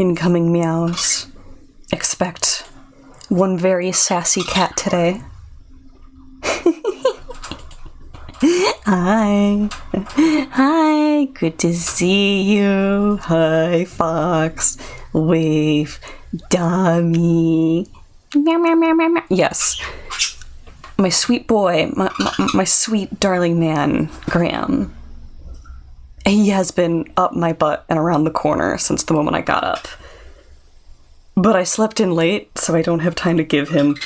incoming meows. Expect one very sassy cat today. Hi. Hi. Good to see you. Hi, Fox. Wave. Dummy. Meow, meow, meow, meow, meow. Yes. My sweet boy. My sweet darling man, Graham. He has been up my butt and around the corner since the moment I got up. But I slept in late, so I don't have time to give him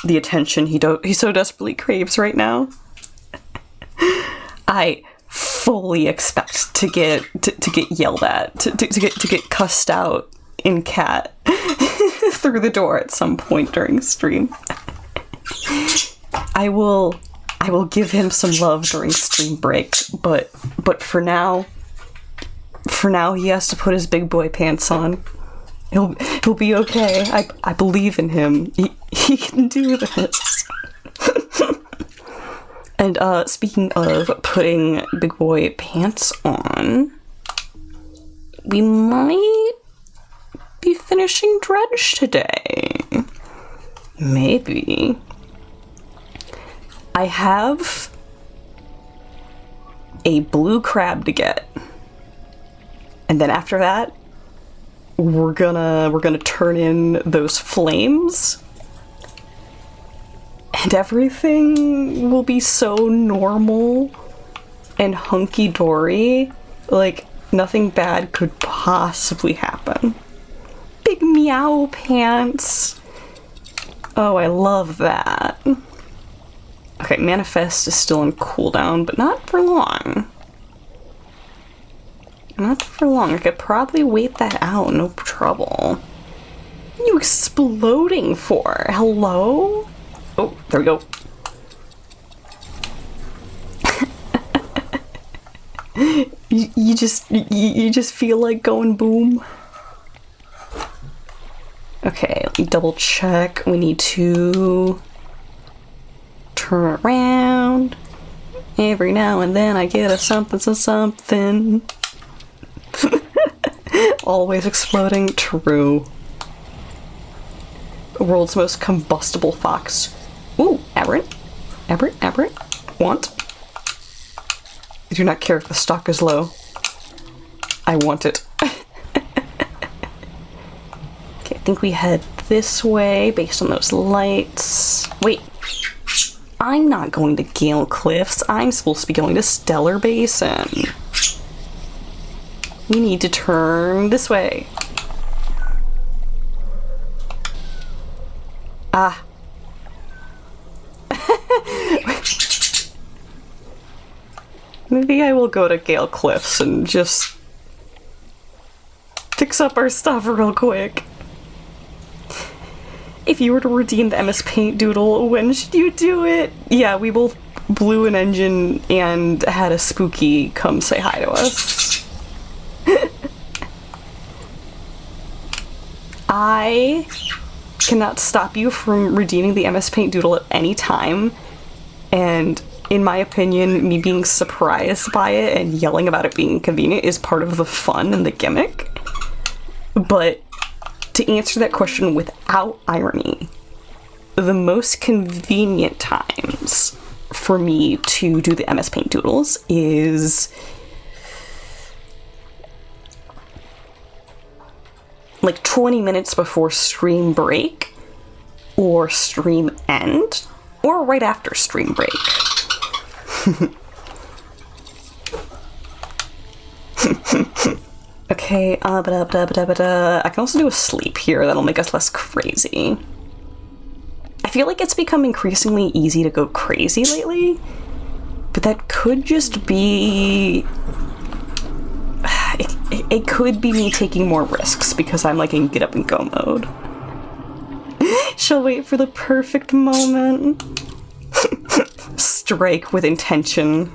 the attention he so desperately craves right now. I fully expect to get yelled at, to get cussed out in cat through the door at some point during stream. I will give him some love during stream break, but for now he has to put his big boy pants on. He'll be okay. I believe in him. He can do this. And speaking of putting big boy pants on, we might be finishing Dredge today. Maybe. I have a blue crab to get. And then after that, we're gonna turn in those flames. And everything will be so normal and hunky-dory. Like, nothing bad could possibly happen. Big meow pants. Oh, I love that. Okay, Manifest is still in cooldown, but not for long. Not for long. I could probably wait that out, no trouble. What are you exploding for? Hello? Oh, there we go. you just feel like going boom. Okay, let me double check. We need to turn around. Every now and then I get a something. Always exploding. True. The world's most combustible fox. Ooh, aberrant. Want. I do not care if the stock is low. I want it. Okay, I think we head this way based on those lights. Wait. I'm not going to Gale Cliffs. I'm supposed to be going to Stellar Basin. We need to turn this way. Ah. Maybe I will go to Gale Cliffs and just fix up our stuff real quick. If you were to redeem the MS Paint Doodle, when should you do it? Yeah, we both blew an engine and had a spooky come say hi to us. I cannot stop you from redeeming the MS Paint Doodle at any time, and in my opinion, me being surprised by it and yelling about it being inconvenient is part of the fun and the gimmick. But to answer that question without irony, the most convenient times for me to do the MS Paint Doodles is like 20 minutes before stream break, or stream end, or right after stream break. Okay, I can also do a sleep here, that'll make us less crazy. I feel like it's become increasingly easy to go crazy lately, but that could just be... It could be me taking more risks because I'm like in get up and go mode. She'll wait for the perfect moment. Strike with intention.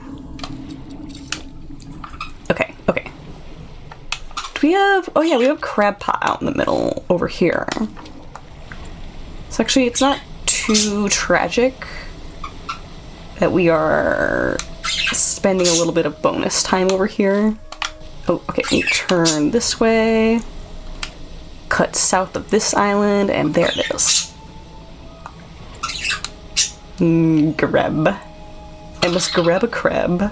Okay. Do we have... Oh yeah, we have crab pot out in the middle over here. So actually, it's not too tragic that we are spending a little bit of bonus time over here. Oh, okay, let me turn this way. cut south of this island, and there it is. Grab. I must grab a crab.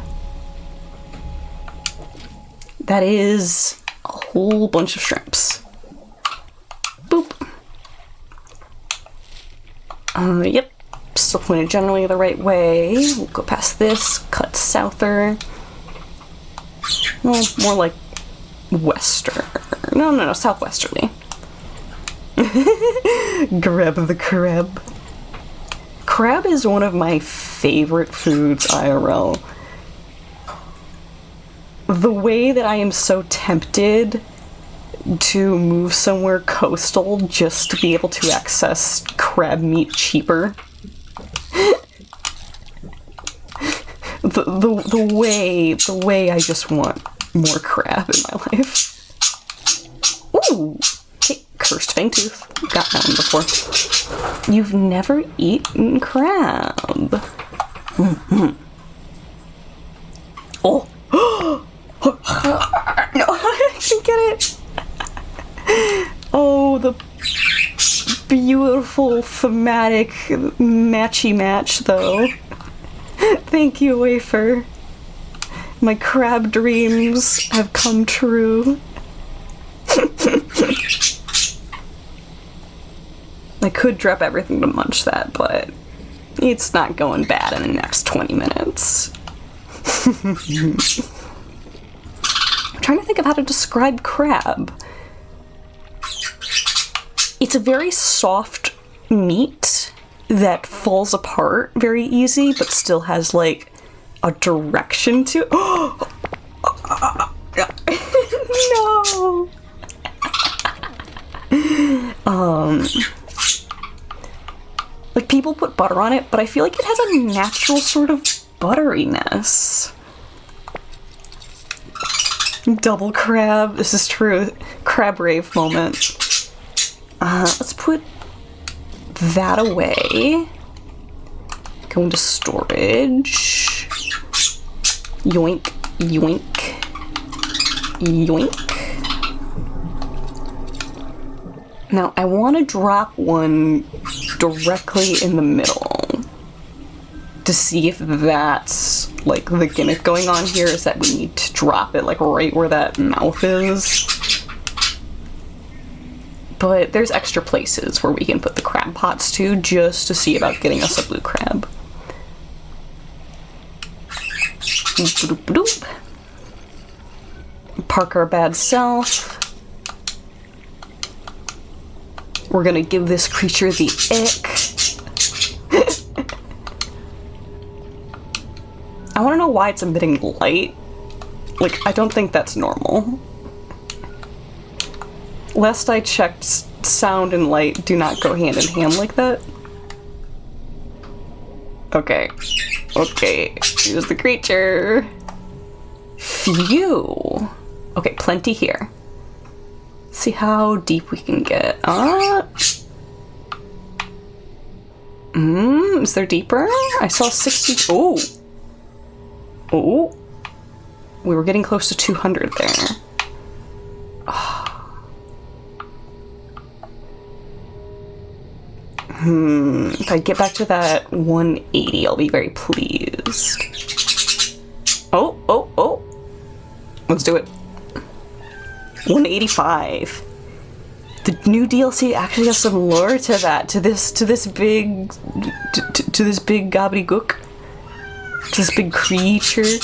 That is a whole bunch of shrimps. Boop. Yep. Still pointed generally the right way. We'll go past this, cut souther. Well, more like western. No, southwesterly. Grab the crab. Crab is one of my favorite foods IRL. The way that I am so tempted to move somewhere coastal just to be able to access crab meat cheaper. the way I just want more crab in my life. Ooh! Okay, cursed fangtooth. Got that one before. You've never eaten crab. Mm-hmm. Oh! No, I can get it! Oh, the beautiful thematic matchy match, though. Thank you, Wafer. My crab dreams have come true. I could drop everything to munch that, but it's not going bad in the next 20 minutes. I'm trying to think of how to describe crab. It's a very soft meat that falls apart very easy, but still has like a direction to it. No. Like people put butter on it, but I feel like it has a natural sort of butteriness. Double crab. This is true. Crab rave moment. Let's put that away. Go into storage. Yoink, yoink, yoink. Now I want to drop one directly in the middle to see if that's like the gimmick going on here, is that we need to drop it like right where that mouth is. But there's extra places where we can put the crab pots too, just to see about getting us a blue crab. Park our bad self. We're gonna give this creature the ick. I wanna know why it's emitting light. Like, I don't think that's normal. Last I checked, sound and light do not go hand in hand like that. Okay. Okay, here's the creature. Phew. Okay, plenty here. See how deep we can get. Is there deeper? I saw 60. Oh. Oh. We were getting close to 200 there. If I get back to that 180, I'll be very pleased. Oh, oh, oh. Let's do it. 185. The new DLC actually has some lore to that, to this big gobbledygook, to this big creature.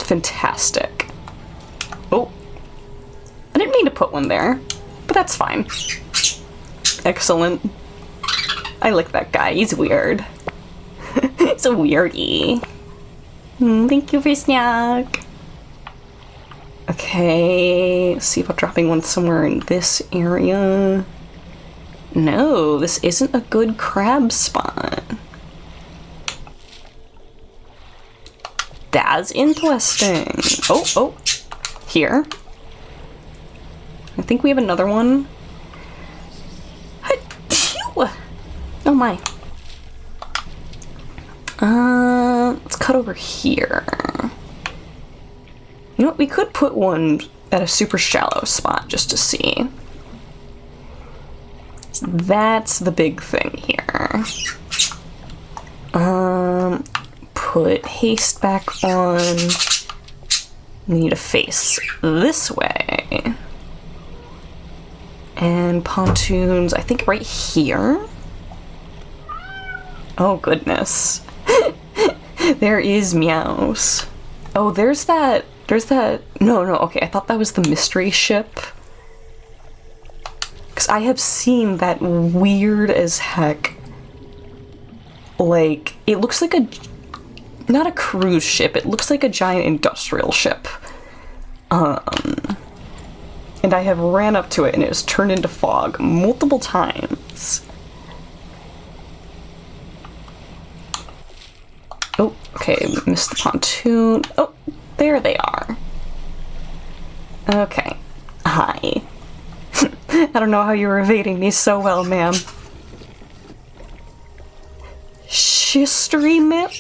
Fantastic. Oh, I didn't mean to put one there, but that's fine. Excellent. I like that guy. He's weird. He's a weirdie. Thank you for snack. Okay, let's see about dropping one somewhere in this area. No, this isn't a good crab spot. That's interesting. Oh, oh, here. I think we have another one. Oh my. Let's cut over here. You know what, we could put one at a super shallow spot just to see. So that's the big thing here. Put haste back on. We need to face this way. And pontoons, I think right here. Oh goodness. There is meows. Oh, there's that, no, okay, I thought that was the mystery ship. Because I have seen that weird as heck, like, it looks like a, not a cruise ship, it looks like a giant industrial ship. And I have ran up to it and it has turned into fog multiple times. Oh, okay, missed the pontoon. Oh, there they are. Okay. Hi. I don't know how you were evading me so well, ma'am. Shistery Mip?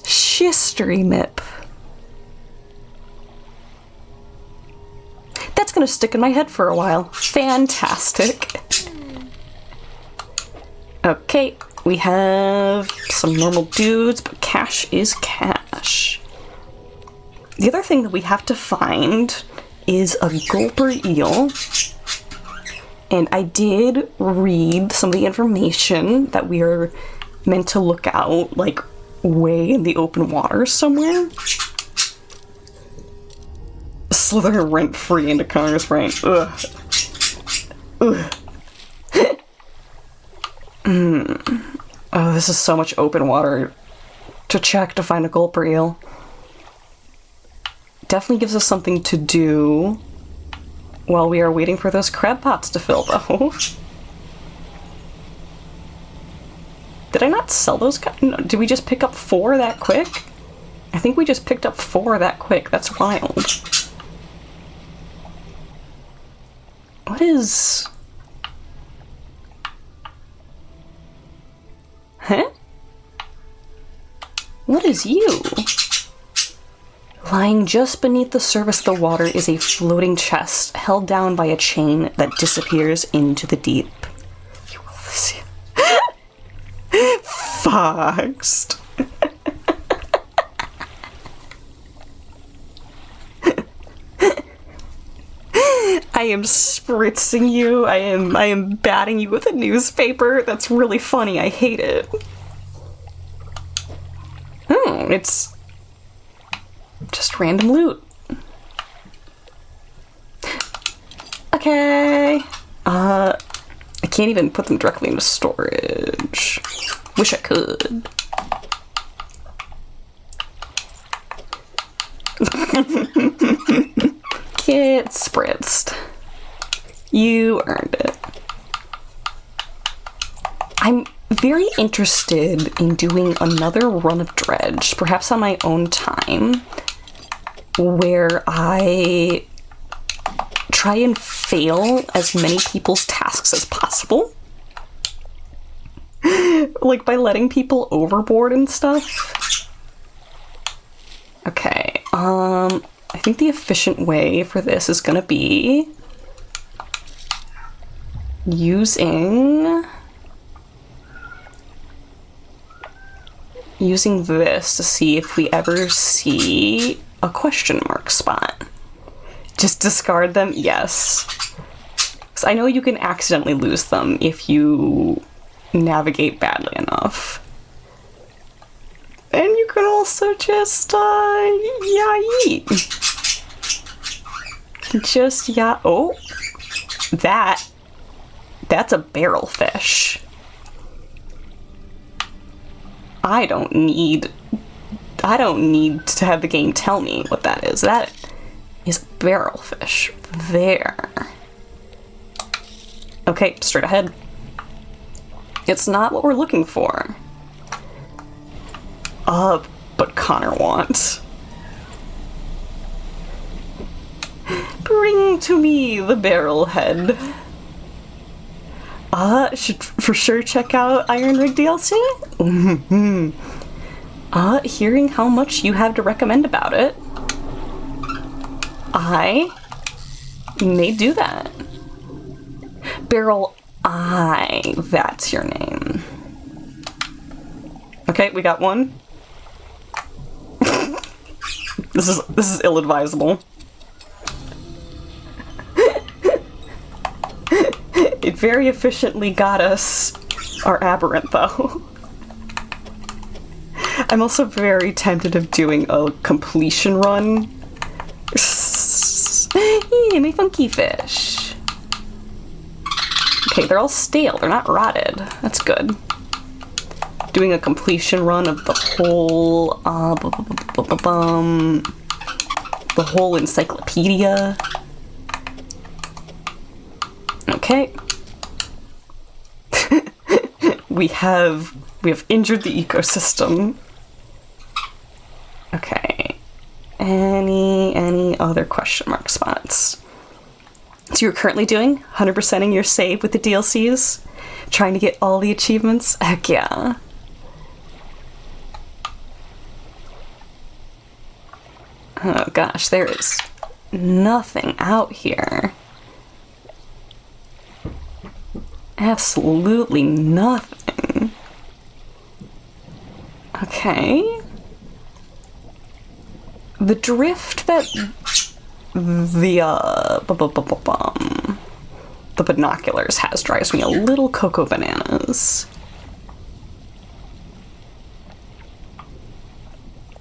Shistery Mip. That's gonna stick in my head for a while. Fantastic. Okay, we have some normal dudes, but cash is cash. The other thing that we have to find is a gulper eel. And I did read some of the information that we are meant to look out, like, way in the open water somewhere. Slither rent-free into Congress brain. Ugh. Ugh. Oh, this is so much open water to check to find a gulper eel. Definitely gives us something to do while we are waiting for those crab pots to fill, though. Did I not sell those? No, did we just pick up 4 that quick? I think we just picked up 4 that quick. That's wild. What is... Huh? What is you? Lying just beneath the surface of the water is a floating chest held down by a chain that disappears into the deep. You will see. Foxed. I am spritzing you. I am batting you with a newspaper. That's really funny. I hate it. Oh, it's just random loot. Okay. I can't even put them directly into storage. Wish I could. Get spritzed. You earned it. I'm very interested in doing another run of Dredge, perhaps on my own time, where I try and fail as many people's tasks as possible. Like by letting people overboard and stuff. Okay, I think the efficient way for this is gonna be using this to see if we ever see a question mark spot. Just discard them? Yes. Because I know you can accidentally lose them if you navigate badly enough. And you can also just, eat. Just, oh, that's a barrel fish. I don't need to have the game tell me what that is. That is a barrel fish. There. Okay, straight ahead. It's not what we're looking for. But Connor wants. Bring to me the barrel head. Should for sure check out Iron Rig DLC? Hearing how much you have to recommend about it. I may do that. Barrel Eye, that's your name. Okay, we got one. This is ill-advisable. It very efficiently got us our aberrant, though. I'm also very tempted of doing a completion run. Yay, my funky fish. Okay, they're all stale. They're not rotted. That's good. Doing a completion run of the whole encyclopedia. Okay. we have injured the ecosystem. Okay. Any other question mark spots? So you're currently doing 100%ing your save with the DLCs? Trying to get all the achievements? Heck yeah. Oh gosh, there is nothing out here. Absolutely nothing. Okay. The drift that the binoculars has drives me a little cocoa bananas.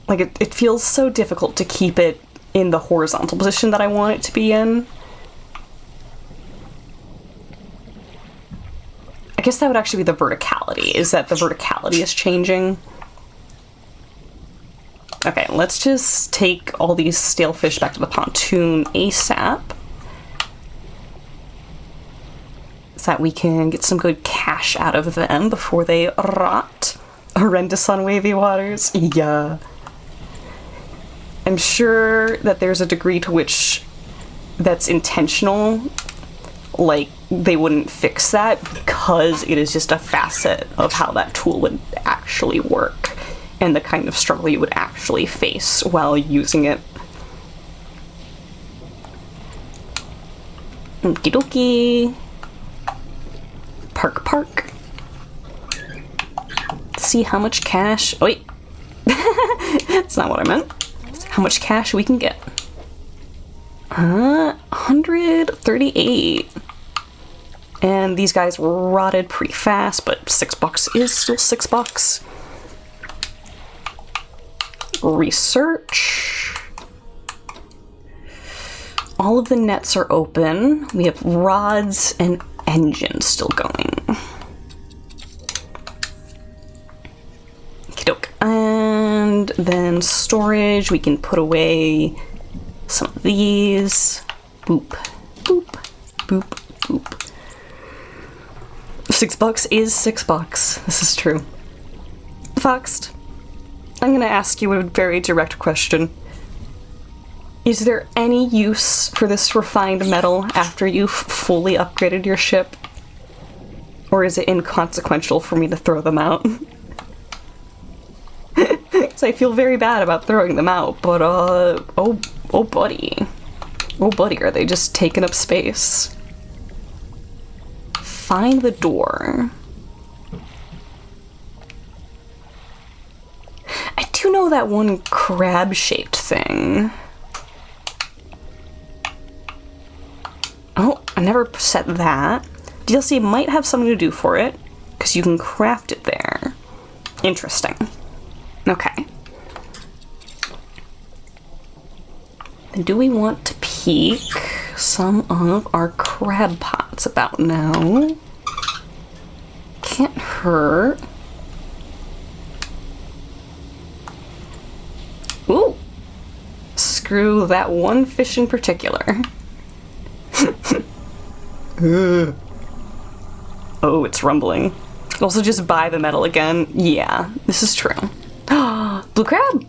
Like, it feels so difficult to keep it in the horizontal position that I want it to be in. I guess that would actually be the verticality, is that the verticality is changing. Okay, let's just take all these stale fish back to the pontoon ASAP. So that we can get some good cash out of them before they rot. Horrendous on wavy waters? Yeah. I'm sure that there's a degree to which that's intentional. Like, they wouldn't fix that because it is just a facet of how that tool would actually work and the kind of struggle you would actually face while using it. Okie dokie. Park. See how much cash. Oh, wait. That's not what I meant. How much cash we can get. 138. And these guys rotted pretty fast, but $6 is still $6. Research. All of the nets are open. We have rods and engines still going. Okey-doke. And then storage, we can put away some of these. Boop, boop, boop, boop. $6 is $6. This is true. Foxed, I'm gonna ask you a very direct question. Is there any use for this refined metal after you've fully upgraded your ship? Or is it inconsequential for me to throw them out? So I feel very bad about throwing them out, but oh buddy. Oh buddy, are they just taking up space? Find the door. I do know that one crab-shaped thing. Oh, I never set that. DLC might have something to do for it, because you can craft it there. Interesting. Okay. Then do we want to peek some of our crab pots about now? Can't hurt. Ooh! Screw that one fish in particular. Oh, it's rumbling. Also, just buy the metal again. Yeah, this is true. Blue crab!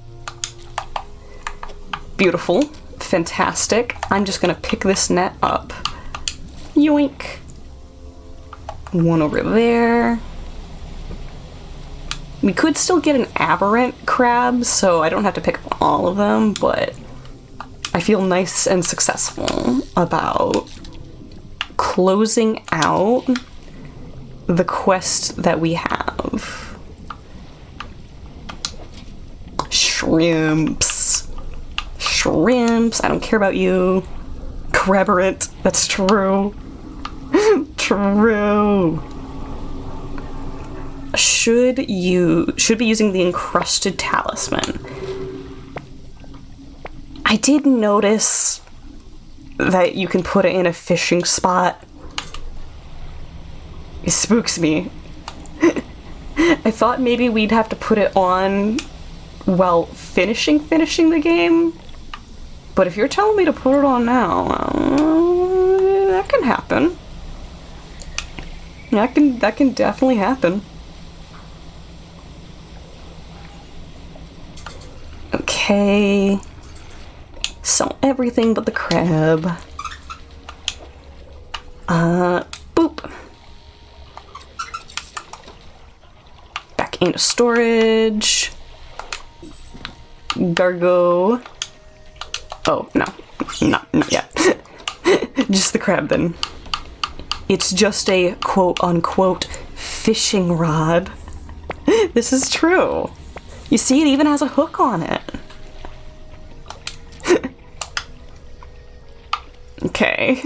Beautiful. Fantastic. I'm just gonna pick this net up. Yoink. One over there. We could still get an aberrant crab, so I don't have to pick up all of them, but I I feel nice and successful about closing out the quest that we have. Shrimps. Shrimps. I don't care about you. Corroborate. That's true. True. Should be using the encrusted talisman. I did notice that you can put it in a fishing spot. It spooks me. I thought maybe we'd have to put it on while finishing the game. But if you're telling me to put it on now, that can happen. That can definitely happen. Okay. Sell everything but the crab. Boop. Back into storage. Gargo. Oh, no. Not yet. Just the crab then. It's just a quote-unquote fishing rod. This is true. You see, it even has a hook on it. Okay.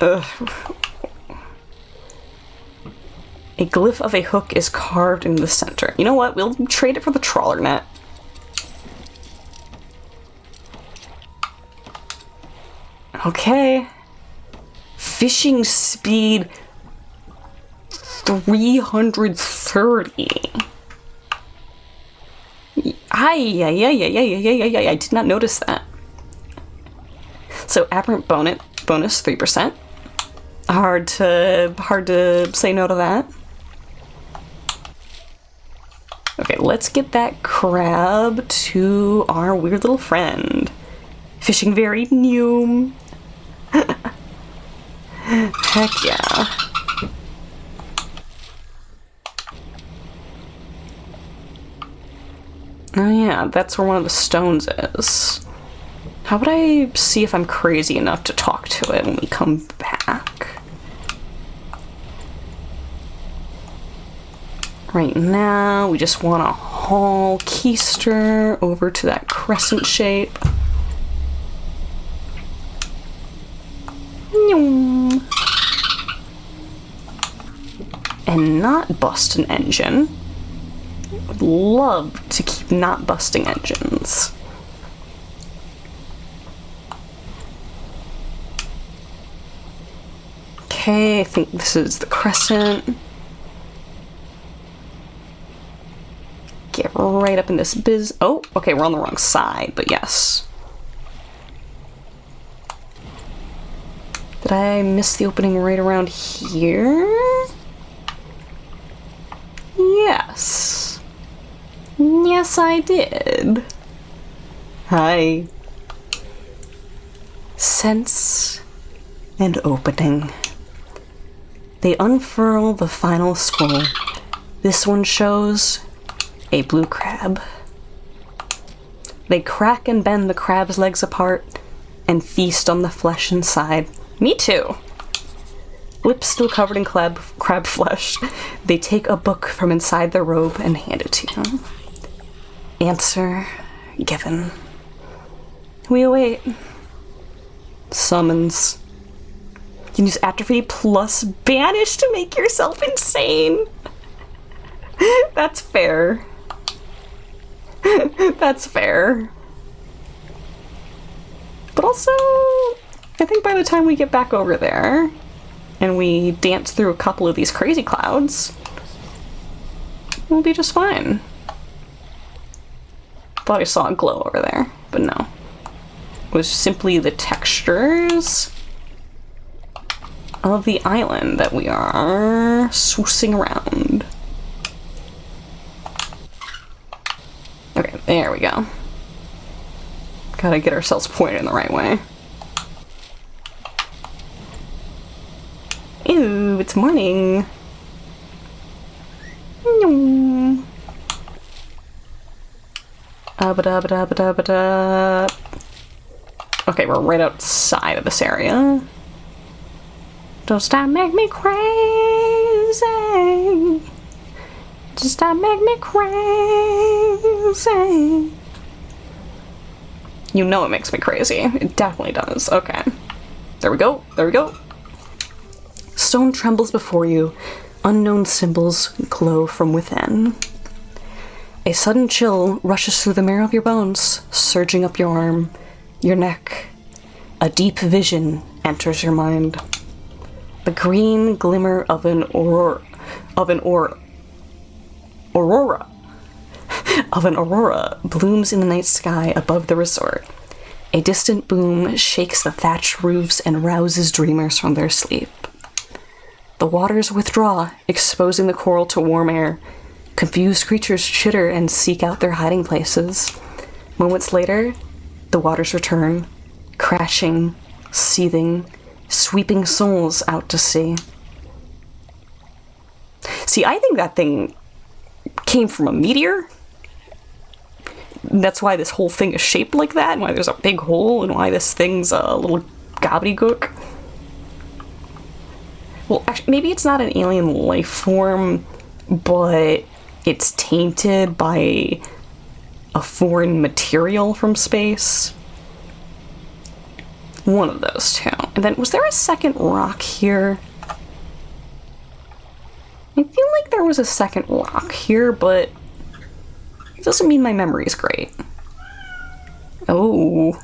Ugh. A glyph of a hook is carved in the center. You know what? We'll trade it for the trawler net. Okay. Fishing speed 330. I did not notice that. So aberrant bonus 3%. Hard to say no to that. Okay, let's get that crab to our weird little friend. Fishing very new. Heck yeah. Oh yeah, that's where one of the stones is. How would I see if I'm crazy enough to talk to it when we come back? Right now, we just want to haul Keister over to that crescent shape. And not bust an engine. Would love to keep not busting engines. Okay, I think this is the crescent. Get right up in this biz. Oh, okay, we're on the wrong side, but yes. Did I miss the opening right around here? Yes. Yes, I did. Hi. Sense and opening. They unfurl the final scroll. This one shows a blue crab. They crack and bend the crab's legs apart and feast on the flesh inside. Me too. Lips still covered in crab flesh. They take a book from inside their robe and hand it to you. Answer given. We await. Summons. You can use atrophy plus banish to make yourself insane. That's fair. That's fair. But also, I think by the time we get back over there and we dance through a couple of these crazy clouds, we'll be just fine. Thought I saw a glow over there, but no. It was simply the textures of the island that we are swoosing around. Okay, there we go. Gotta get ourselves pointed in the right way. Ew, it's morning. ba-da-ba-da-ba-da-ba-da. Okay, we're right outside of this area. Don't stop, make me crazy. Just stop, make me crazy. You know it makes me crazy. It definitely does. Okay. There we go. There we go. Stone trembles before you. Unknown symbols glow from within. A sudden chill rushes through the marrow of your bones, surging up your arm, your neck. A deep vision enters your mind. The green glimmer of an aurora blooms in the night sky above the resort. A distant boom shakes the thatched roofs and rouses dreamers from their sleep. The waters withdraw, exposing the coral to warm air. Confused creatures chitter and seek out their hiding places. Moments later, the waters return, crashing, seething, sweeping souls out to sea. See, I think that thing came from a meteor. That's why this whole thing is shaped like that, and why there's a big hole, and why this thing's a little gobbledygook. Well, actually, maybe it's not an alien life form, but it's tainted by a foreign material from space. One of those two. And then, was there a second rock here? I feel like there was a second rock here, but it doesn't mean my memory is great. Oh.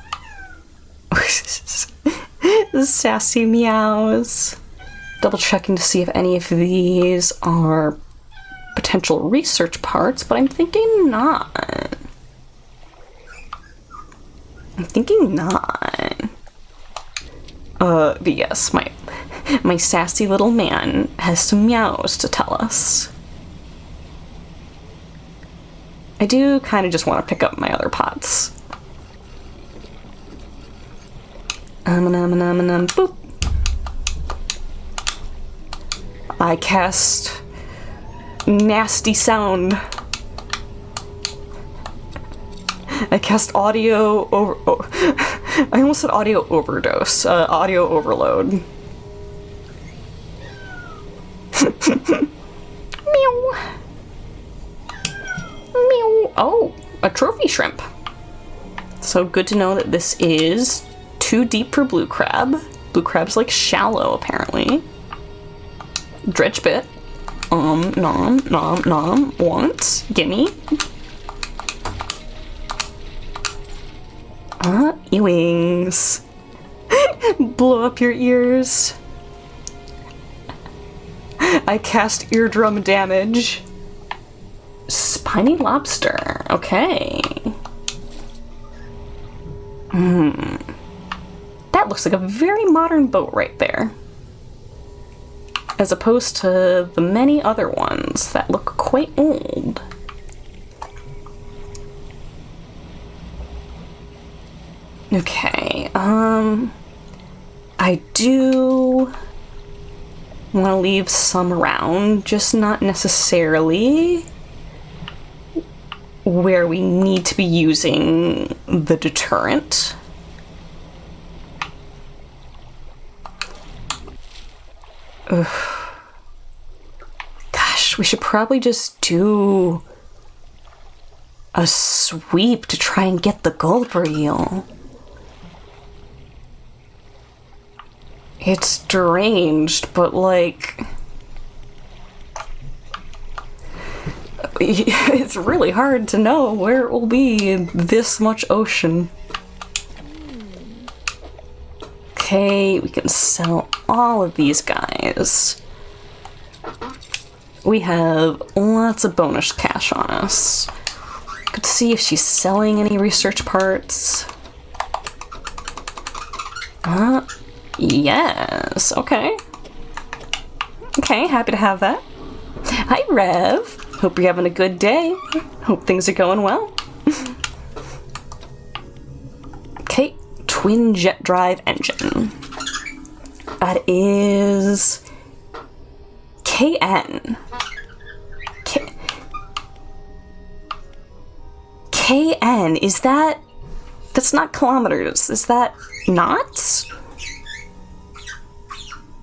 Sassy meows. Double checking to see if any of these are potential research parts, but I'm thinking not. I'm thinking not. But yes, my sassy little man has some meows to tell us. I do kind of just want to pick up my other pots. Boop. I cast nasty sound. I cast audio over. Oh, I almost said audio overdose. Audio overload. Meow. Meow. Oh, a trophy shrimp. So good to know that this is too deep for blue crab. Blue crab's like shallow, apparently. Dredge bit. Nom, nom, nom. Want? Gimme. Ewings. Blow up your ears. I cast eardrum damage. Spiny lobster. Okay. That looks like a very modern boat right there. As opposed to the many other ones that look quite old. Okay, I do want to leave some around, just not necessarily where we need to be using the deterrent. Ugh. Gosh, we should probably just do a sweep to try and get the gulper eel. It's deranged, but like... it's really hard to know where it will be in this much ocean. Okay, we can sell all of these guys. We have lots of bonus cash on us. Could see if she's selling any research parts. Yes, okay. Okay, happy to have that. Hi, Rev. Hope you're having a good day. Hope things are going well. Okay, twin jet drive engine. That is KN. KN, is that... That's not kilometers. Is that knots?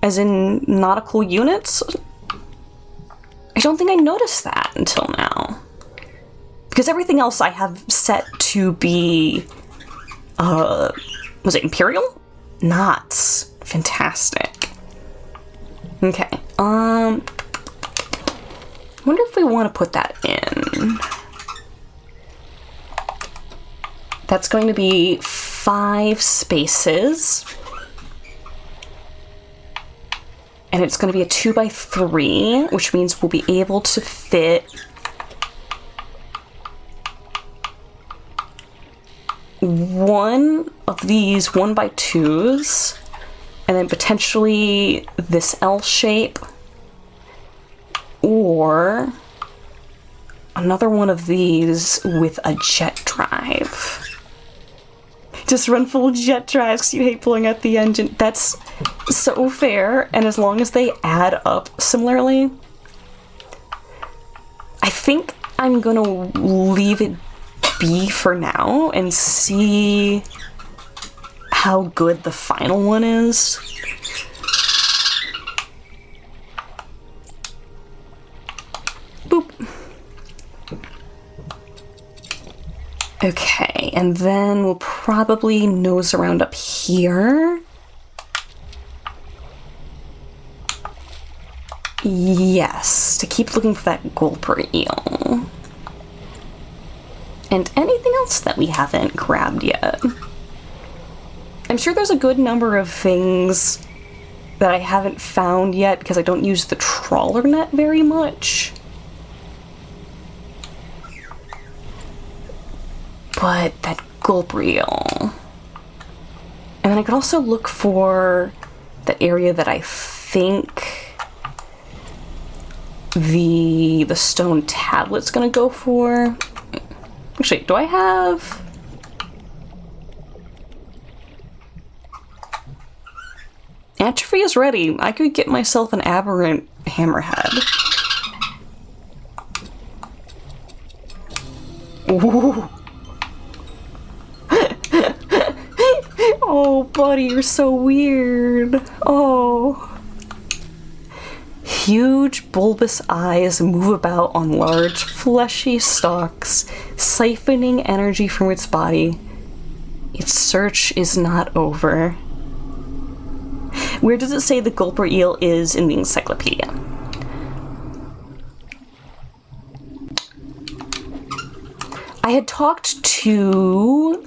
As in nautical units? I don't think I noticed that until now. Because everything else I have set to be... was it imperial? Knots. Fantastic. Okay, wonder if we want to put that in. That's going to be 5 spaces. And it's going to be a 2x3, which means we'll be able to fit one of these 1x2s, and then potentially this L shape, or another one of these with a jet drive. Just run full jet drives because you hate blowing out the engine. That's so fair, and as long as they add up similarly, I think I'm gonna leave it be for now and see how good the final one is. Boop. Okay, and then we'll probably nose around up here. Yes, to keep looking for that gulper eel. And anything else that we haven't grabbed yet. I'm sure there's a good number of things that I haven't found yet because I don't use the trawler net very much. But that gulper eel. And then I could also look for the area that I think the stone tablet's gonna go for. Actually, do I have... Atrophy is ready. I could get myself an aberrant hammerhead. Ooh. Oh, buddy, you're so weird. Oh. Huge bulbous eyes move about on large fleshy stalks, siphoning energy from its body. Its search is not over. Where does it say the gulper eel is in the encyclopedia? I had talked to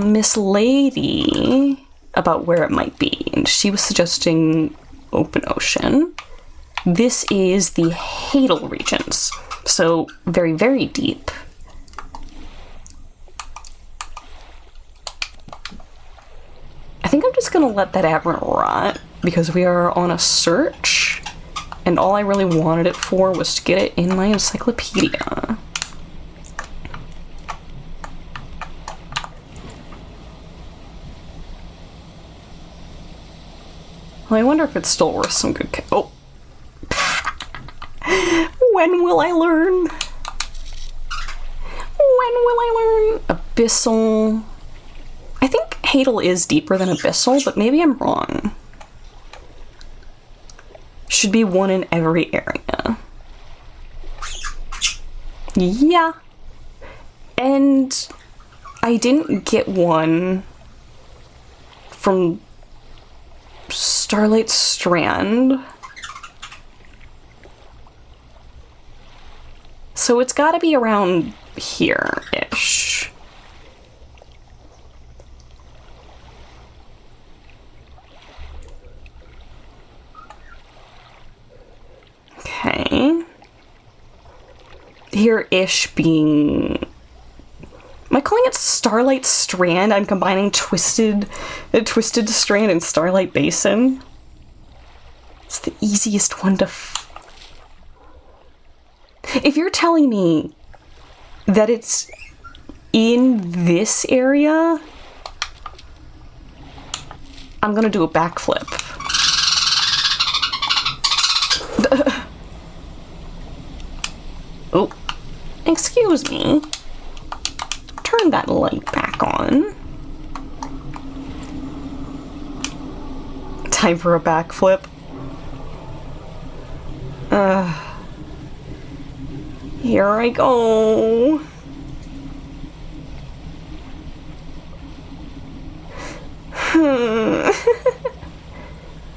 Miss Lady about where it might be, and she was suggesting open ocean. This is the Hadal regions, so very, very deep. I think I'm just gonna let that aberrant rot because we are on a search, and all I really wanted it for was to get it in my encyclopedia. Well, I wonder if it's still worth some good oh. When will I learn? When will I learn? Abyssal. I think Hadal is deeper than Abyssal, but maybe I'm wrong. Should be one in every area. Yeah. And I didn't get one from Starlight Strand. So it's gotta be around here-ish. Okay. Here-ish being... Am I calling it Starlight Strand? I'm combining Twisted Strand and Starlight Basin. It's the easiest one to... If you're telling me that it's in this area, I'm gonna do a backflip. Oh, excuse me. Turn that light back on. Time for a backflip. Here I go.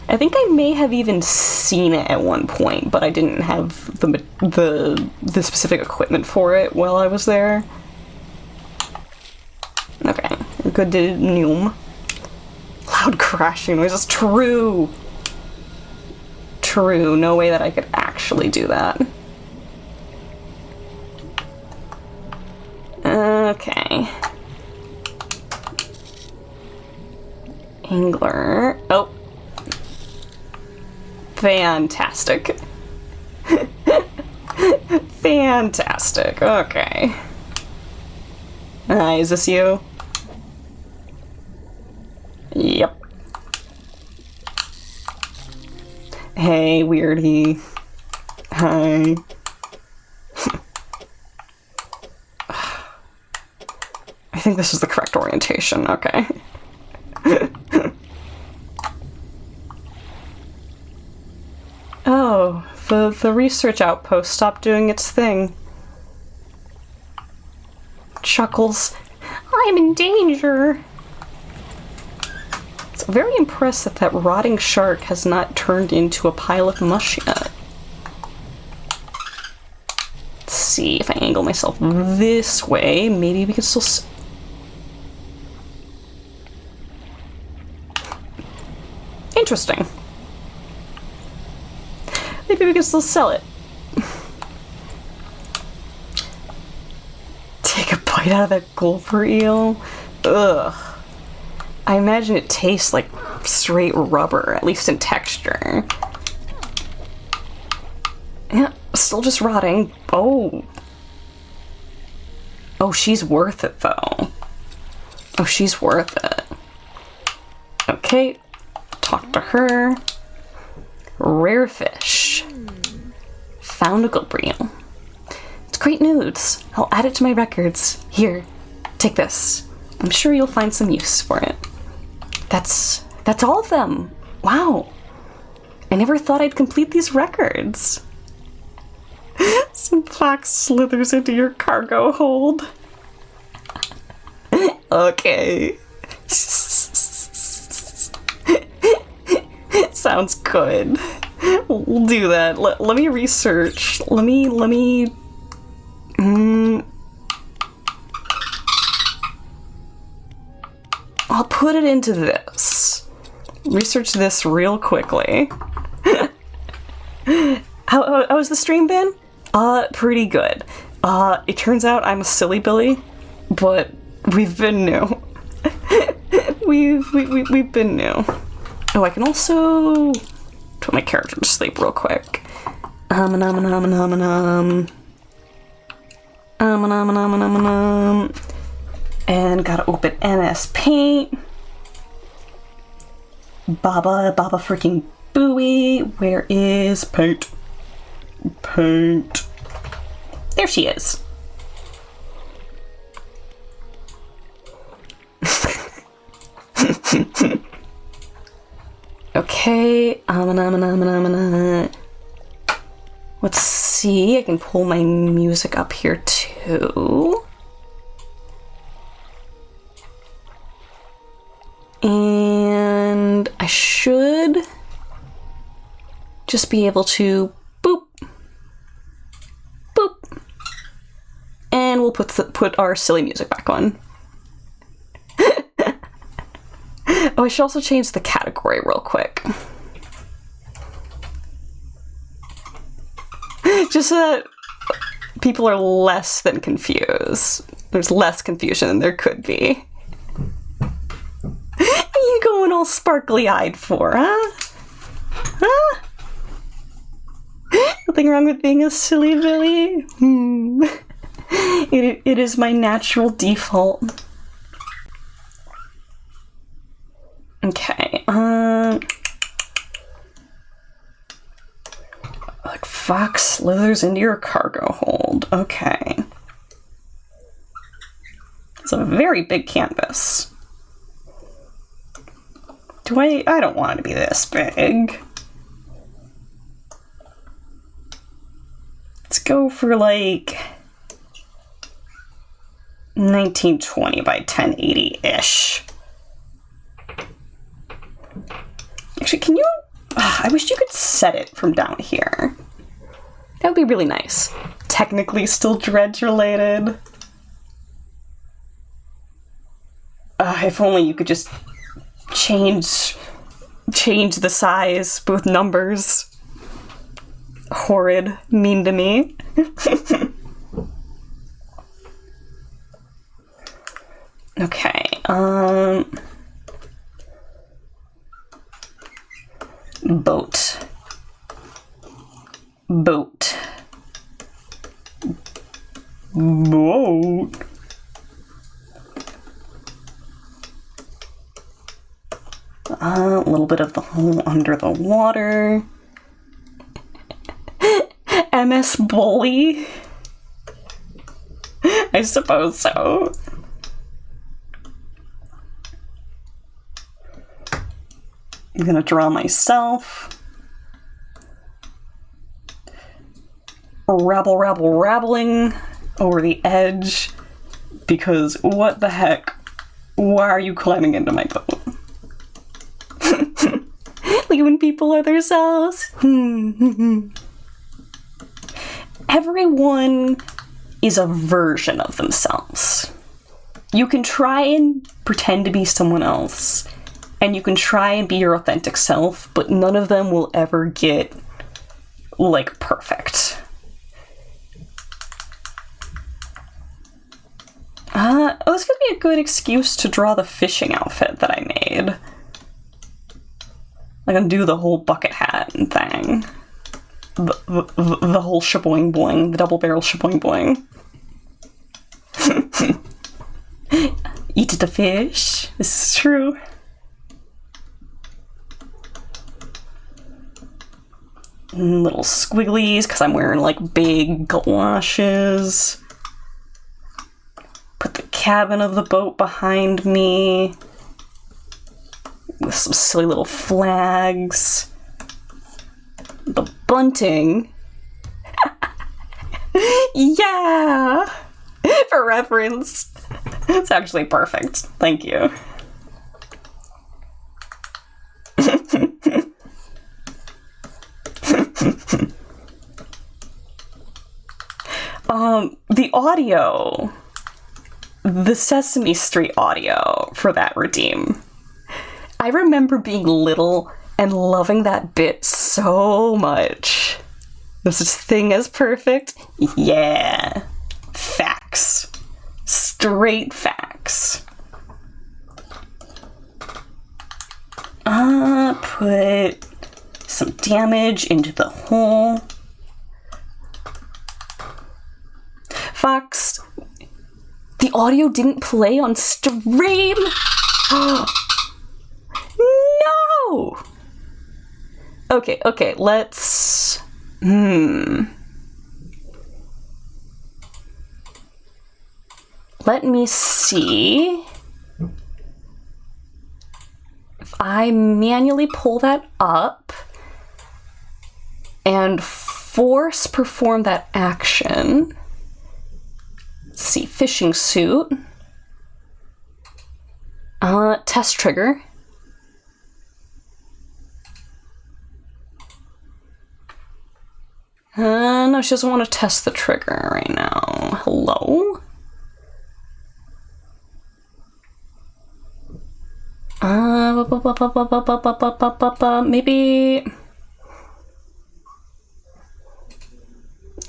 I think I may have even seen it at one point, but I didn't have the specific equipment for it while I was there. Okay, good to noom. Loud crashing noises. True. True. No way that I could actually do that. Okay. Angler. Oh. Fantastic. Fantastic. Okay. Is this you? Yep. Hey, weirdie. Hi. I think this is the correct orientation. Okay. Oh, the research outpost stopped doing its thing. Chuckles. I'm in danger. It's very impressive that rotting shark has not turned into a pile of mush yet. Let's see if I angle myself this way, maybe we can still interesting. Maybe we can still sell it. Take a bite out of that gulper eel. Ugh. I imagine it tastes like straight rubber, at least in texture. Yeah, still just rotting. Oh. Oh, she's worth it, though. Oh, she's worth it. Okay. Talk to her. Rare fish. Found a gulper eel. It's great news. I'll add it to my records. Here, take this. I'm sure you'll find some use for it. That's all of them. Wow. I never thought I'd complete these records. Some fox slithers into your cargo hold. Okay. Sounds good. We'll do that. Let me research. Let me I'll put it into this. Research this real quickly. How's the stream been? Pretty good. It turns out I'm a silly Billy, but we've been new. we've been new. Oh, I can also put my character to sleep real quick. And gotta open MS Paint. Baba freaking Booey. Where is Paint? Paint. There she is. Okay. Let's see. I can pull my music up here too. And I should just be able to boop, boop, and we'll put our silly music back on. Oh, I should also change the category real quick. Just so that people are less than confused. There's less confusion than there could be. What are you going all sparkly-eyed for, huh? Huh? Nothing wrong with being a silly Billy? It is my natural default. Okay, like Fox slithers into your cargo hold. Okay. It's a very big canvas. I don't want it to be this big. Let's go for like 1920 by 1080-ish. Actually, can you... I wish you could set it from down here. That would be really nice. Technically still Dredge related. If only you could just change the size, both numbers. Horrid, mean to me. Okay, boat. Boat. Boat. A little bit of the hole under the water. MS Bully? I suppose so. I'm gonna draw myself. Rabbling over the edge. Because what the heck? Why are you climbing into my boat? Leaving people are themselves. Everyone is a version of themselves. You can try and pretend to be someone else, and you can try and be your authentic self, but none of them will ever get, like, perfect. Oh, this could be a good excuse to draw the fishing outfit that I made. I can do the whole bucket hat and thing. The whole shaboing boing, the double barrel shaboing boing. Eat the fish. This is true. Little squigglies, because I'm wearing like big galoshes. Put the cabin of the boat behind me. With some silly little flags. The bunting. Yeah! For reference. It's actually perfect. Thank you. The audio. The Sesame Street audio for that redeem. I remember being little and loving that bit so much. There's such thing as perfect? Yeah. Facts. Straight facts. Put some damage into the hole. Fox, the audio didn't play on stream? No! Okay, let's... Let me see if I manually pull that up and force perform that action. Let's see, fishing suit. Test trigger. No, she doesn't want to test the trigger right now. Hello? Maybe...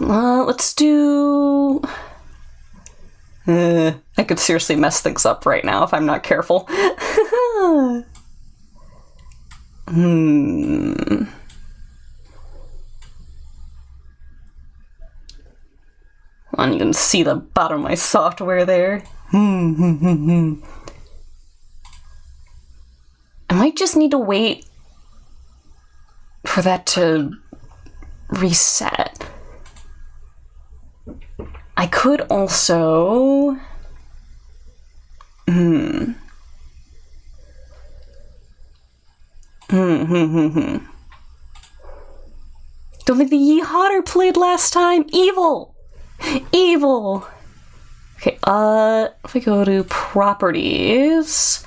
let's do... I could seriously mess things up right now if I'm not careful. And you can see the bottom of my software there. I might just need to wait for that to reset. I could also... Don't think the Yeehawer played last time. Evil! Evil! Okay, if we go to properties,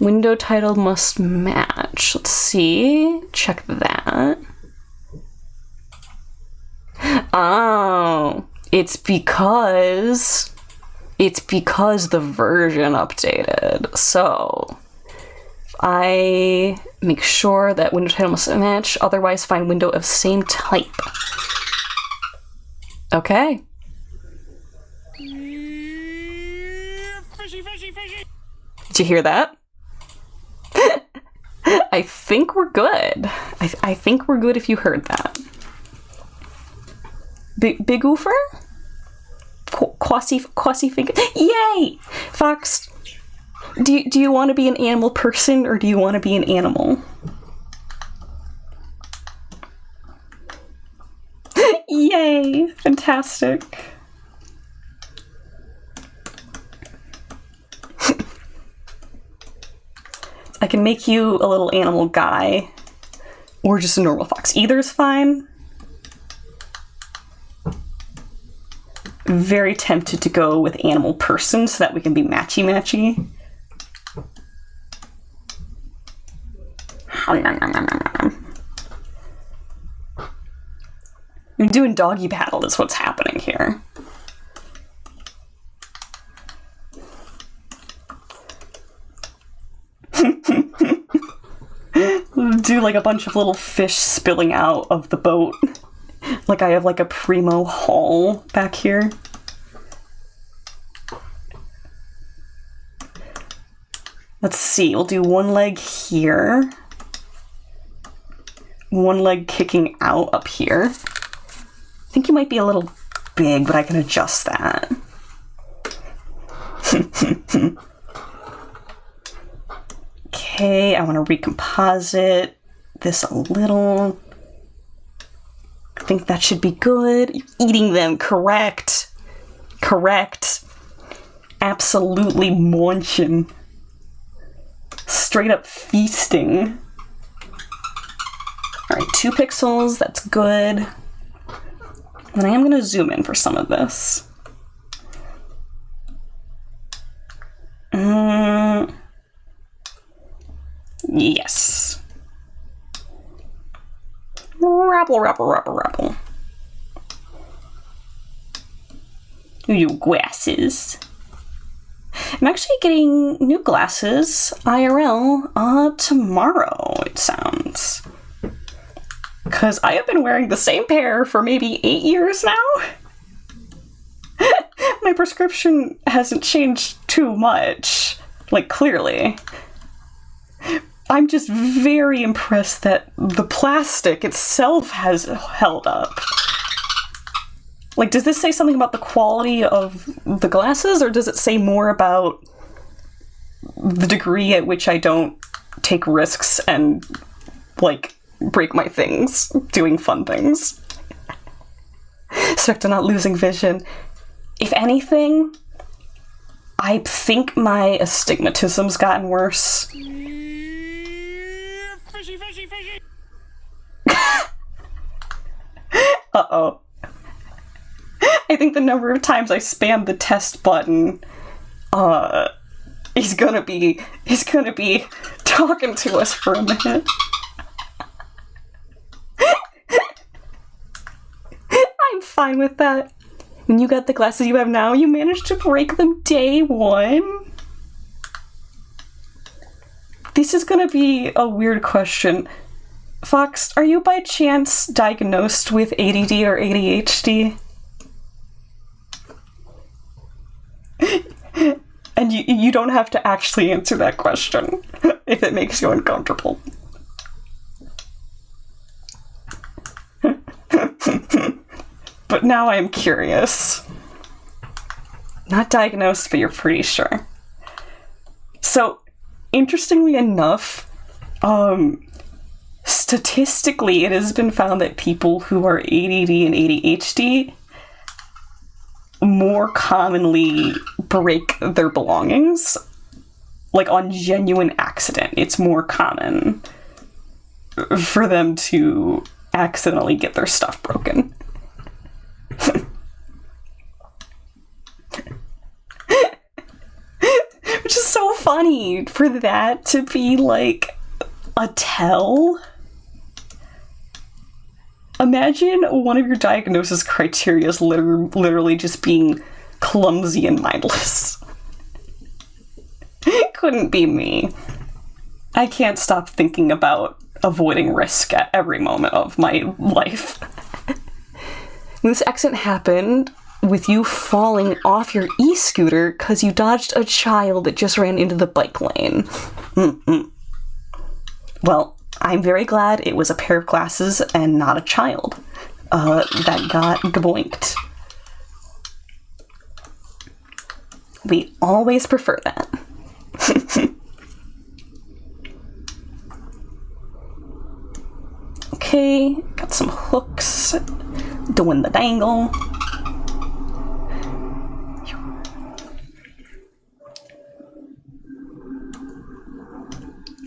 window title must match. Let's see. Check that. Oh, it's because the version updated. So if I make sure that window title must match, otherwise find window of same type. Okay. Fishy, fishy, fishy. Did you hear that? I think we're good. I think we're good if you heard that. Big Oofer? Quasi finger. Yay! Fox, do you want to be an animal person or do you want to be an animal? Yay! Fantastic. I can make you a little animal guy or just a normal fox. Either's fine. Very tempted to go with animal person so that we can be matchy-matchy. You're doing doggy paddle is what's happening here. Do like a bunch of little fish spilling out of the boat. Like I have like a primo haul back here. Let's see, we'll do one leg here. One leg kicking out up here. I think you might be a little big, but I can adjust that. Okay, I want to recomposite this a little. I think that should be good. You're eating them, correct. Correct. Absolutely munching. Straight up feasting. Alright, 2 pixels, that's good. And I am going to zoom in for some of this. Yes. Rapple, rapple, rapple, rapple. New glasses. I'm actually getting new glasses IRL tomorrow, it sounds. Because I have been wearing the same pair for maybe 8 years now. My prescription hasn't changed too much. Like, clearly. I'm just very impressed that the plastic itself has held up. Like, does this say something about the quality of the glasses, or does it say more about the degree at which I don't take risks and, like, break my things doing fun things? Expect to not losing vision. If anything, I think my astigmatism's gotten worse. Fishy, fishy, fishy. Uh-oh. I think the number of times I spammed the test button, he's gonna be talking to us for a minute. I'm fine with that. When you got the glasses you have now, you managed to break them day one? This is gonna be a weird question. Fox, are you by chance diagnosed with ADD or ADHD? And you don't have to actually answer that question if it makes you uncomfortable. But now I'm curious. Not diagnosed, but you're pretty sure. So, interestingly enough, statistically it has been found that people who are ADD and ADHD more commonly break their belongings. Like, on genuine accident. It's more common for them to accidentally get their stuff broken. Which is so funny for that to be, like, a tell. Imagine one of your diagnosis criteria is literally just being clumsy and mindless. It couldn't be me. I can't stop thinking about avoiding risk at every moment of my life. This accident happened with you falling off your e-scooter because you dodged a child that just ran into the bike lane. Mm-mm. Well, I'm very glad it was a pair of glasses and not a child that got gaboinked. We always prefer that. Okay, got some hooks, doing the dangle.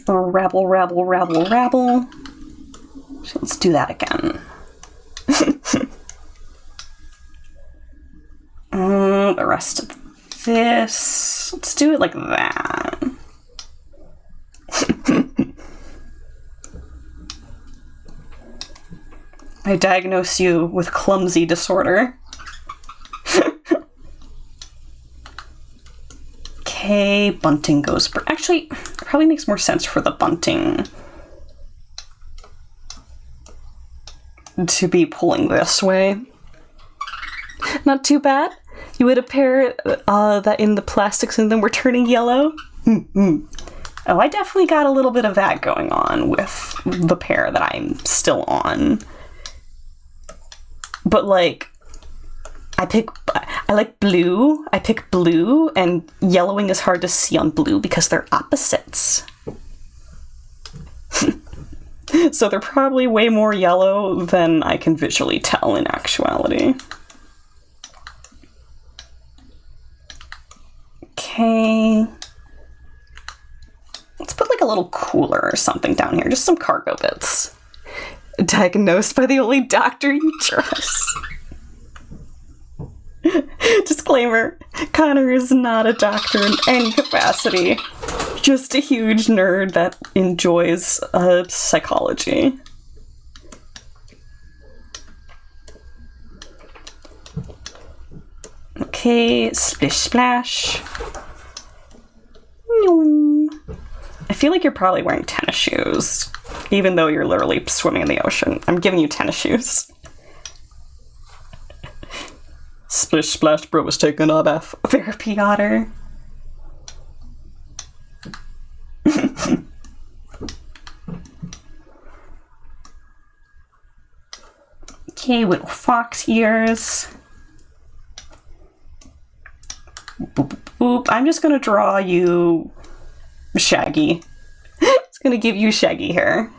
Rabble, rabble, rabble, rabble. So let's do that again. The rest of this, let's do it like that. I diagnose you with clumsy disorder. Okay, bunting goes... Actually, it probably makes more sense for the bunting to be pulling this way. Not too bad. You had a pair that in the plastics and then were turning yellow. Mm-hmm. Oh, I definitely got a little bit of that going on with the pair that I'm still on. But, like, I like blue. I pick blue, and yellowing is hard to see on blue because they're opposites. So they're probably way more yellow than I can visually tell in actuality. Okay. Let's put like a little cooler or something down here. Just some cargo bits. Diagnosed by the only doctor you trust. Disclaimer, Connor is not a doctor in any capacity. Just a huge nerd that enjoys psychology. Okay, splish splash. I feel like you're probably wearing tennis shoes, even though you're literally swimming in the ocean. I'm giving you tennis shoes. Splish splash, bro was taking a bath. Therapy otter. Okay, little fox ears. Boop, boop, boop. I'm just gonna draw you Shaggy. It's gonna give you Shaggy hair.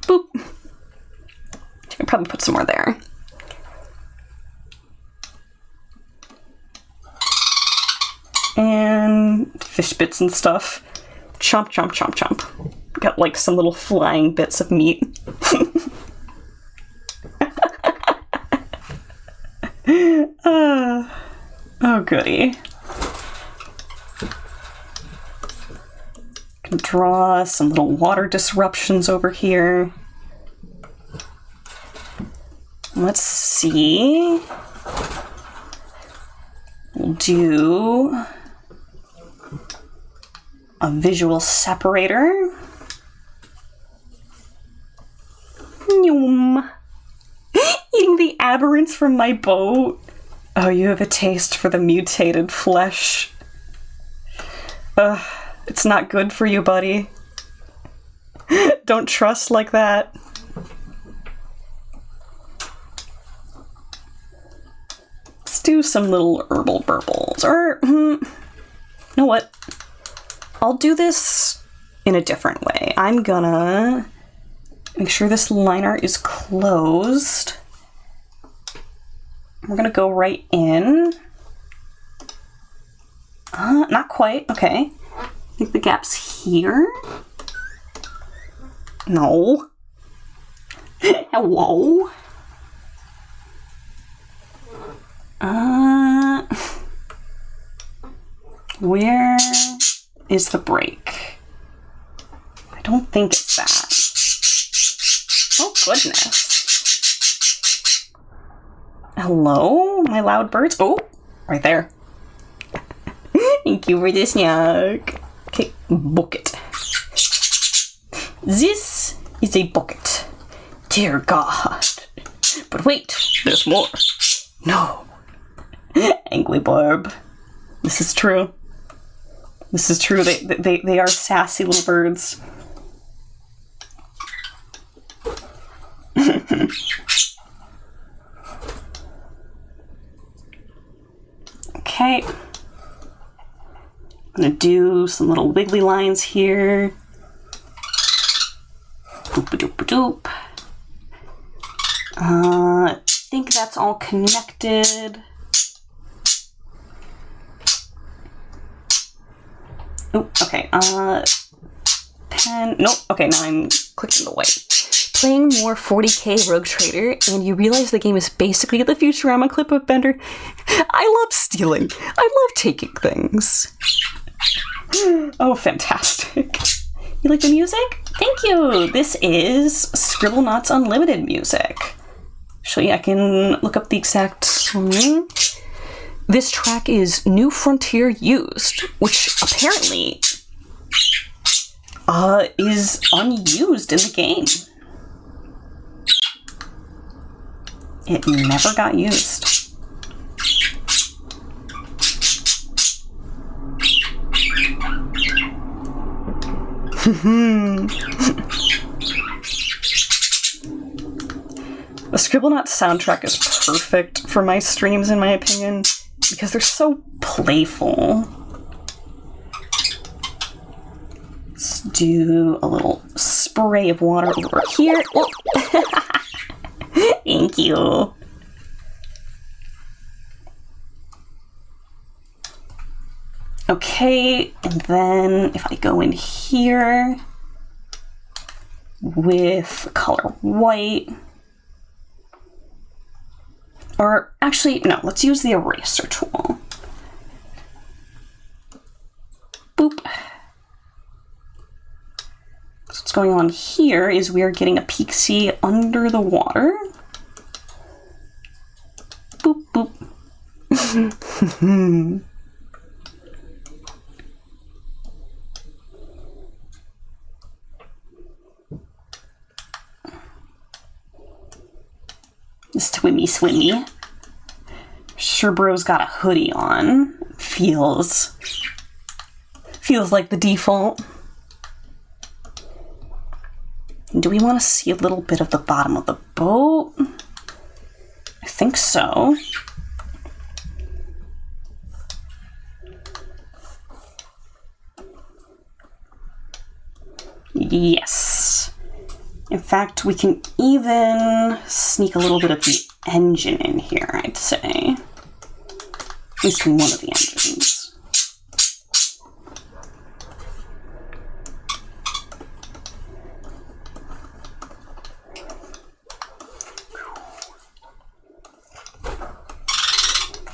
Boop. I can probably put some more there. And fish bits and stuff. Chomp, chomp, chomp, chomp. Got like some little flying bits of meat. Oh goody. Can draw some little water disruptions over here. Let's see. We'll do a visual separator. Eating the aberrants from my boat. Oh, you have a taste for the mutated flesh. Ugh, it's not good for you, buddy. Don't trust like that. Let's do some little herbal burbles. Or, you know what? I'll do this in a different way. I'm gonna Make sure this liner is closed. We're gonna go right in. Not quite. Okay. I think the gap's here. No. Hello. Where is the break? I don't think it's that. Oh, goodness. Hello, my loud birds? Oh, right there. Thank you for the snack. Okay, bucket. This is a bucket. Dear God. But wait, there's more. No. Angry Barb. This is true. This is true. They are sassy little birds. Okay. I'm gonna do some little wiggly lines here. Doop-a-doop-a-doop. I think that's all connected. Oh, okay. Pen. Nope. Okay, now I'm clicking the white. Playing more 40k Rogue Trader, and you realize the game is basically the Futurama clip of Bender. I love stealing. I love taking things. Oh, fantastic. You like the music? Thank you. This is Scribblenauts Unlimited music. Actually, I can look up the exact song. This track is New Frontier Used, which apparently is unused in the game. It never got used. The Scribblenauts soundtrack is perfect for my streams, in my opinion, because they're so playful. Let's do a little spray of water over here. Oh. Thank you. Okay, and then if I go in here with color white, or actually, no, let's use the eraser tool. Boop. So what's going on here is we are getting a pixie under the water. Boop, boop. Swimmy. Sure bro's got a hoodie on. Feels like the default. Do we want to see a little bit of the bottom of the boat? I think so. Yes. In fact, we can even sneak a little bit of the engine in here, I'd say. At least in one of the engines.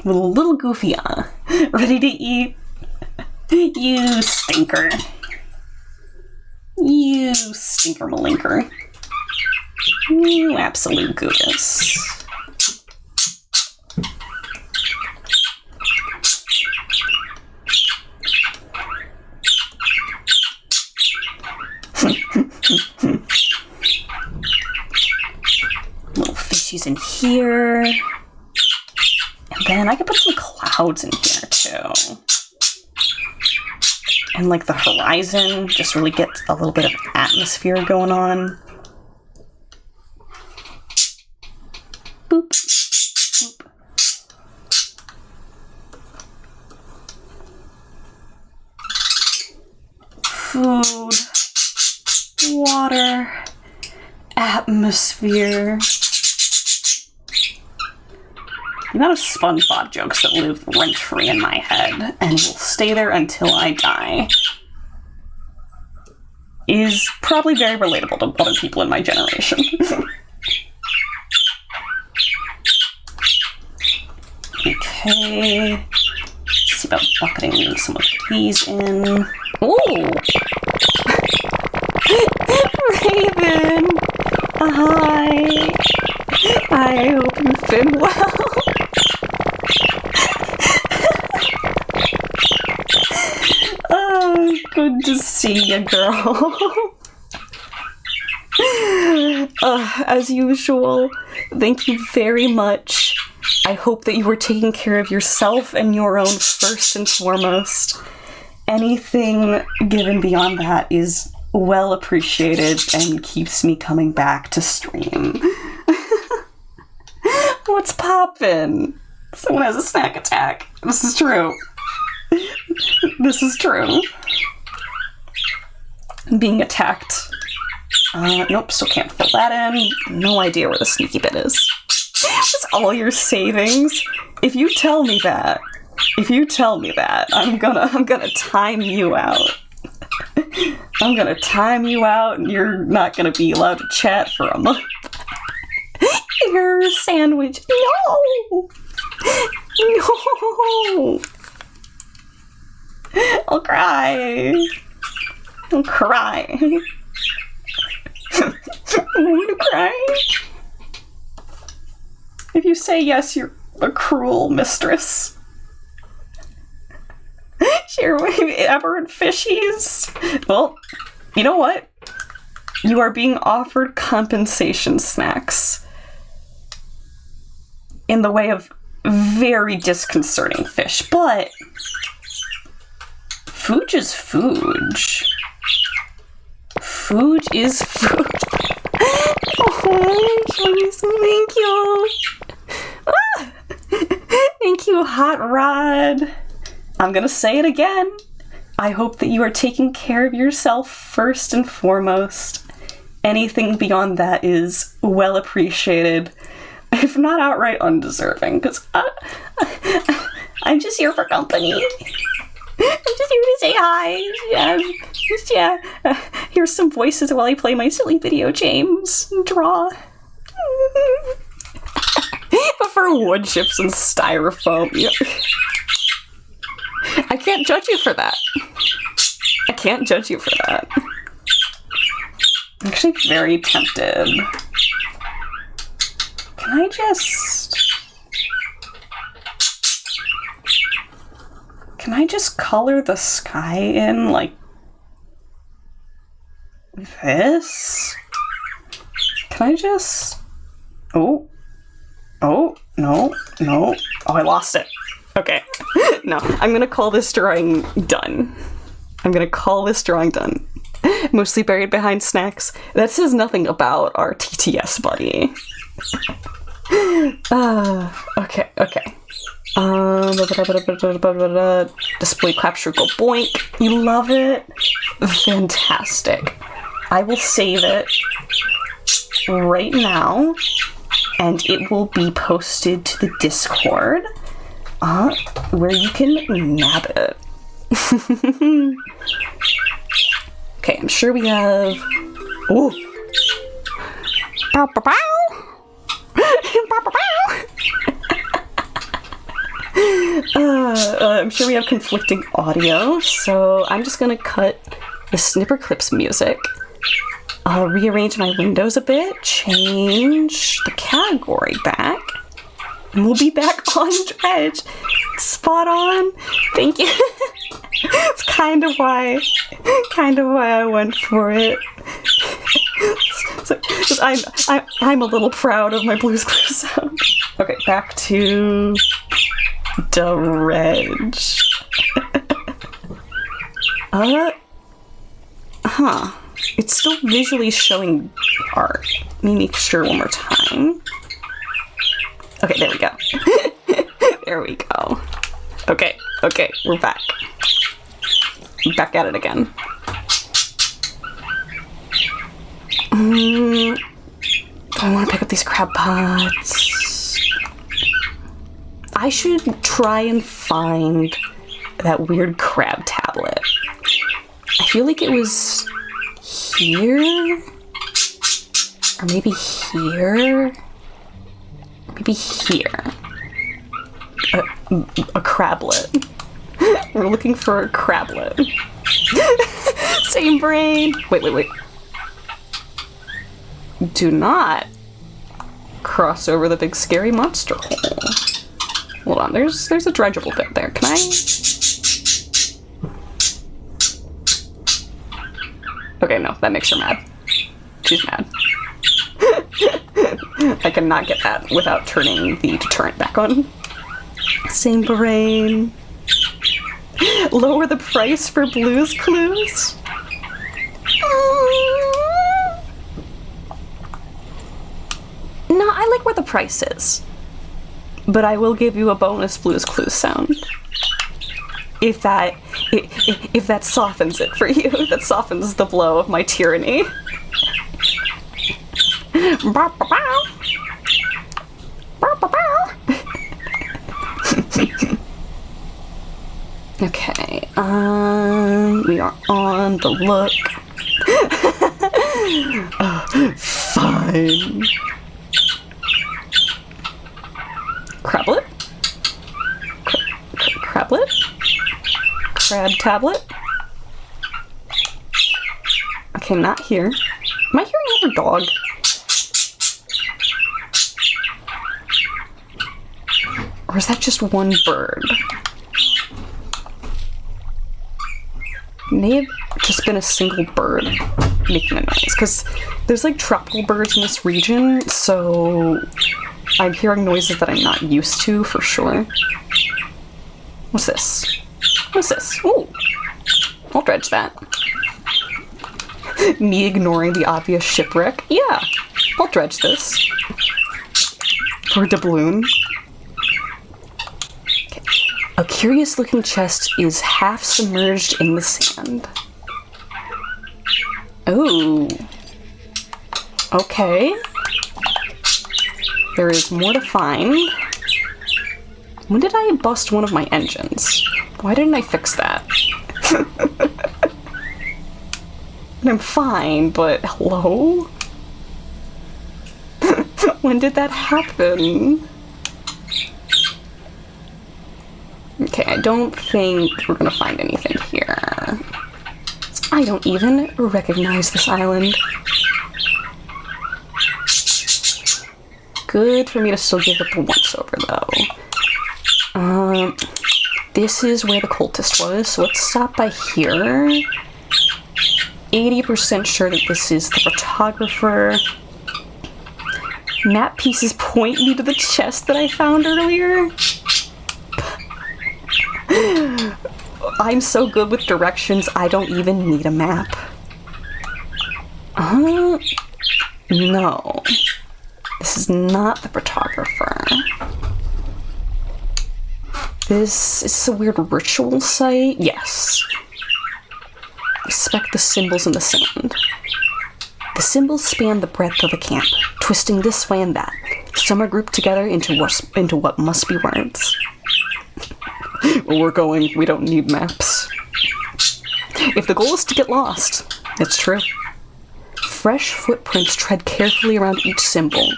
Little Goofy, ready to eat? You stinker. You stinker malinker. You absolute goodness. Little fishies in here. And then I could put some clouds in here too. And like the horizon, just really get a little bit of atmosphere going on. Boop. Boop. Food. Water. atmosphere. The amount of SpongeBob jokes that live rent-free in my head and will stay there until I die is probably very relatable to other people in my generation. Okay. Let's see about bucketing some of these in. Ooh! Raven! Hi! I hope you've been well. Oh, good to see you, girl. As usual, thank you very much. I hope that you were taking care of yourself and your own first and foremost. Anything given beyond that is well appreciated and keeps me coming back to stream. What's poppin'? Someone has a snack attack. This is true. This is true. Being attacked. Nope, still can't fill that in. No idea where the sneaky bit is. That's all your savings? If you tell me that, I'm gonna time you out. I'm gonna time you out and you're not gonna be allowed to chat for a month. Your sandwich. No! No! I'll cry. I'll cry. I'm gonna cry. If you say yes, you're a cruel mistress. Share my aberrant fishies. Well, you know what? You are being offered compensation snacks in the way of very disconcerting fish, but food is food. Food is food. Oh, please, thank you. Ah! Thank you, Hot Rod. I'm gonna say it again. I hope that you are taking care of yourself first and foremost. Anything beyond that is well appreciated, if not outright undeserving, because I'm just here for company. I'm just here to say hi. Yeah. Here's some voices while I play my silly video games and draw. For wood chips and styrofoam. I can't judge you for that. I can't judge you for that. I'm actually very tempted. Can I just color the sky in like this? Can I just... Oh, no. Oh, I lost it. Okay. No, I'm gonna call this drawing done. Mostly buried behind snacks. That says nothing about our TTS buddy. Okay. Display capture, go boink. You love it? Fantastic. I will save it right now, and it will be posted to the Discord, where you can nab it. Okay, I'm sure we have... Ooh! Bow, bow, bow. Bow, bow, bow. I'm sure we have conflicting audio, so I'm just gonna cut the Snipper Clips music, rearrange my windows a bit, change the category back, and we'll be back on Dredge. Spot on. Thank you. It's kind of why I went for it. So, 'cause I'm a little proud of my Blue's Clues sound. Okay, back to Dredge. It's still visually showing art. Let me make sure one more time. Okay, there we go. There we go. Okay, we're back. Back at it again. Do I want to pick up these crab pots? I should try and find that weird crab tablet. I feel like it was here? Or maybe here? Maybe here. A crablet. We're looking for a crablet. Same brain. Wait. Do not cross over the big scary monster hole. Hold on, there's a dredgeable bit there. Can I? Okay, no, that makes her mad. She's mad. I cannot get that without turning the deterrent back on. Same brain. Lower the price for Blue's Clues? No, I like where the price is. But I will give you a bonus Blue's Clues sound. If that softens it for you, if that softens the blow of my tyranny. Okay, we are on the look. Fine. Crablet? Crablet? Crab tablet? Okay, not here. Am I hearing another dog? Or is that just one bird? May have just been a single bird making a noise, because there's like tropical birds in this region, so I'm hearing noises that I'm not used to for sure. What's this? What's this? Ooh, I'll dredge that. Me ignoring the obvious shipwreck? Yeah, I'll dredge this. For a doubloon. Okay. A curious looking chest is half submerged in the sand. Ooh. Okay. There is more to find. When did I bust one of my engines? Why didn't I fix that? I'm fine, but hello? When did that happen? Okay, I don't think we're gonna find anything here. I don't even recognize this island. Good for me to still give it the once over, though. This is where the cultist was, so let's stop by here. 80% sure that this is the photographer. Map pieces point me to the chest that I found earlier. I'm so good with directions, I don't even need a map. No. This is not the photographer. Is this a weird ritual site? Yes. Inspect the symbols in the sand. The symbols span the breadth of the camp, twisting this way and that. Some are grouped together into what must be words. Where we're going, we don't need maps. If the goal is to get lost, it's true. Fresh footprints tread carefully around each symbol.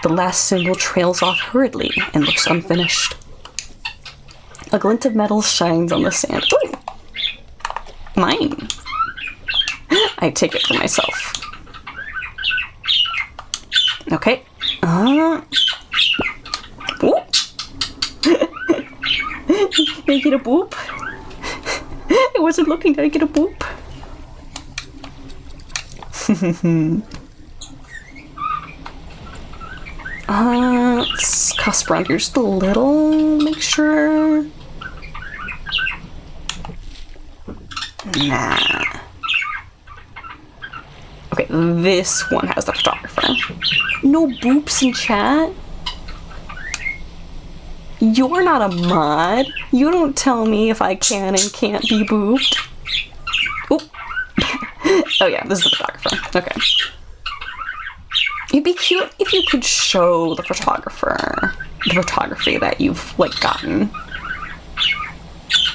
The last symbol trails off hurriedly and looks unfinished. A glint of metal shines on the sand. Ooh! Mine. I take it for myself. Okay. Ooh. Did I get a boop? I wasn't looking. Did I get a boop? Let's cusp around here just a little. Make sure. Nah. Okay, this one has the photographer. No boops in chat? You're not a mod. You don't tell me if I can and can't be booped. Oop. Oh yeah, this is the photographer. Okay. It'd be cute if you could show the photographer the photography that you've, like, gotten.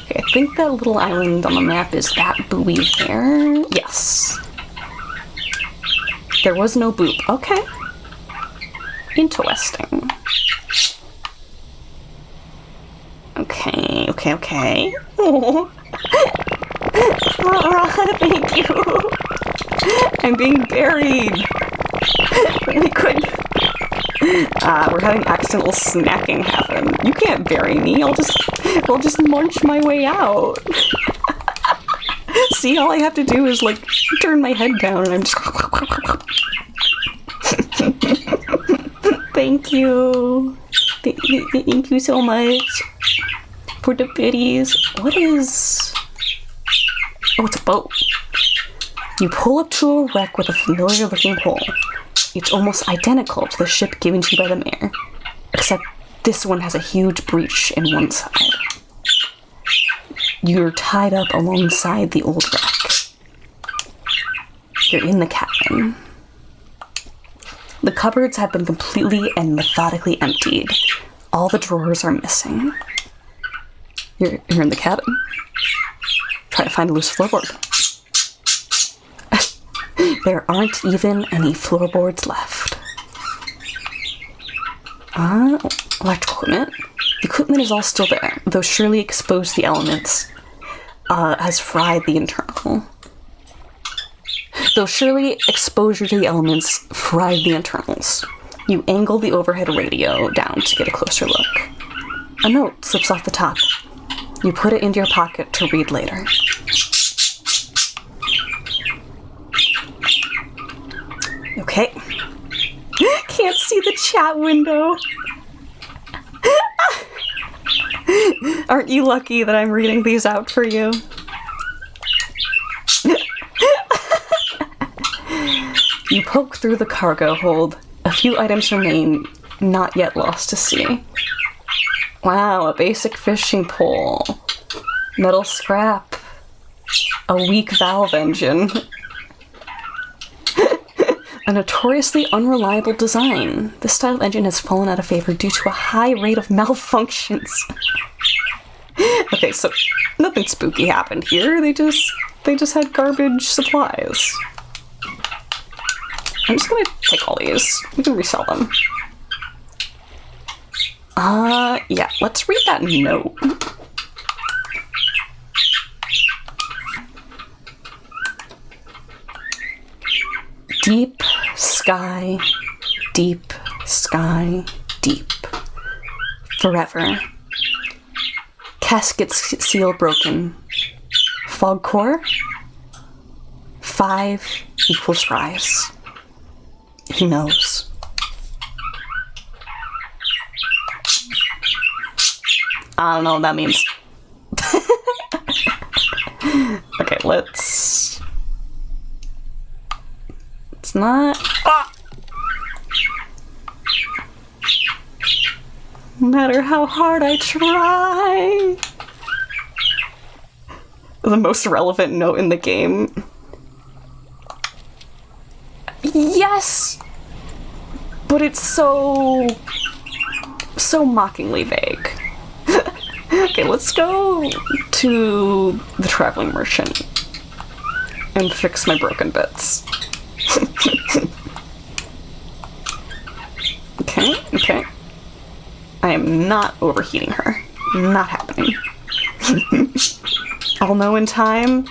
Okay, I think that little island on the map is that buoy there. Yes. There was no boop. Okay. Interesting. Okay. Oh. Thank you. I'm being buried. We could. We're having accidental snacking happen. You can't bury me. I'll just munch my way out. See, all I have to do is, like, turn my head down and I'm just... Thank you. Thank you so much for the biddies. What is... Oh, it's a boat. You pull up to a wreck with a familiar-looking hull. It's almost identical to the ship given to you by the mayor, except this one has a huge breach in one side. You're tied up alongside the old wreck. You're in the cabin. The cupboards have been completely and methodically emptied. All the drawers are missing. You're in the cabin. Try to find a loose floorboard. There aren't even any floorboards left. Electrical equipment. The equipment is all still there, though surely exposed to the elements has fried the internal. Though surely exposure to the elements fried the internals. You angle the overhead radio down to get a closer look. A note slips off the top. You put it into your pocket to read later. Okay. Can't see the chat window. Aren't you lucky that I'm reading these out for you? You poke through the cargo hold. A few items remain, not yet lost to sea. Wow, a basic fishing pole. Metal scrap. A weak valve engine. A notoriously unreliable design. This style of engine has fallen out of favor due to a high rate of malfunctions. Okay, so nothing spooky happened here. They just had garbage supplies. I'm just gonna take all these. We can resell them. Yeah, let's read that note. Deep sky, deep sky, deep. Forever. Casket seal broken. Fog core. 5 equals rise. He knows. I don't know what that means. Okay, let's not... Ah! No matter how hard I try. The most relevant note in the game. Yes! But it's so mockingly vague. Okay, let's go to the traveling merchant and fix my broken bits. Okay. I am not overheating her. Not happening. I'll know in time.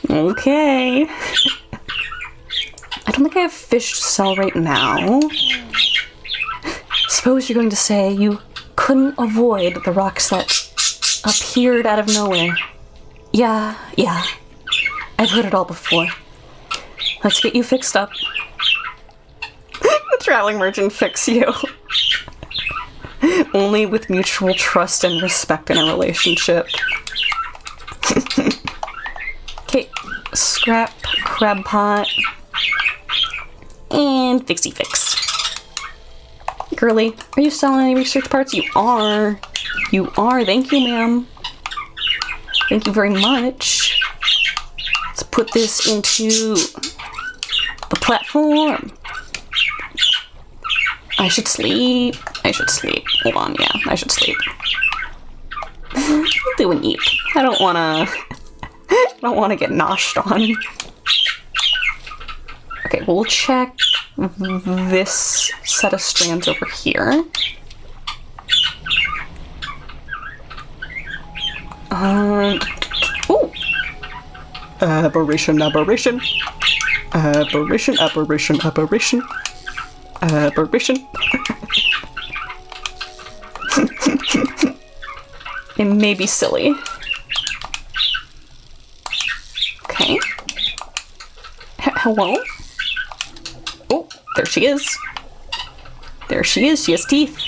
Okay. I don't think I have fish to sell right now. Suppose you're going to say you couldn't avoid the rocks that appeared out of nowhere. Yeah. I've heard it all before. Let's get you fixed up. The traveling merchant fix you. Only with mutual trust and respect in a relationship. Okay, scrap, crab pot, and fixie fix. Girly, are you selling any research parts? You are. Thank you, ma'am. Thank you very much. Let's put this into Platform! I should sleep. I should sleep. Hold on, yeah, I should sleep. I'll do an eat. I don't wanna... I don't wanna get noshed on. Okay, we'll check this set of strands over here. Ooh! Aberration, aberration. Aberration, aberration, aberration. Aberration. It may be silly. Okay. Hello? Oh, there she is. There she is. She has teeth.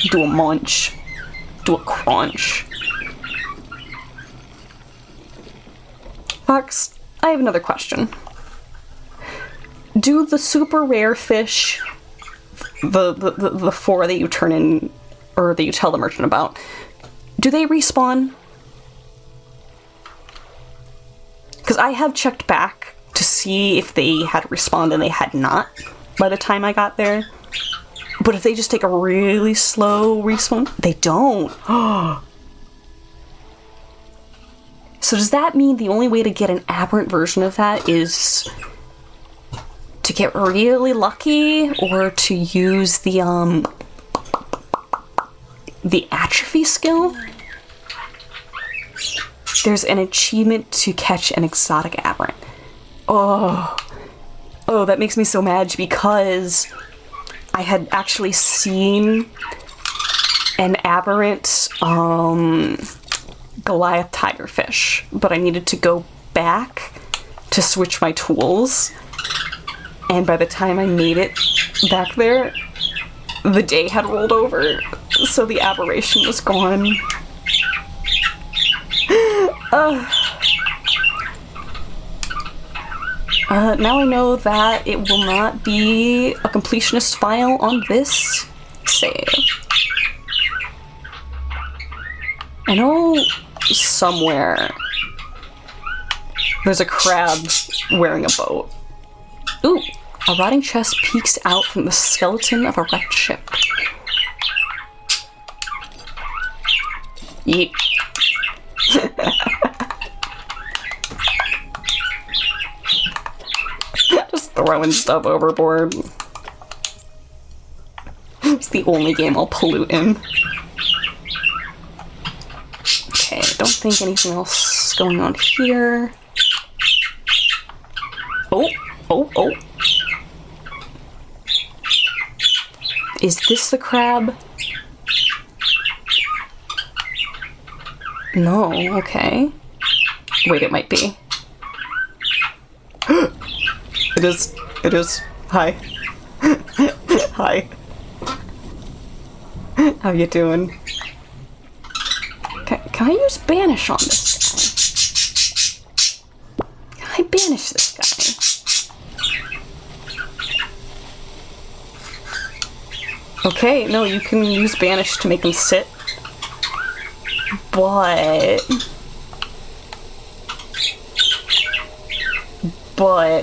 Do a munch. Do a crunch. Fox, I have another question. Do the super rare fish, the four that you turn in, or that you tell the merchant about, do they respawn? Because I have checked back to see if they had respawned and they had not by the time I got there. But if they just take a really slow respawn, they don't. So does that mean the only way to get an aberrant version of that is to get really lucky, or to use the atrophy skill? There's an achievement to catch an exotic aberrant. Oh, that makes me so mad, because I had actually seen an aberrant Goliath tigerfish, but I needed to go back to switch my tools, and by the time I made it back there, the day had rolled over, so the aberration was gone. Now I know that it will not be a completionist file on this save. I know somewhere there's a crab wearing a boat. Ooh, a rotting chest peeks out from the skeleton of a wrecked ship. Yeet. Just throwing stuff overboard. It's the only game I'll pollute in. Okay, don't think anything else is going on here. Oh. Is this the crab? No, okay. Wait, it might be. It is. Hi. Hi. How you doing? Can I use banish on this guy? Can I banish this guy? Okay, no, you can use banish to make him sit. But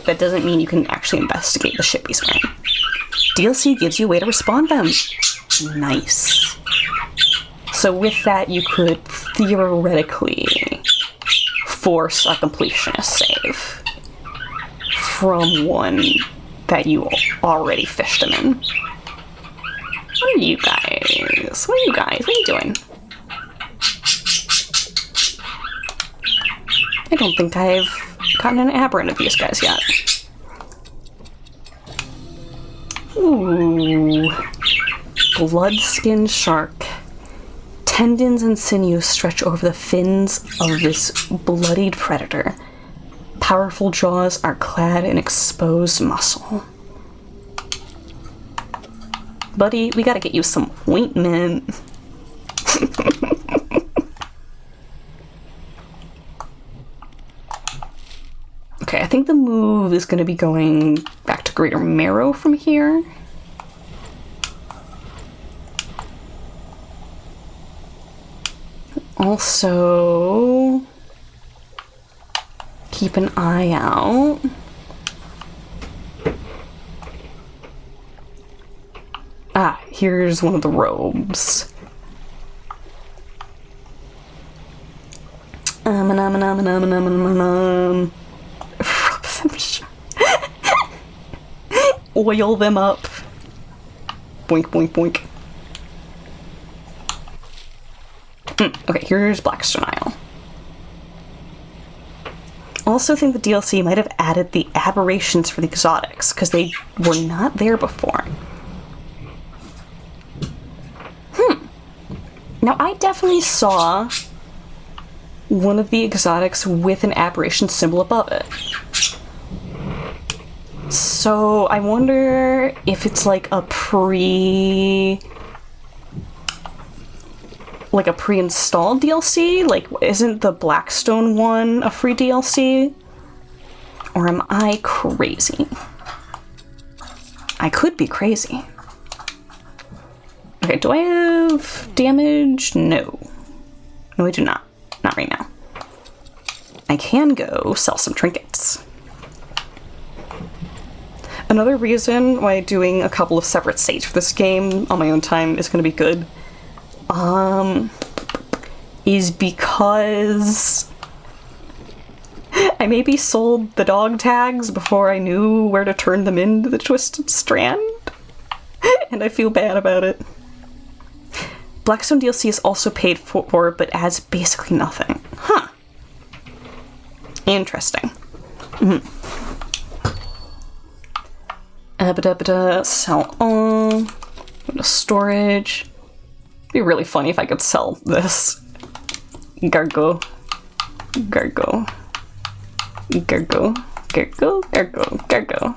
that doesn't mean you can actually investigate the ship he's wearing. DLC gives you a way to respawn them. Nice. So with that, you could theoretically force a completionist save from one that you already fished him in. What are you guys? What are you doing? I don't think I've gotten an aberrant of these guys yet. Ooh. Blood-skinned shark. Tendons and sinews stretch over the fins of this bloodied predator. Powerful jaws are clad in exposed muscle. Buddy, we gotta get you some ointment. Okay, I think the move is gonna be going back to Greater Marrow from here. Also, keep an eye out. Ah, here's one of the robes. Oil them up. Boink, boink, boink. Okay, here's Blackstone Isle. Also think the DLC might have added the aberrations for the exotics, because they were not there before. Now, I definitely saw one of the exotics with an aberration symbol above it. So, I wonder if it's like a pre-installed DLC? Like, isn't the Blackstone one a free DLC? Or am I crazy? I could be crazy. Okay, do I have damage? No. No, I do not. Not right now. I can go sell some trinkets. Another reason why doing a couple of separate states for this game on my own time is going to be good, is because I maybe sold the dog tags before I knew where to turn them into the Twisted Strand, and I feel bad about it. Blackstone DLC is also paid for, but adds basically nothing. Huh. Interesting. Sell all. Go to storage. It'd be really funny if I could sell this. Gargo. Gargo. Gargo. Gargo. Gargo. Gargo.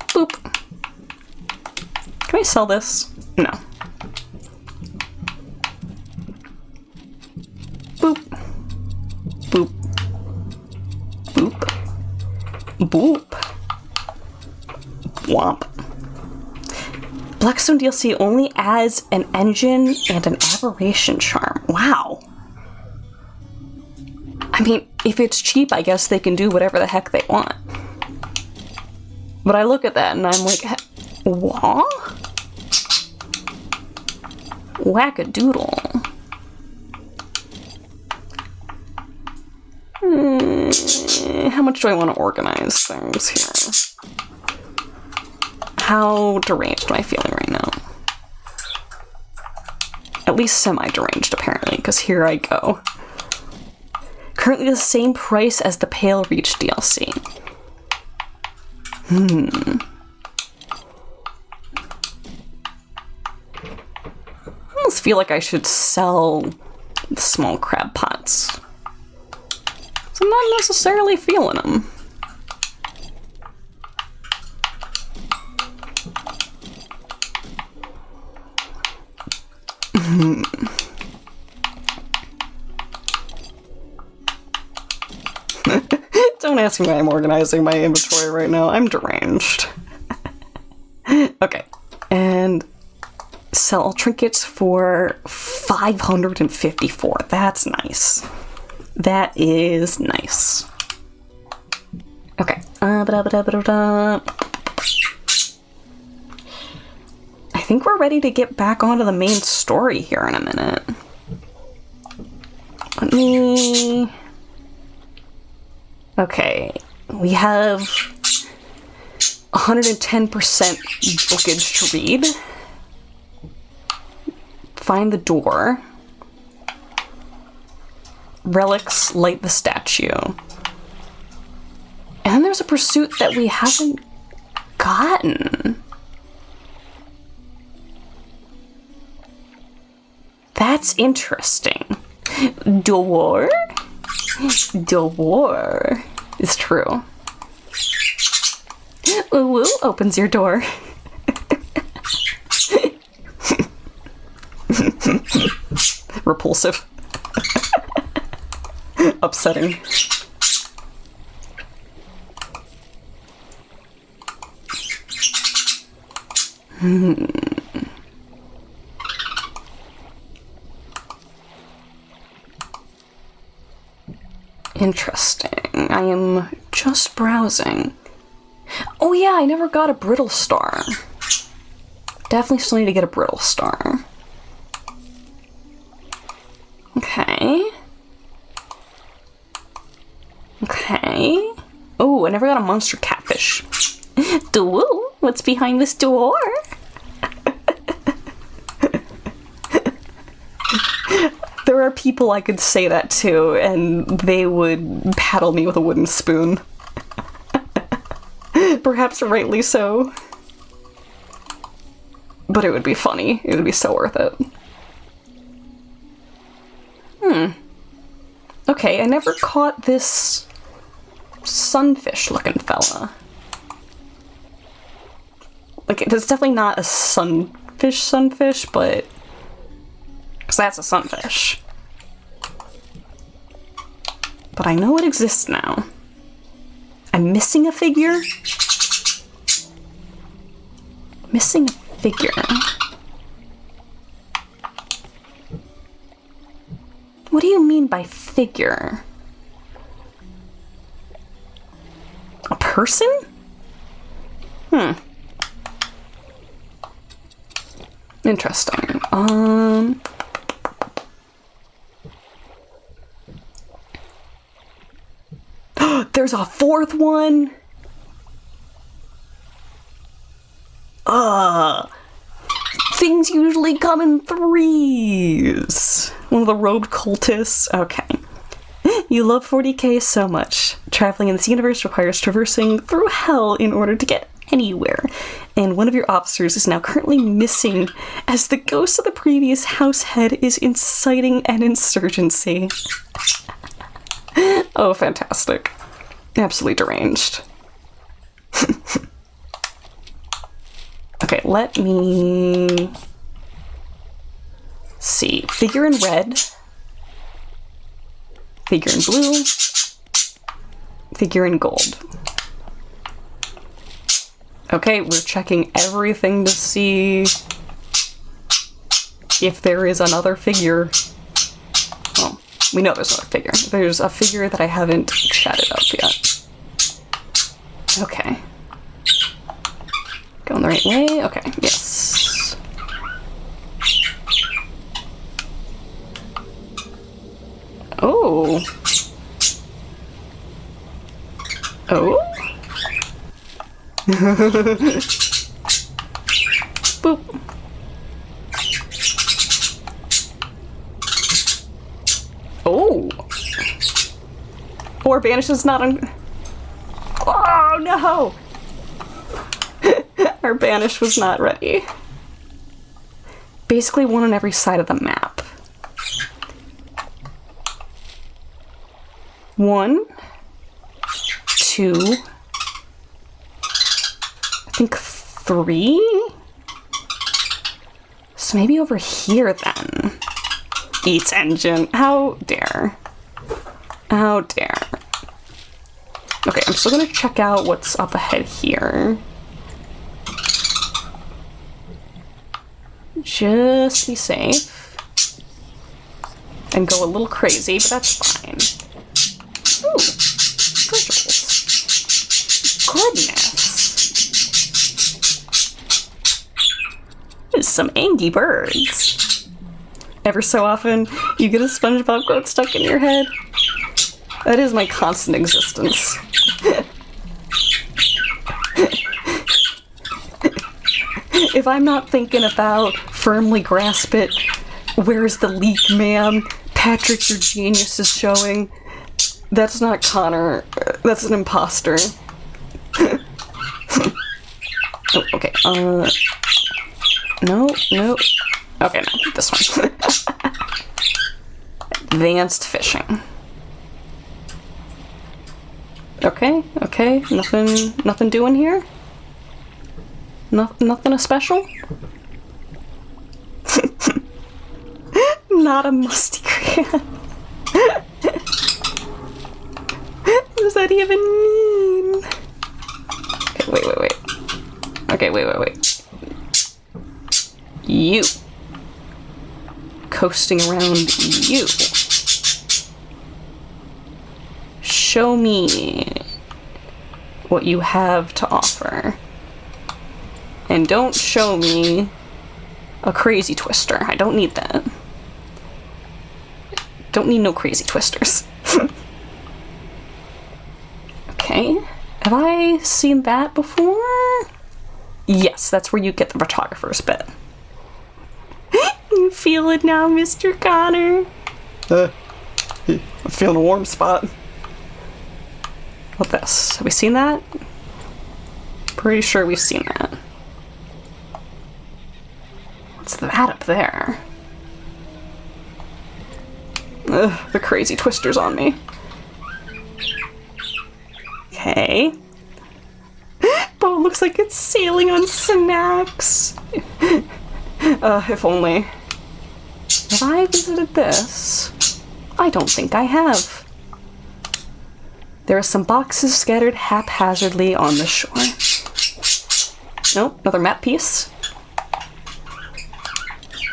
Boop. Can I sell this? No. Boop. Boop. Boop. Boop. Womp. Blackstone DLC only adds an engine and an aberration charm. Wow. I mean, if it's cheap, I guess they can do whatever the heck they want. But I look at that and I'm like, what? Whack-a-doodle. How much do I want to organize things here? How deranged am I feeling right now? At least semi-deranged, apparently, because here I go. Currently the same price as the Pale Reach DLC. I almost feel like I should sell the small crab pots. So I'm not necessarily feeling them. Don't ask me why I'm organizing my inventory right now. I'm deranged. Okay, and sell all trinkets for 554. That's nice. That is nice. Okay. I think we're ready to get back onto the main story here in a minute. Let me... Okay. We have 110% bookage to read. Find the door. Relics, light the statue. And then there's a pursuit that we haven't gotten. That's interesting. Door? Door is true. Woo woo opens your door. Repulsive. Upsetting. Interesting. I am just browsing. Oh yeah, I never got a brittle star. Definitely still need to get a brittle star. Okay. Okay. Oh, I never got a monster catfish. Woo! What's behind this door? There are people I could say that to, and they would paddle me with a wooden spoon. Perhaps rightly so. But it would be funny. It would be so worth it. Okay, I never caught this sunfish-looking fella. Like, it's definitely not a sunfish, but... because that's a sunfish. But I know it exists now. I'm missing a figure? Missing a figure. What do you mean by figure? A person? Interesting. There's a fourth one? Things usually come in threes. One of the robed cultists. Okay. You love 40k so much. Traveling in this universe requires traversing through hell in order to get anywhere. And one of your officers is now currently missing as the ghost of the previous house head is inciting an insurgency. Oh, fantastic. Absolutely deranged. Okay, let me see. Figure in red. Figure in blue. Figure in gold. Okay, we're checking everything to see if there is another figure. Well, we know there's another figure. There's a figure that I haven't chatted up yet. Okay. Going the right way? Okay, yes. Oh. Oh? Boop. Oh. Or Banish is not on. Oh no! Our Banish was not ready. Basically one on every side of the map. 1, 2, I think 3? So maybe over here then. Eats engine. How dare. How dare. Okay, I'm still gonna check out what's up ahead here. Just be safe. And go a little crazy, but that's fine. Ooh, vegetables. Goodness. There's some Angry Birds. Ever so often, you get a SpongeBob quote stuck in your head. That is my constant existence. If I'm not thinking about firmly grasp it, where's the leak, ma'am? Patrick, your genius is showing. That's not Connor. That's an imposter. Oh, okay. No. Okay, no. This one. Advanced fishing. Okay. Nothing doing here? Nothing special? Not a musty crayon. What does that even mean? Okay, wait. You. Coasting around you. show me what you have to offer. And don't show me a crazy twister. I don't need that. Don't need no crazy twisters. Okay. Have I seen that before? Yes, that's where you get the photographer's bit. You feel it now, Mr. Connor? I'm feeling a warm spot. What this? Have we seen that? Pretty sure we've seen that. What's that up there? Ugh, the crazy twister's on me. Okay. Oh, it looks like it's sailing on snacks. If only. Have I visited this? I don't think I have. There are some boxes scattered haphazardly on the shore. Nope, another map piece.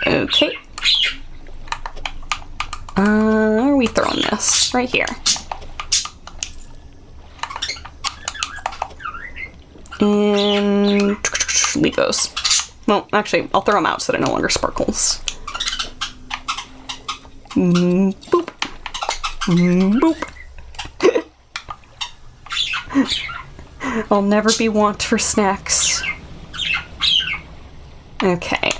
Okay. Where are we throwing this? Right here. And leave those. Well, actually, I'll throw them out so that it no longer sparkles. Boop. Boop. I'll never be want for snacks. Okay,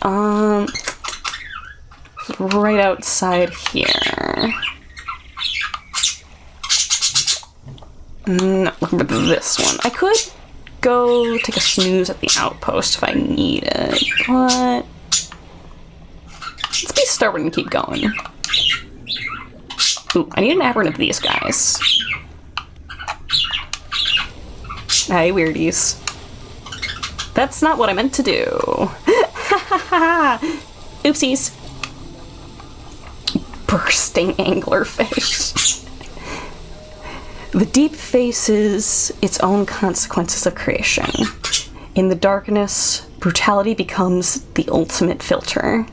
right outside here. No, looking for this one. I could go take a snooze at the outpost if I need it, but let's be stubborn and keep going. Ooh, I need an aberrant of these guys. Hi, weirdies. That's not what I meant to do. Oopsies. Bursting anglerfish. The deep faces its own consequences of creation. In the darkness, brutality becomes the ultimate filter.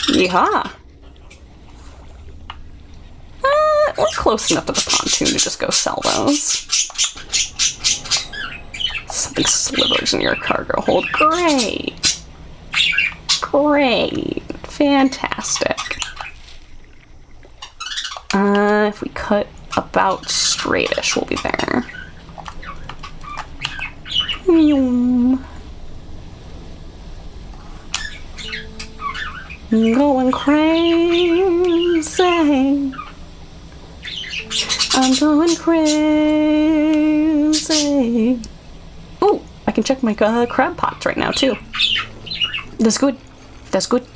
Yeehaw! We're close enough to the pontoon to just go sell those. Something slivers in your cargo hold. Great! Great! Fantastic. If we cut about straightish, we'll be there. Going crazy. I'm going crazy. Oh, I can check my crab pots right now too. That's good. That's good.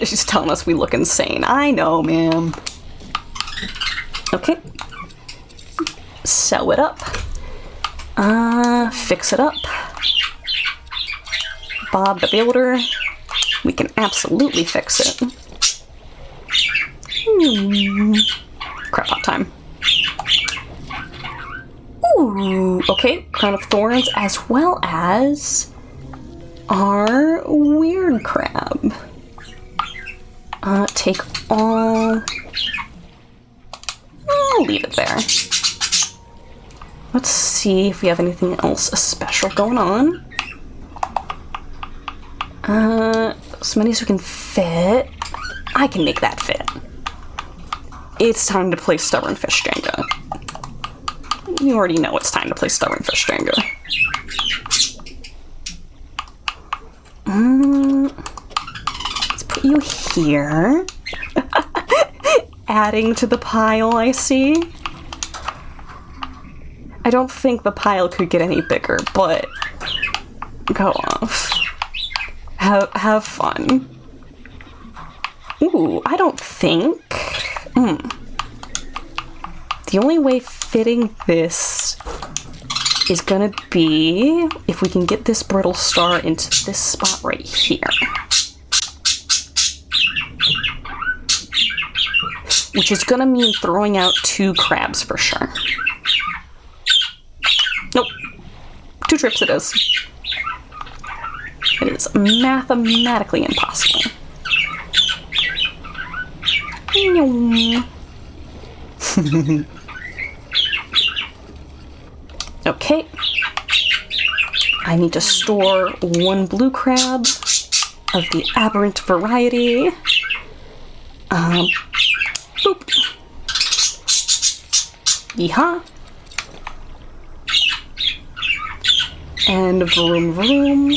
She's telling us we look insane. I know, ma'am. Okay. Sew it up. Fix it up. Bob the Builder. We can absolutely fix it. Crap pot time. Ooh, okay. Crown of Thorns as well as our weird crab. Take all... I'll leave it there. Let's see if we have anything else special going on. As many as we can fit. I can make that fit. It's time to play Stubborn Fish Jenga. You already know it's time to play Stubborn Fish Jenga. Let's put you here. Adding to the pile, I see. I don't think the pile could get any bigger, but go off. Have fun. Ooh, I don't think... The only way fitting this is gonna be if we can get this brittle star into this spot right here. Which is gonna mean throwing out 2 crabs for sure. Nope. 2 trips it is. It is mathematically impossible. Okay. I need to store one blue crab of the aberrant variety. Boop. Yeehaw. And vroom vroom.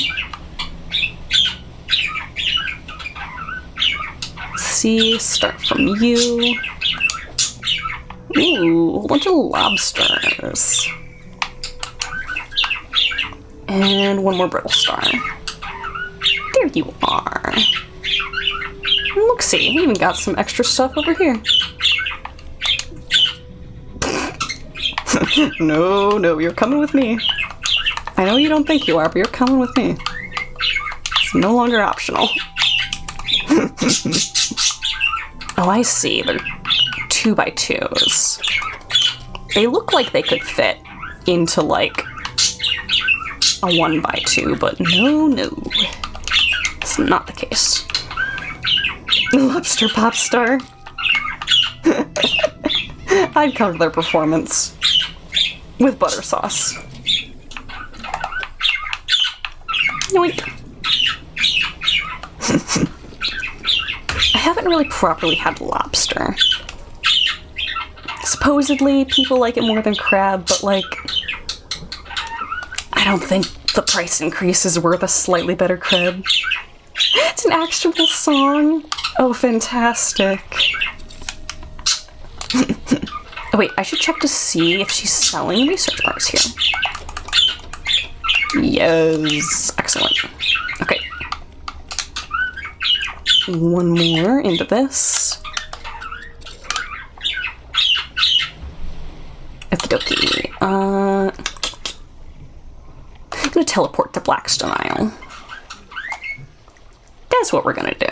See, start from you. Ooh, a bunch of lobsters. And one more brittle star. There you are. Look, see, we even got some extra stuff over here. No, you're coming with me. I know you don't think you are, but you're coming with me. It's no longer optional. Oh, I see. They're 2x2s. They look like they could fit into, like, a 1x2, but no. It's not the case. Lobster Pop Star. I'd cover their performance with butter sauce. Yoink. I haven't really properly had lobster. Supposedly, people like it more than crab, but, like, I don't think the price increase is worth a slightly better crab. It's an actual song. Oh, fantastic. Oh, wait, I should check to see if she's selling research bars here. Yes, excellent. Okay. One more into this. Okie dokie. I'm gonna teleport to Blackstone Isle. That's what we're gonna do.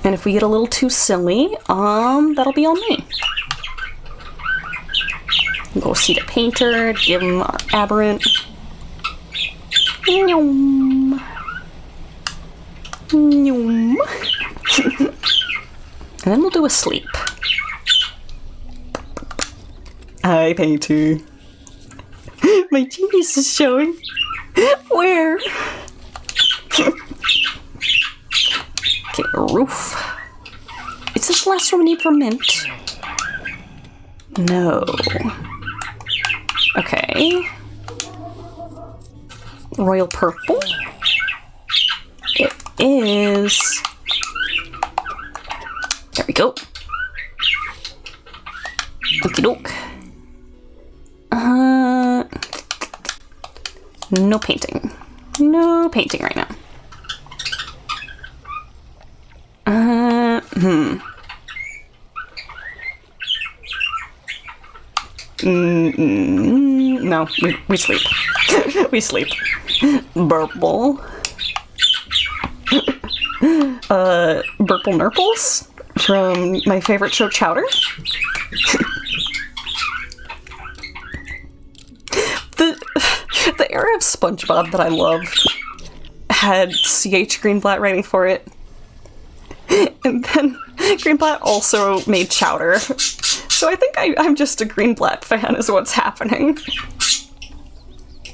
And if we get a little too silly, that'll be on me. Go see the painter, give him our aberrant. Nyum. Nyum. And then we'll do a sleep. Hi, painter. My genius is showing. Where? Okay, roof. Is this the last one we need for mint? No. Okay. Royal purple. It is. There we go. Okie doke. No painting. No painting right now. No, we sleep. We sleep. Burple. Burple Nurples from my favorite show, Chowder. The era of SpongeBob that I loved had C.H. Greenblatt writing for it. And then Greenblatt also made Chowder. So I think I'm just a Greenblatt fan is what's happening.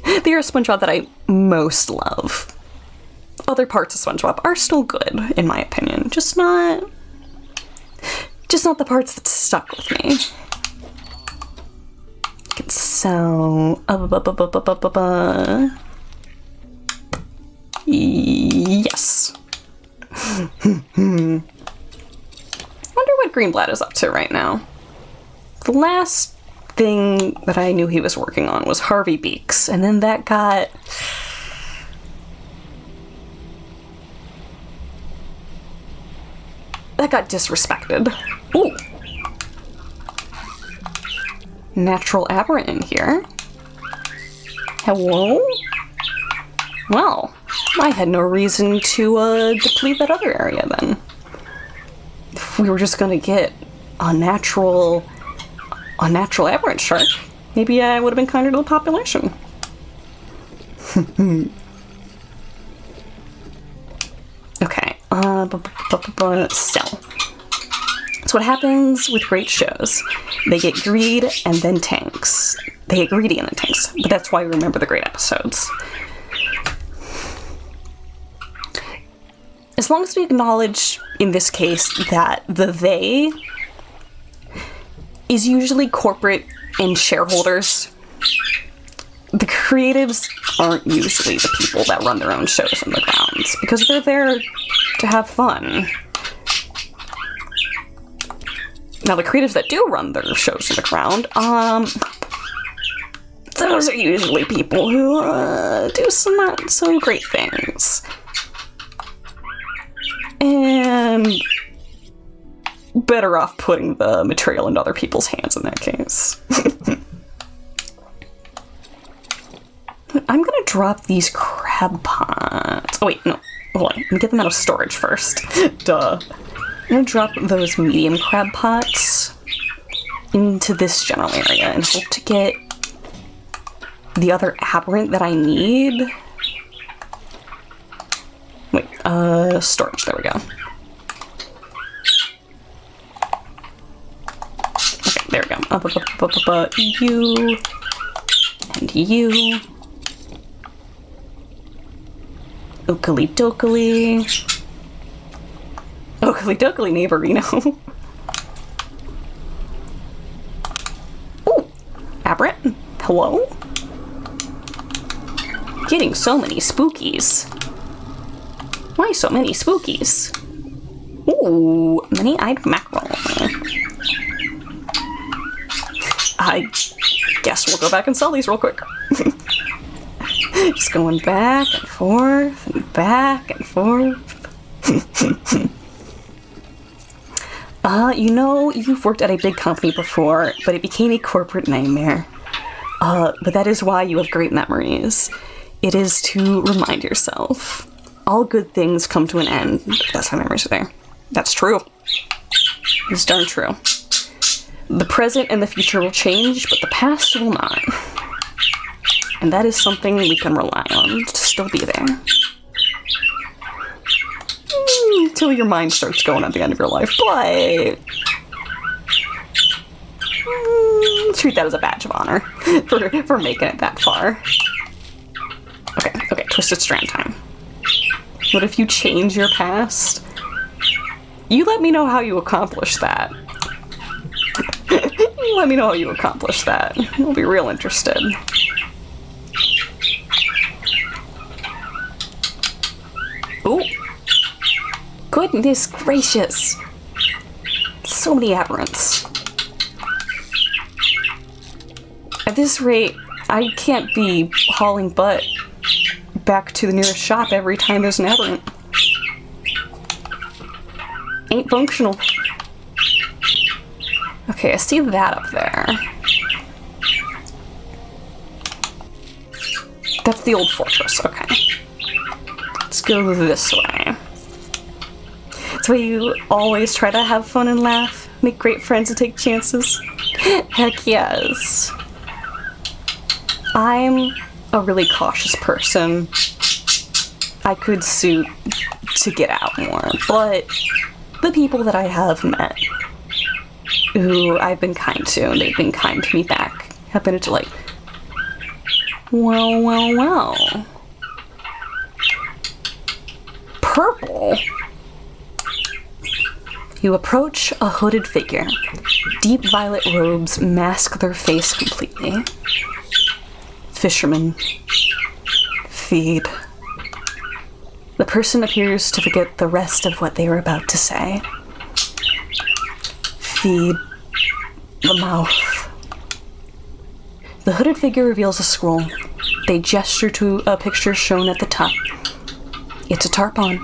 The era of SpongeBob that I most love. Other parts of SpongeBob are still good, in my opinion. Just not the parts that stuck with me. I can sell... Yes. Wonder what Greenblatt is up to right now. The last thing that I knew he was working on was Harvey Beaks, and then that got... disrespected. Ooh. Natural aberrant in here. Hello? Well, I had no reason to deplete that other area then. If we were just gonna get a natural aberrant shark, maybe I would have been kinder to the population. Okay, sell. That's what happens with great shows. They get greed and then tanks. They get greedy and then tanks. But that's why we remember the great episodes. As long as we acknowledge, in this case, that the they is usually corporate and shareholders, the creatives aren't usually the people that run their own shows on the grounds, because they're there to have fun. Now, the creatives that do run their shows on the ground, those are usually people who do some not so great things. And better off putting the material in other people's hands in that case. I'm gonna drop these crab pots. Oh wait, no, hold on. Let me get them out of storage first. Duh. I'm gonna drop those medium crab pots into this general area and hope to get the other aberrant that I need. Wait, storage, there we go. Okay, there we go. You, and you. Oakley dokley. Oakley dokley, neighborino. Ooh, aberrant, hello? Getting so many spookies. Why so many spookies? Ooh, many-eyed mackerel. I guess we'll go back and sell these real quick. Just going back and forth and back and forth. You know, you've worked at a big company before, but it became a corporate nightmare. But that is why you have great memories. It is to remind yourself. All good things come to an end. That's why memories are there. That's true. It's darn true. The present and the future will change, but the past will not. And that is something we can rely on to still be there. Until your mind starts going at the end of your life, but... treat that as a badge of honor for making it that far. Okay, Twisted Strand time. What if you change your past? You let me know how you accomplish that. You let me know how you accomplish that. I'll be real interested. Ooh. Goodness gracious. So many aberrants. At this rate, I can't be hauling butt back to the nearest shop every time there's an aberrant. Ain't functional. Okay, I see that up there. That's the old fortress, okay. Let's go this way. That's why you always try to have fun and laugh, make great friends and take chances. Heck yes. I'm a really cautious person. I could suit to get out more, but the people that I have met, who I've been kind to, and they've been kind to me back, have been like, well. Purple? You approach a hooded figure. Deep violet robes mask their face completely. Fisherman. Feed. The person appears to forget the rest of what they were about to say. Feed the mouth. The hooded figure reveals a scroll. They gesture to a picture shown at the top. It's a tarpon.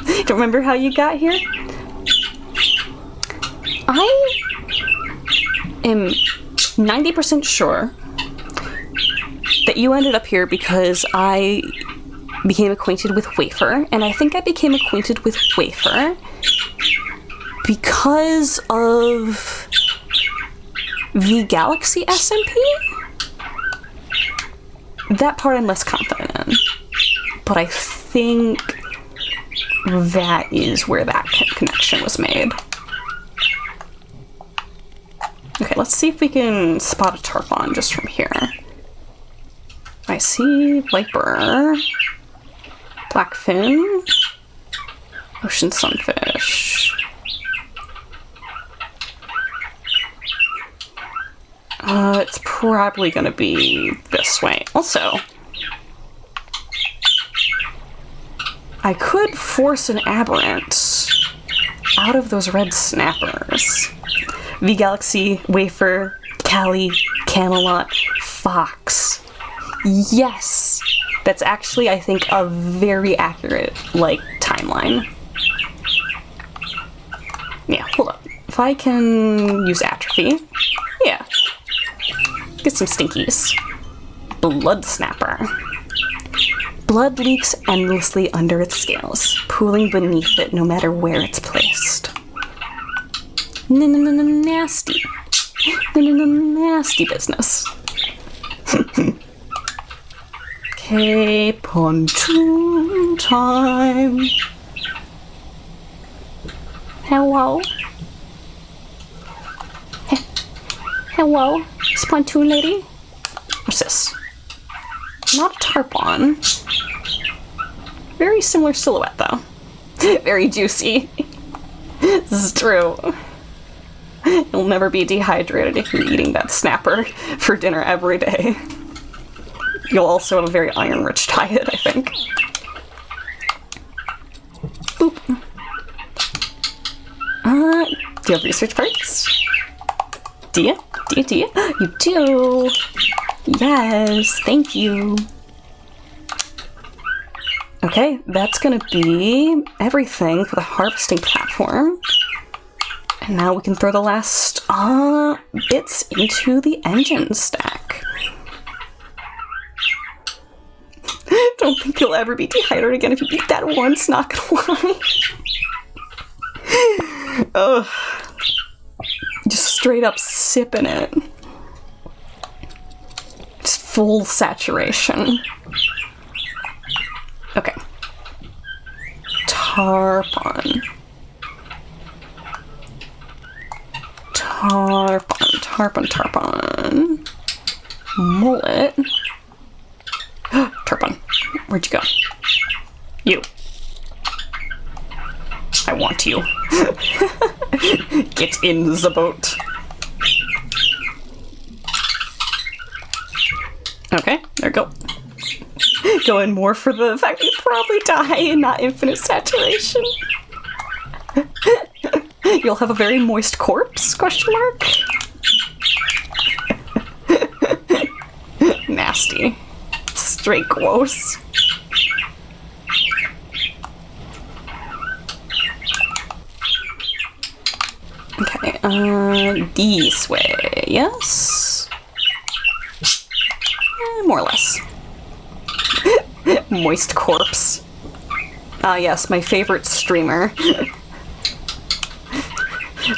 Don't remember how you got here? I am 90% sure that you ended up here because I became acquainted with Wafer, and I think I became acquainted with Wafer because of the Galaxy SMP? That part I'm less confident in, but I think that is where that connection was made. Okay, let's see if we can spot a tarpon just from here. I see viper, blackfin, ocean sunfish. It's probably gonna be this way. Also, I could force an aberrant out of those red snappers. V-Galaxy, Wafer, Cali, Camelot, Fox. Yes! That's actually, I think, a very accurate, like, timeline. Yeah, hold up. If I can use atrophy, yeah. Get some stinkies. Blood Snapper. Blood leaks endlessly under its scales, pooling beneath it no matter where it's placed. Nasty. Nasty business. Okay, pontoon time. Hello? Hello? Is pontoon lady? What's this? Not a tarpon. Very similar silhouette, though. Very juicy. This is true. You'll never be dehydrated if you're eating that snapper for dinner every day. You'll also have a very iron-rich diet, I think. Boop. Do you have research parts? Do you? Do you? You do! Yes, thank you. Okay, that's gonna be everything for the harvesting platform. And now we can throw the last bits into the engine stack. Don't think you'll ever be dehydrated again if you eat that once, not gonna lie. Ugh. Just straight up sipping it. Just full saturation. Okay. Tarpon. Tarpon. Mullet. Tarpon. Where'd you go? You. I want you. Get in the boat. Okay, there we go. Going more for the fact that you probably die and not infinite saturation. You'll have a very moist corpse, question mark? Nasty. Straight gross. Okay, this way, yes? More or less. Moist corpse. Ah, yes, my favorite streamer.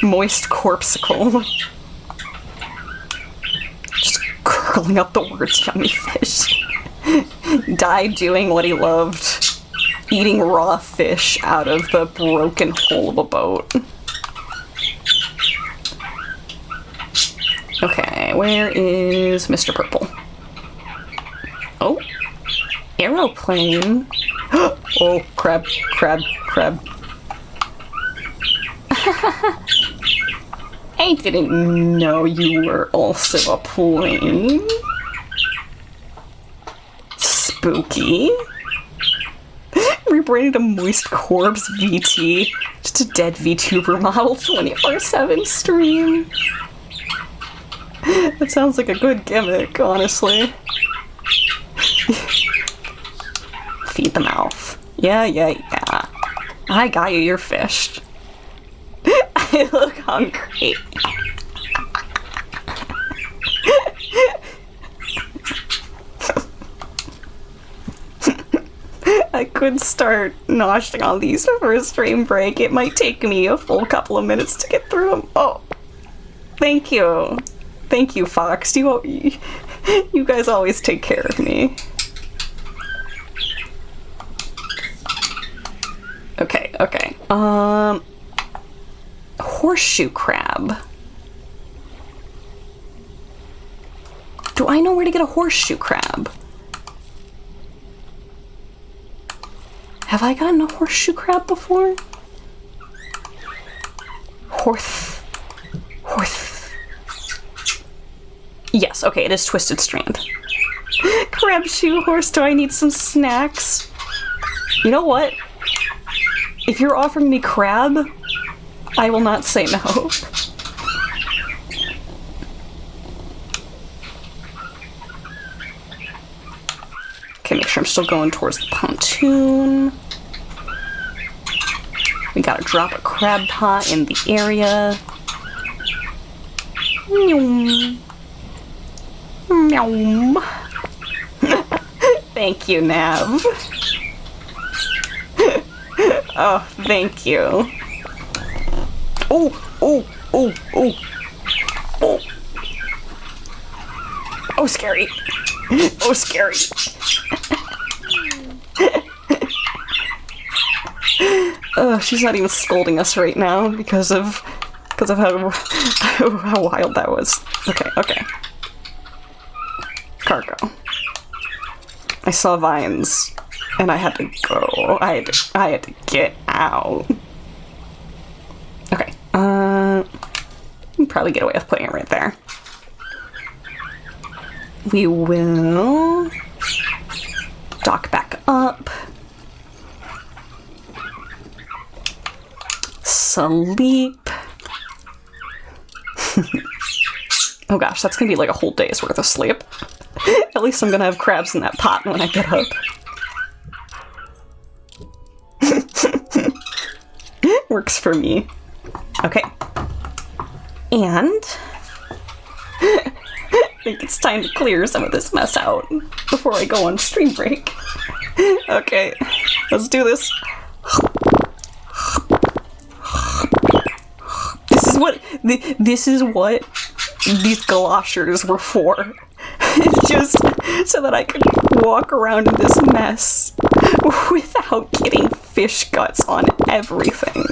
Moist corpsicle. Just curling up the words yummy fish. Died doing what he loved. Eating raw fish out of the broken hull of a boat. Okay, where is Mr. Purple? Oh, aeroplane. Oh, crab. I didn't know you were also a plane. Spooky. Rebranded a moist corpse VT. Just a dead VTuber model 24/7 stream. That sounds like a good gimmick, honestly. Feed the mouth. Yeah. I got you your fish. I look hungry. I could start noshing on these for a stream break. It might take me a full couple of minutes to get through them. Oh, thank you. Thank you, Fox. You guys always take care of me. Okay. Horseshoe crab. Do I know where to get a horseshoe crab? Have I gotten a horseshoe crab before? Horth. Yes, okay, it is Twisted Strand. Crab shoe horse, do I need some snacks? You know what? If you're offering me crab, I will not say no. Okay, make sure I'm still going towards the pontoon. We gotta drop a crab pot in the area. Meow. Thank you, Nav. Oh, thank you. Oh. Oh, scary. Oh, scary. Oh, she's not even scolding us right now because of how wild that was. Okay. Cargo. I saw vines, and I had to go. I had to get out. Okay. We can probably get away with putting it right there. We will dock back up. Sleep. Oh gosh, that's gonna be like a whole day's worth of sleep. At least I'm gonna have crabs in that pot when I get up. Works for me. Okay. And I think it's time to clear some of this mess out before I go on stream break. Okay, let's do this. This is what these galoshes were for. Just so that I could walk around in this mess without getting fish guts on everything.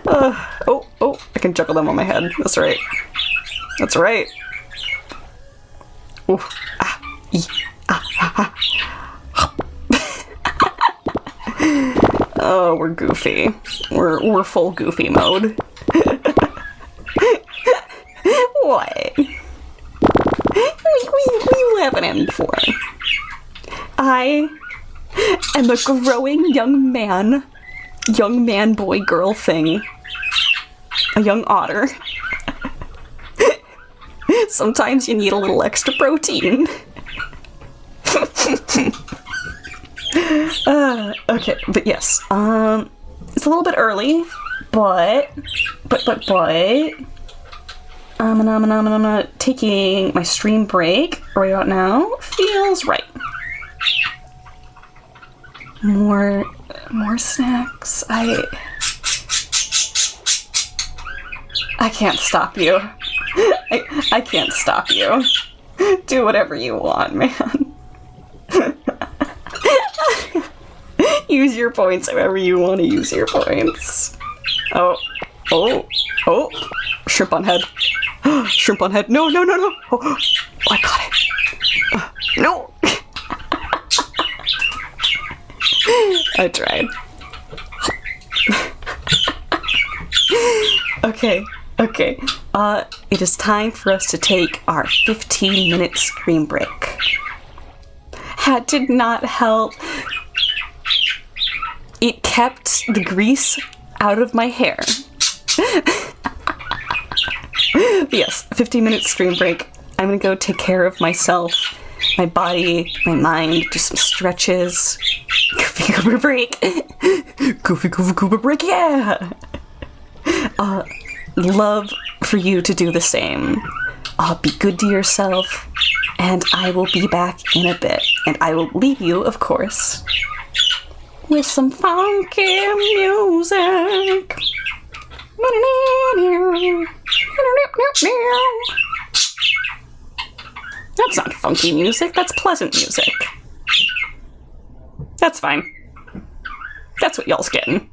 Oh, I can juggle them on my head. That's right. That's right. Ooh. Oh, we're goofy. We're full goofy mode. What? What are you laughing at me for? I am a growing young man, boy, girl thing. A young otter. Sometimes you need a little extra protein. Okay, but yes, it's a little bit early, but I'm taking my stream break right about now. Feels right. More snacks. I can't stop you. I can't stop you. Do whatever you want, man. Use your points however you want to use your points. Oh. Shrimp on head. Shrimp on head. No. Oh, I got it. No. I tried. Okay. It is time for us to take our 15-minute screen break. That did not help. It kept the grease out of my hair. Yes, 15-minute screen break. I'm gonna go take care of myself, my body, my mind, do some stretches. Goofy Goober break. Goofy Goober break, yeah! Love for you to do the same. Be good to yourself, and I will be back in a bit. And I will leave you, of course, with some funky music. That's not funky music, that's pleasant music. That's fine. That's what y'all's getting.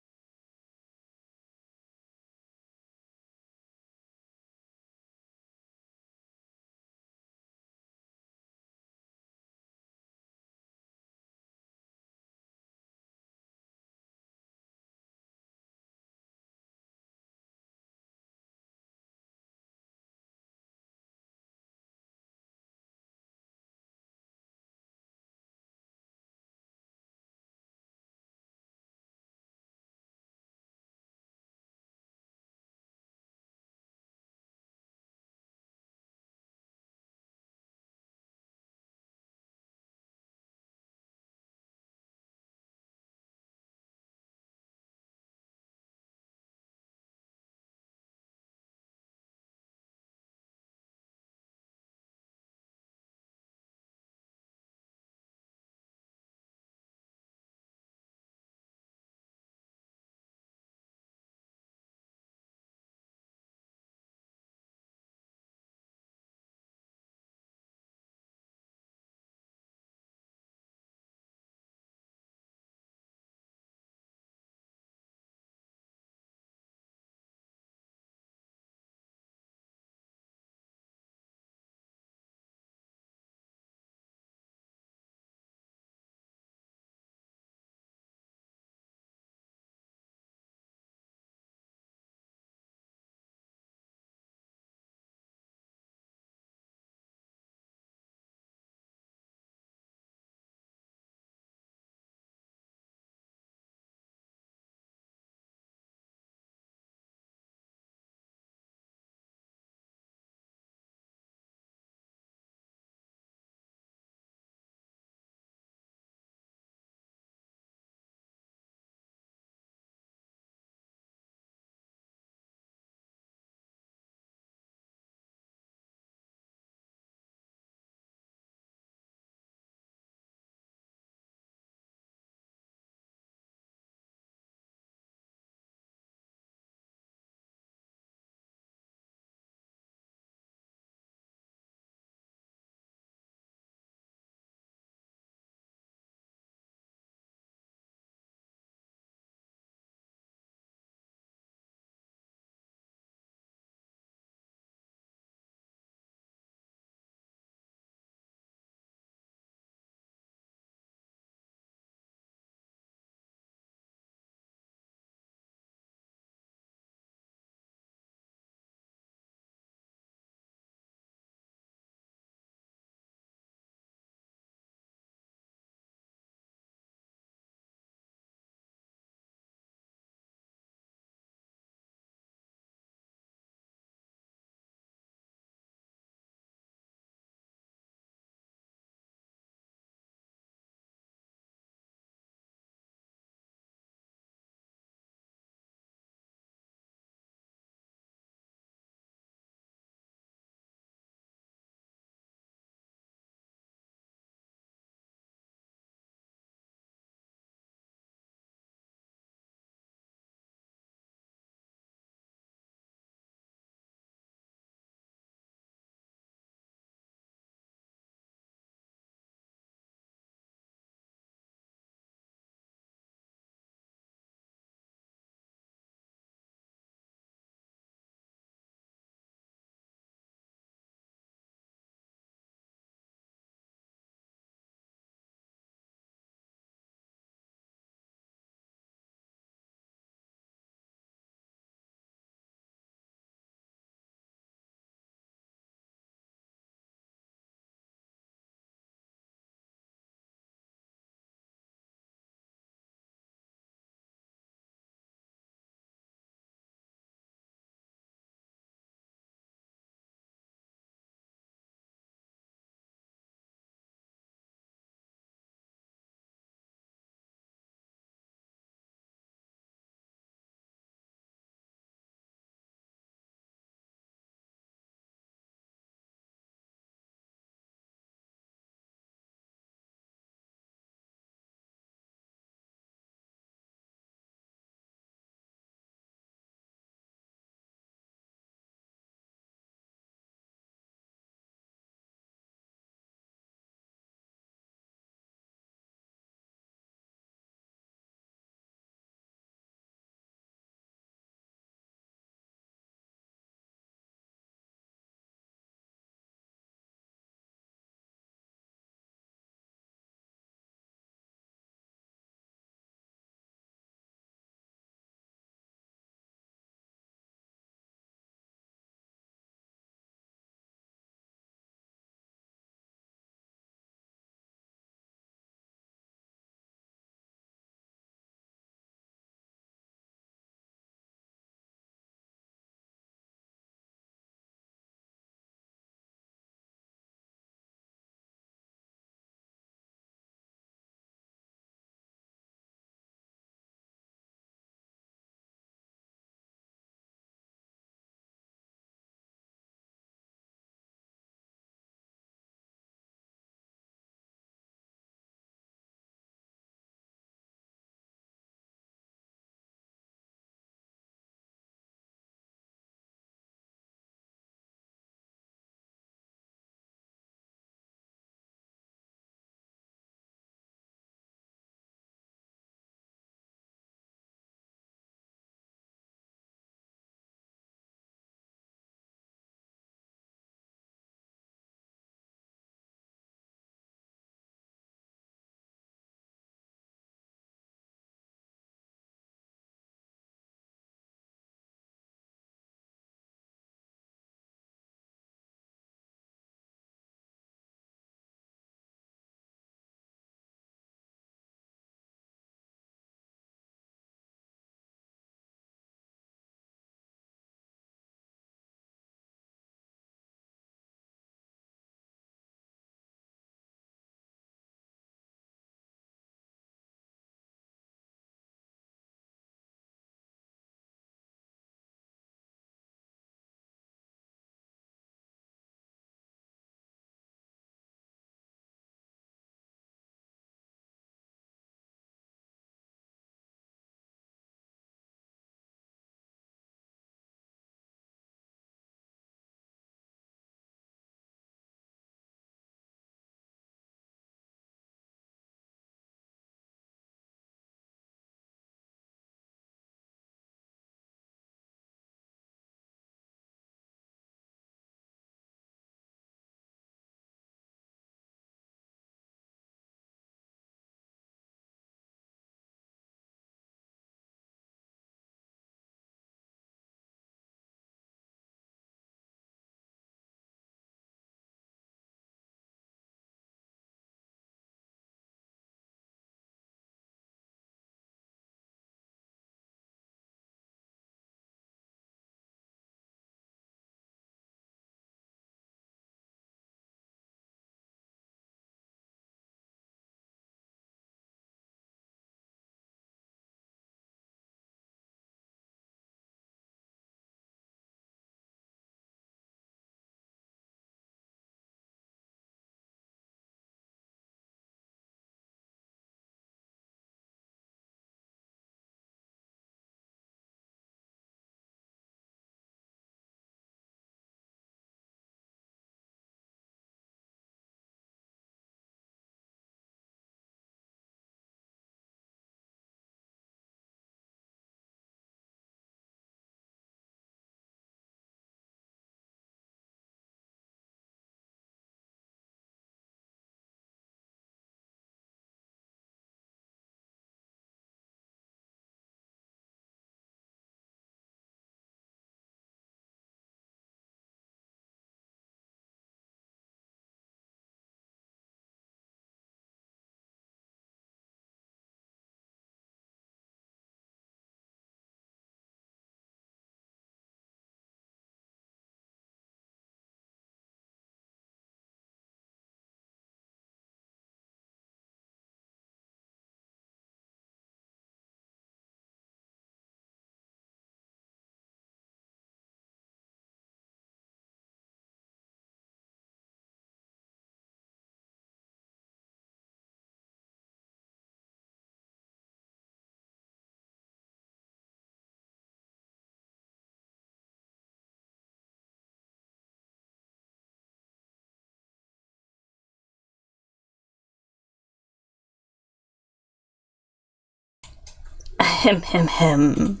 Ahem, hem, hem.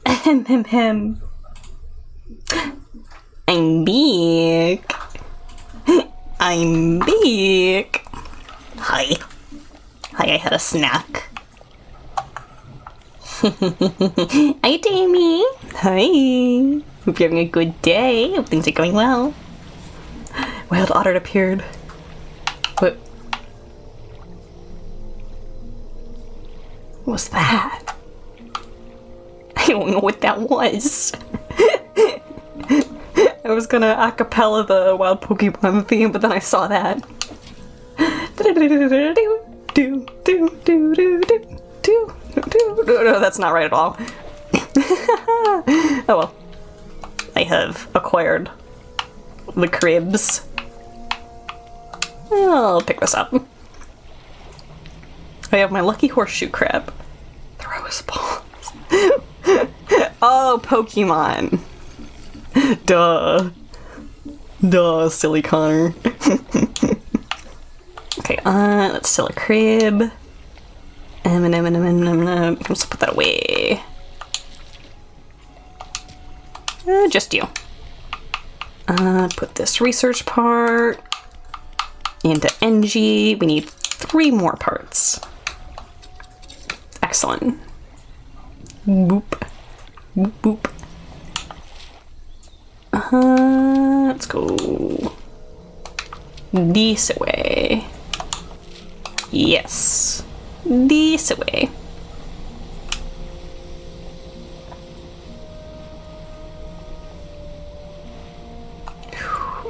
Ahem, hem, hem. I'm back. I'm back. Hi. Hi, I had a snack. Hi, Tammy. Hi. Hope you're having a good day. Hope things are going well. Wild otter appeared. What was that? I don't know what that was. I was gonna acapella the wild Pokemon theme, but then I saw that. No, that's not right at all. Oh well. I have acquired the cribs. I'll pick this up. I have my lucky horseshoe crab. Throw his balls. Oh, Pokemon. Duh. Duh, silly Connor. Okay, that's still a crib. Let's put that away. Just you. Put this research part into NG. We need 3 more parts. Excellent. Boop. Boop, boop. Let's go this way. Yes. This way.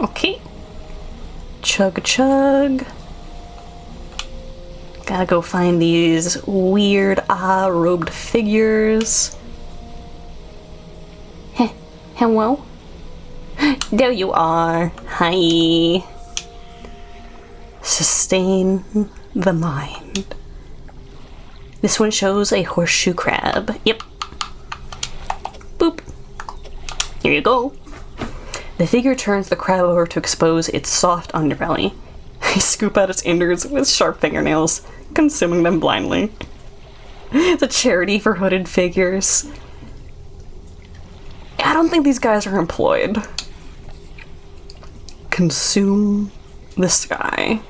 Okay. Chug chug. Gotta go find these weird robed figures. Heh. Hello? There you are. Hi. Sustain the mind. This one shows a horseshoe crab. Yep. Boop. Here you go. The figure turns the crab over to expose its soft underbelly. I scoop out its innards with sharp fingernails, consuming them blindly. It's a charity for hooded figures. I don't think these guys are employed. Consume this guy.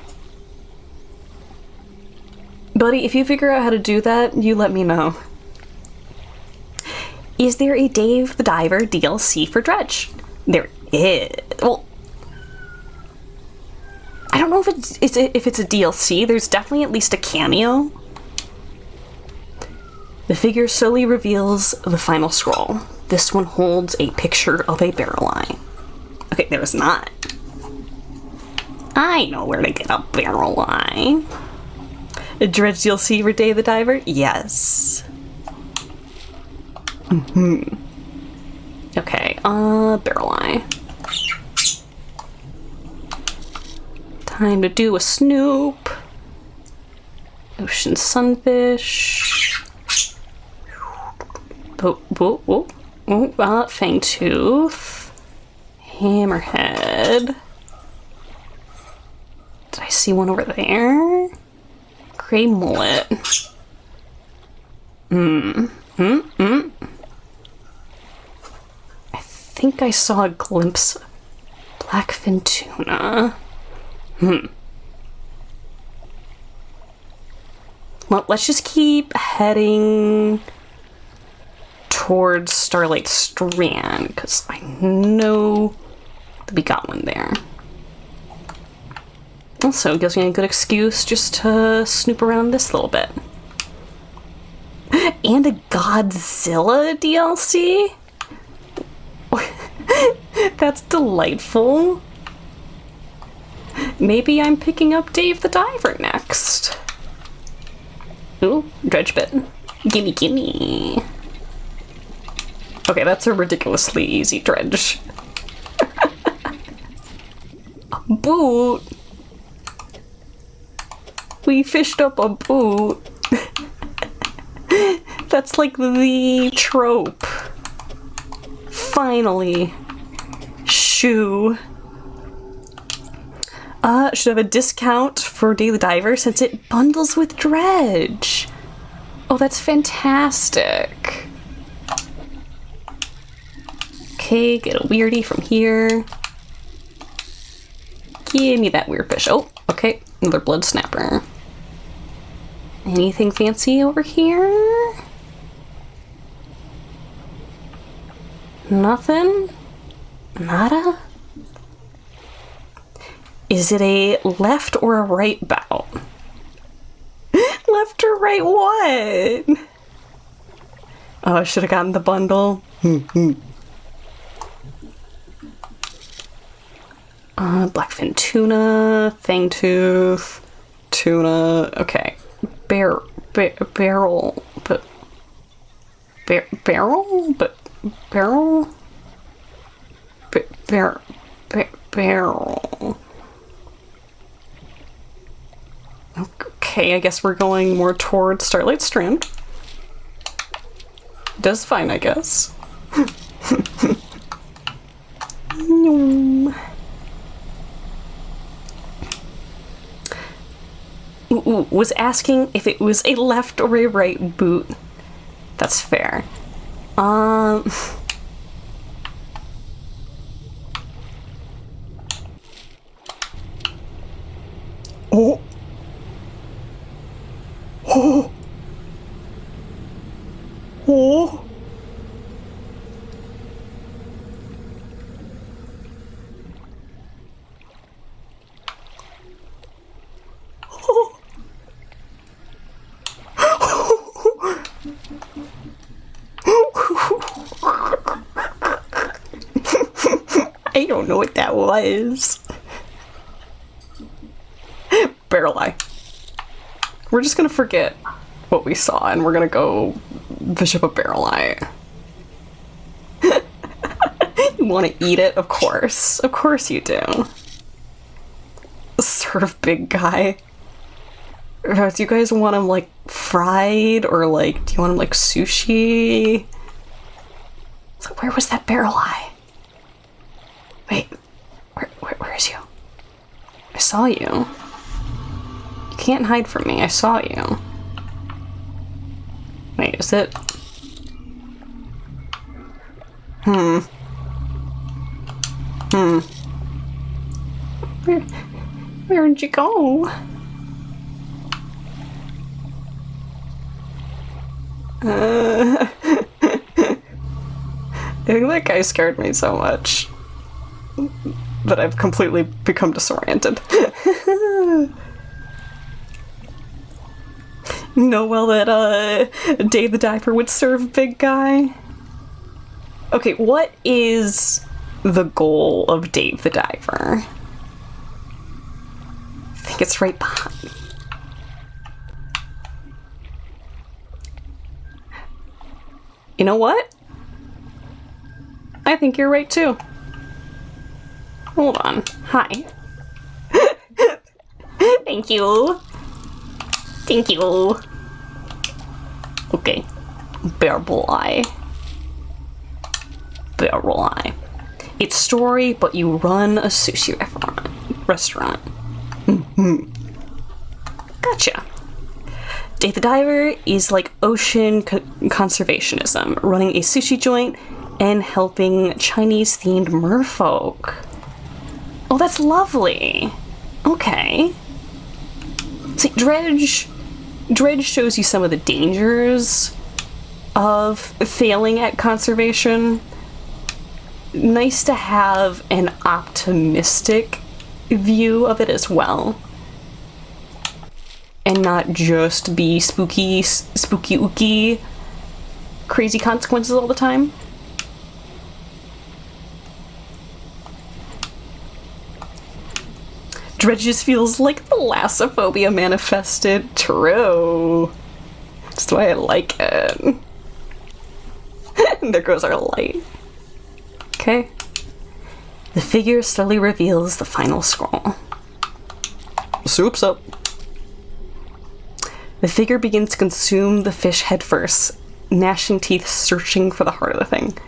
Buddy, if you figure out how to do that, you let me know. Is there a Dave the Diver DLC for Dredge? There is. Well, I don't know if it's a DLC. There's definitely at least a cameo. The figure slowly reveals the final scroll. This one holds a picture of a barrel eye. Okay, there is not. I know where to get a barrel eye. A Dredge DLC for Dave the Diver? Yes. Okay, barrel eye. Time to do a snoop. Ocean sunfish. Fangtooth. Hammerhead. Did I see one over there? Gray mullet. I think I saw a glimpse of blackfin tuna. Well, let's just keep heading towards Starlight Strand, because I know that we got one there. Also, it gives me a good excuse just to snoop around this little bit. And a Godzilla DLC? That's delightful. Maybe I'm picking up Dave the Diver next. Ooh, dredge bit. Gimme, gimme. Okay, that's a ridiculously easy dredge. A boot? We fished up a boot. That's like the trope. Finally. Shoe. Should have a discount for Dave the Diver since it bundles with Dredge. Oh, that's fantastic. Okay, get a weirdie from here. Give me that weird fish. Oh, okay, another blood snapper. Anything fancy over here? Nothing? Nada? Is it a left or a right bout? Left or right what? Oh, I should have gotten the bundle. Blackfin tuna, fangtooth, tuna. Okay, barrel, barrel. Okay, I guess we're going more towards Starlight Strand. Does fine, I guess. Was asking if it was a left or a right boot. That's fair. Oh. Oh. Oh. I don't know what that was. Barrel eye. We're just gonna forget what we saw and we're gonna go fish up a barrel eye. You wanna eat it? Of course. Of course you do. Serve big guy. Do you guys want him like fried or like, do you want him like sushi? So where was that barrel eye? Wait, where is you? I saw you. You can't hide from me, I saw you. Wait, is it? Where'd you go? I think that guy scared me so much that I've completely become disoriented. You know well that Dave the Diver would serve big guy? Okay, what is the goal of Dave the Diver? I think it's right behind me. You know what? I think you're right too. Hold on. Hi. Thank you. Thank you. Okay. Barrel eye. Barrel eye. It's story, but you run a sushi restaurant. Gotcha. Dave the Diver is like ocean conservationism, running a sushi joint and helping Chinese-themed merfolk. Oh, that's lovely. Okay. See, Dredge shows you some of the dangers of failing at conservation. Nice to have an optimistic view of it as well. And not just be spooky ooky, crazy consequences all the time. Dredge just feels like thalassophobia manifested. True. That's why I like it. And there goes our light. Okay. The figure slowly reveals the final scroll. Soup's up. The figure begins to consume the fish headfirst, gnashing teeth searching for the heart of the thing.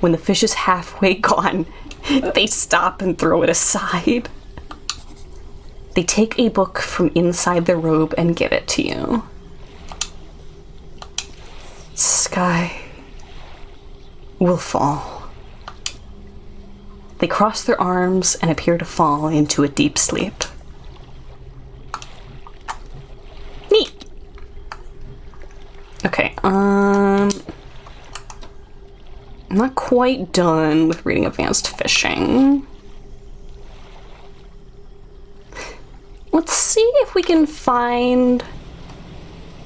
When the fish is halfway gone, they stop and throw it aside. They take a book from inside their robe and give it to you. sky will fall. They cross their arms and appear to fall into a deep sleep. Neat. Okay, I'm not quite done with reading Advanced Fishing. Let's see if we can find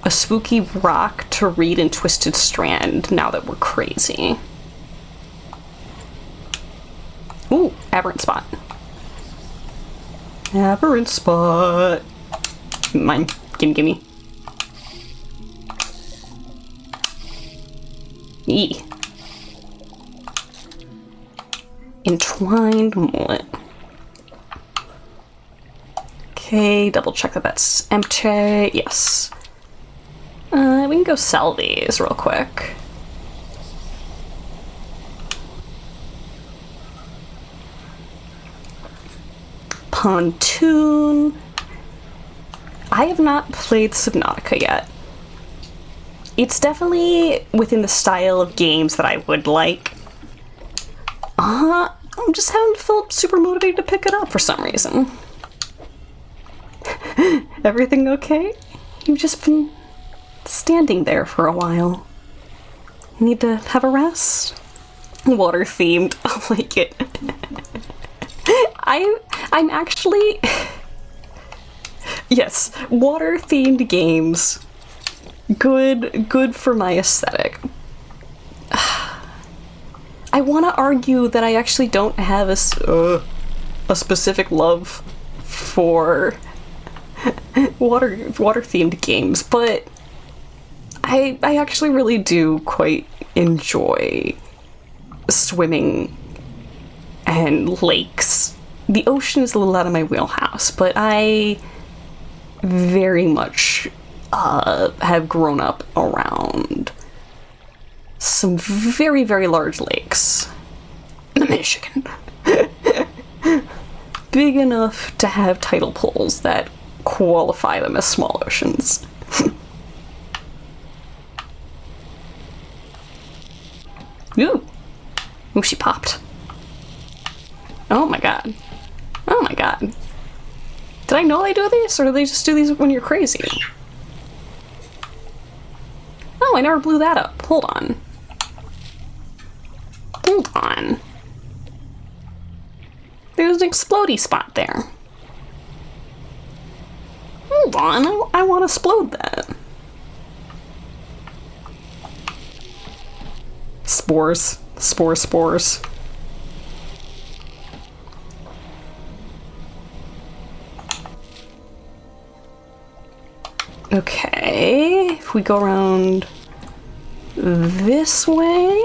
a spooky rock to read in Twisted Strand now that we're crazy. Ooh, aberrant spot. Aberrant spot. Mine. Gimme. Eee. Entwined mullet. Okay, double check that that's empty. Yes. We can go sell these real quick. Pontoon. I have not played Subnautica yet. It's definitely within the style of games that I would like. I just haven't felt super motivated to pick it up for some reason. Everything okay? You've just been standing there for a while. Need to have a rest? Water themed. I like it. I'm actually... Yes, water themed games. Good for my aesthetic. I want to argue that I actually don't have a specific love for water themed games, but I actually really do quite enjoy swimming and lakes. The ocean is a little out of my wheelhouse, but I very much have grown up around some very, very large lakes in Michigan. Big enough to have tidal pools that qualify them as small oceans. Ooh, she popped. Oh my god. Oh my god. Did I know they do these, or do they just do these when you're crazy? Oh, I never blew that up. Hold on. Hold on. There's an explodey spot there. Hold on, I want to explode that. Spores. Spores. Okay, if we go around this way...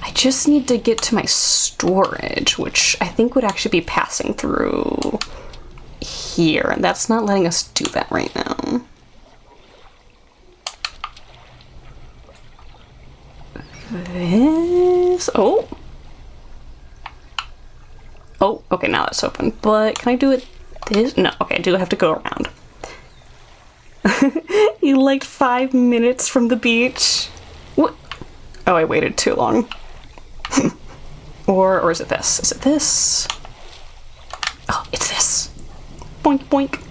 I just need to get to my storage, which I think would actually be passing through here, and that's not letting us do that right now. This... Oh, okay, now that's open. But can I do it this? No, okay, I do have to go around. You liked 5 minutes from the beach? What? Oh, I waited too long. Or is it this? Is it this? Oh, it's this. Boink, boink.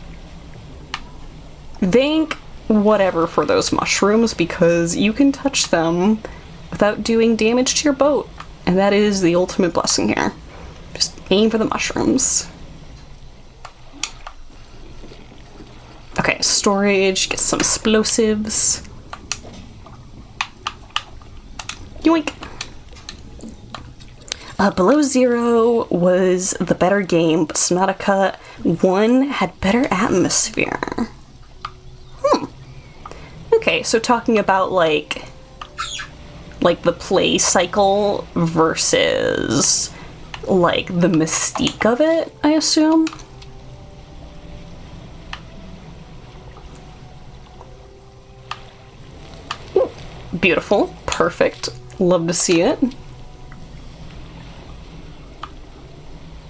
Thank whatever for those mushrooms, because you can touch them without doing damage to your boat. And that is the ultimate blessing here. Just aim for the mushrooms. Okay, storage, get some explosives. Yoink! Below Zero was the better game, but Subnautica 1 had better atmosphere. Okay, so talking about like the play cycle versus like the mystique of it, I assume. Ooh, beautiful, perfect, love to see it.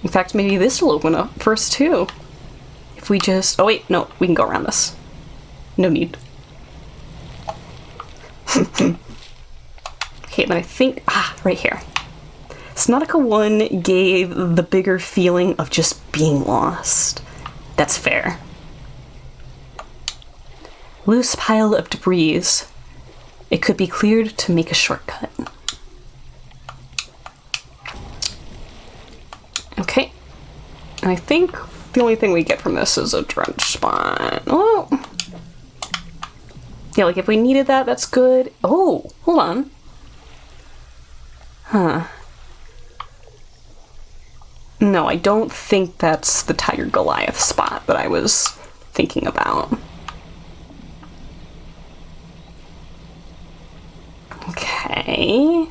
In fact, maybe this will open up first too. If we just... Oh wait, no, we can go around this. No need. Okay, but I think... right here. Subnautica 1 gave the bigger feeling of just being lost. That's fair. Loose pile of debris. It could be cleared to make a shortcut. Okay. And I think the only thing we get from this is a dredge spot. Oh! Yeah, like if we needed that, that's good. Oh! Hold on. Huh. No, I don't think that's the Tiger Goliath spot that I was thinking about. Okay.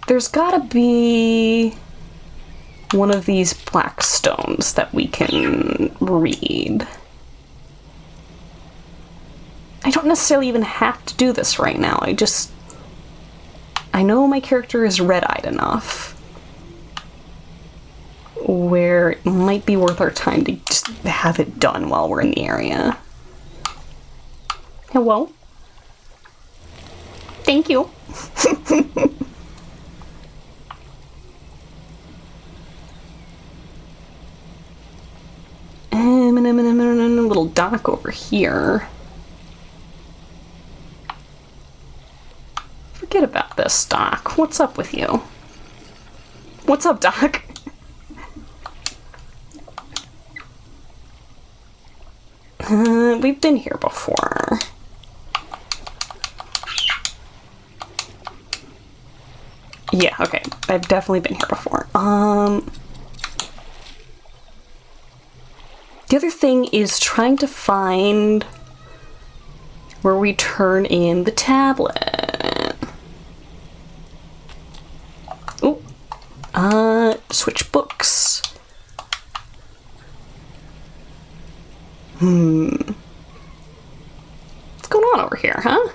There's gotta be one of these black stones that we can read. I don't necessarily even have to do this right now. I know my character is red-eyed enough where it might be worth our time to just have it done while we're in the area. Hello? Thank you. A little dock over here. Forget about this, Doc. What's up with you? What's up, Doc? We've been here before. Yeah, okay. I've definitely been here before. The other thing is trying to find where we turn in the tablet. Ooh. Switch books. What's going on over here, huh?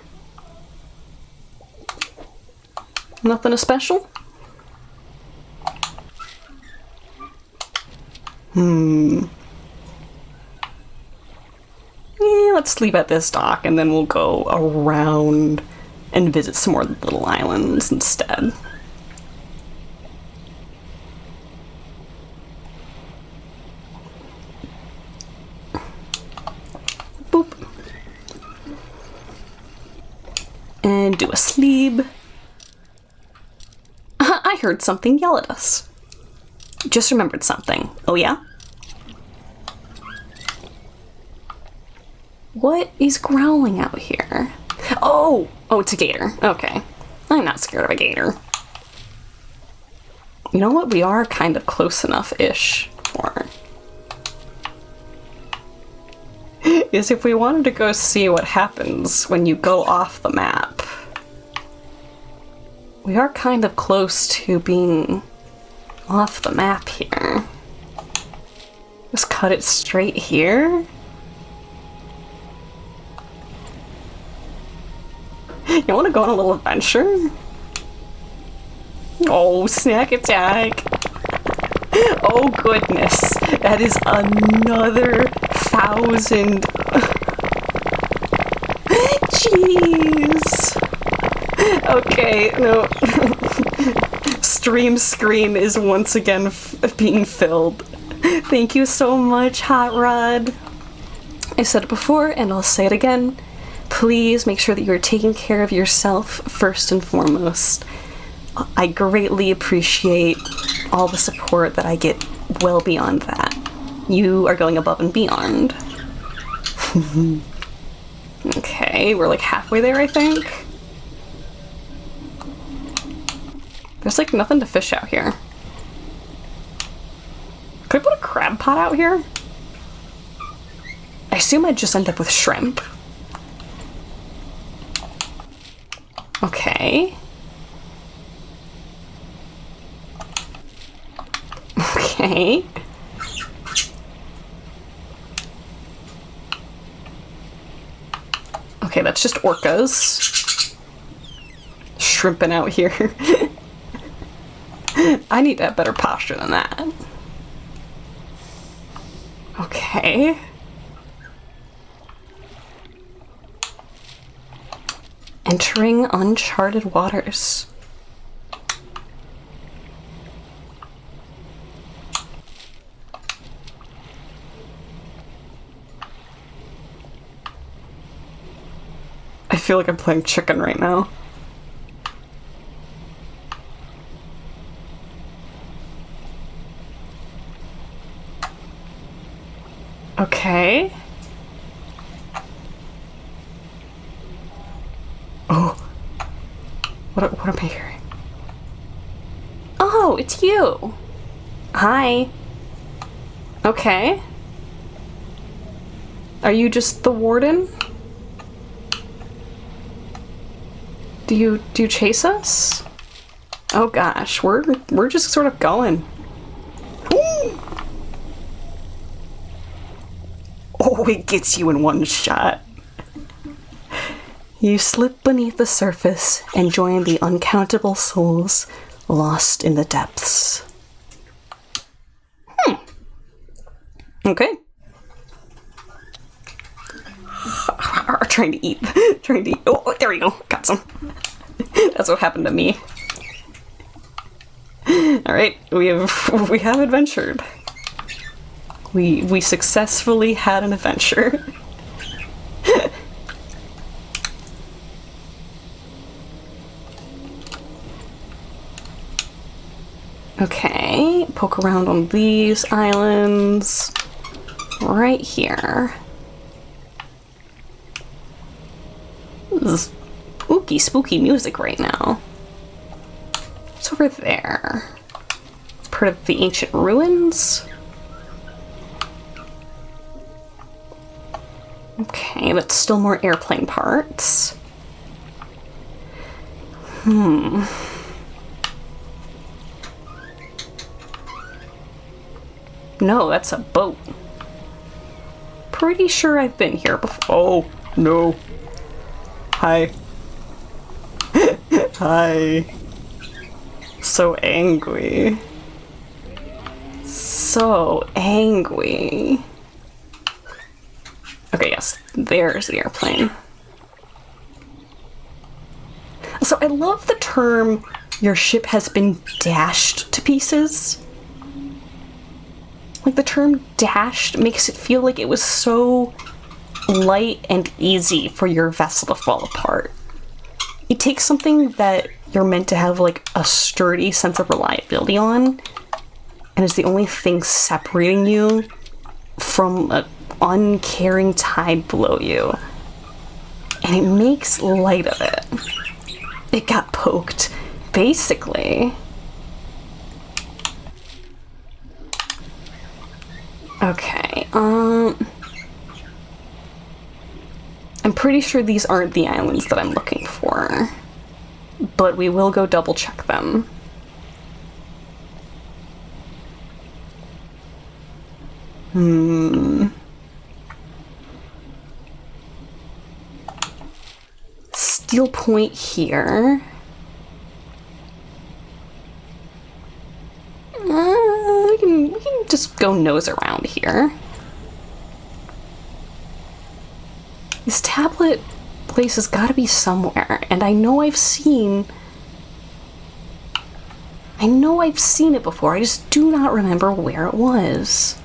Nothing special? Yeah, let's leave at this dock and then we'll go around and visit some more little islands instead. Boop. And do a sleep. I heard something yell at us. Just remembered something. Oh yeah? What is growling out here? Oh! Oh, it's a gator. Okay. I'm not scared of a gator. You know what? We are kind of close enough-ish for... is if we wanted to go see what happens when you go off the map. We are kind of close to being off the map here. Just cut it straight here? You want to go on a little adventure? Oh, snack attack! Oh goodness, that is another 1,000. Jeez. Okay, no. Stream screen is once again being filled. Thank you so much, Hot Rod. I said it before, and I'll say it again. Please make sure that you're taking care of yourself first and foremost. I greatly appreciate all the support that I get well beyond that. You are going above and beyond. Okay, we're like halfway there, I think. There's like nothing to fish out here. Could I put a crab pot out here? I assume I'd just end up with shrimp. Okay. Okay. Okay, that's just orcas. Shrimping out here. I need to have better posture than that. Okay. Entering uncharted waters. I feel like I'm playing chicken right now. Okay. Oh. What am I hearing? Oh, it's you. Hi. Okay. Are you just the warden? Do you chase us? Oh gosh, we're just sort of going. Ooh. Oh, it gets you in one shot. You slip beneath the surface and join the uncountable souls lost in the depths. Okay. Trying to eat. Oh, there we go. Got some. That's what happened to me. Alright, we have adventured. We successfully had an adventure. Okay, poke around on these islands. Right here. This is spooky music right now. What's over there? Part of the ancient ruins? Okay, that's still more airplane parts. No, that's a boat. Pretty sure I've been here before. Oh, no. Hi. Hi. So angry. So angry. Okay, yes, there's the airplane. So I love the term, your ship has been dashed to pieces. Like, the term dashed makes it feel like it was so light and easy for your vessel to fall apart. It takes something that you're meant to have, like, a sturdy sense of reliability on, and is the only thing separating you from an uncaring tide below you. And it makes light of it. It got poked, basically. Okay, I'm pretty sure these aren't the islands that I'm looking for, but we will go double check them. Steel point here. We can just go nose around here. This tablet place has got to be somewhere, and I know I've seen it before. I just do not remember where it was.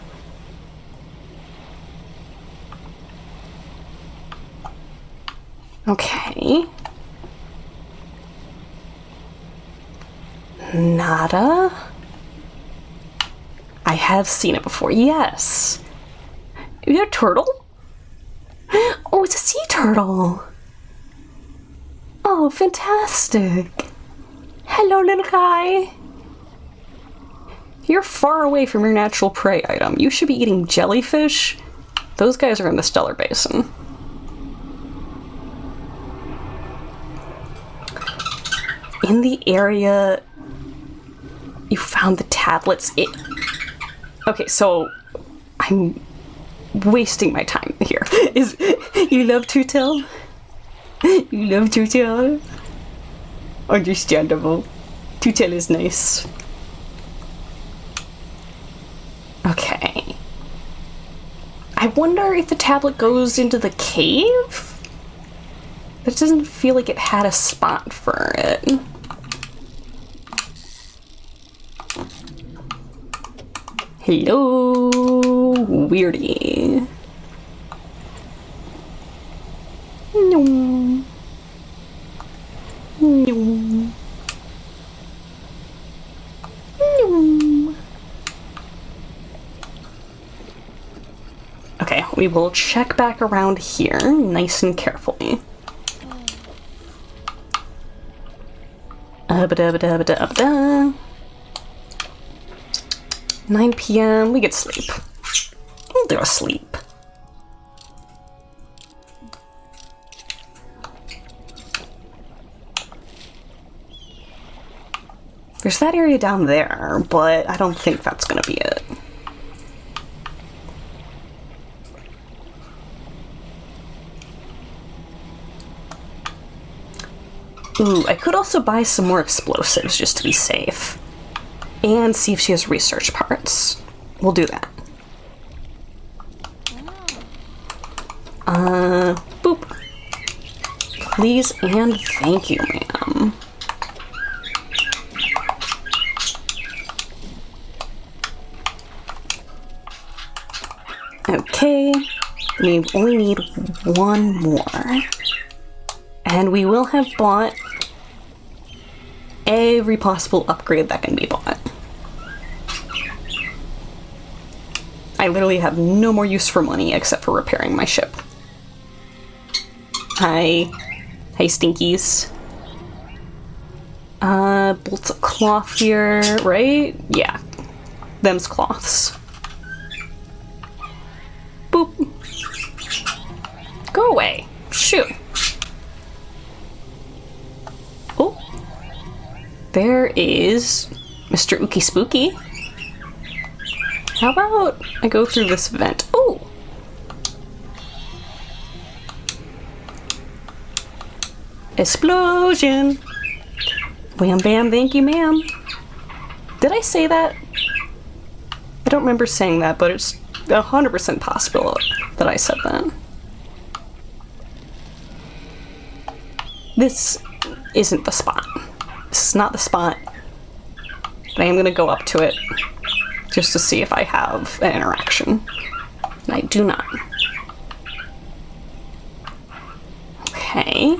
Okay. Nada. I have seen it before, yes. Is it a turtle? Oh, it's a sea turtle. Oh, fantastic. Hello, little guy. You're far away from your natural prey item. You should be eating jellyfish. Those guys are in the Stellar Basin. In the area you found the tablets. Okay, so I'm wasting my time here. You love to tell? You love to tell? Understandable. To tell is nice. Okay. wonder if the tablet goes into the cave? It doesn't feel like it had a spot for it. Hello, weirdie. No. No. No. Okay, we will check back around here nice and carefully. 9 p.m. We get sleep. We'll do a sleep. There's that area down there, but I don't think that's gonna be it. Ooh, I could also buy some more explosives just to be safe. And see if she has research parts. We'll do that. Boop. Please and thank you, ma'am. Okay, we only need one more. And we will have bought every possible upgrade that can be bought. I literally have no more use for money except for repairing my ship. Hi. Hey, Stinkies. Bolts of cloth here, right? Yeah. Them's cloths. Boop. Go away. Shoot. Oh. There is Mr. Ookie Spooky. How about I go through this vent? Oh! Explosion! Wham bam, thank you, ma'am. Did I say that? I don't remember saying that, but it's 100% possible that I said that. This isn't the spot. This is not the spot. But I am gonna go up to it just to see if I have an interaction. And I do not. Okay.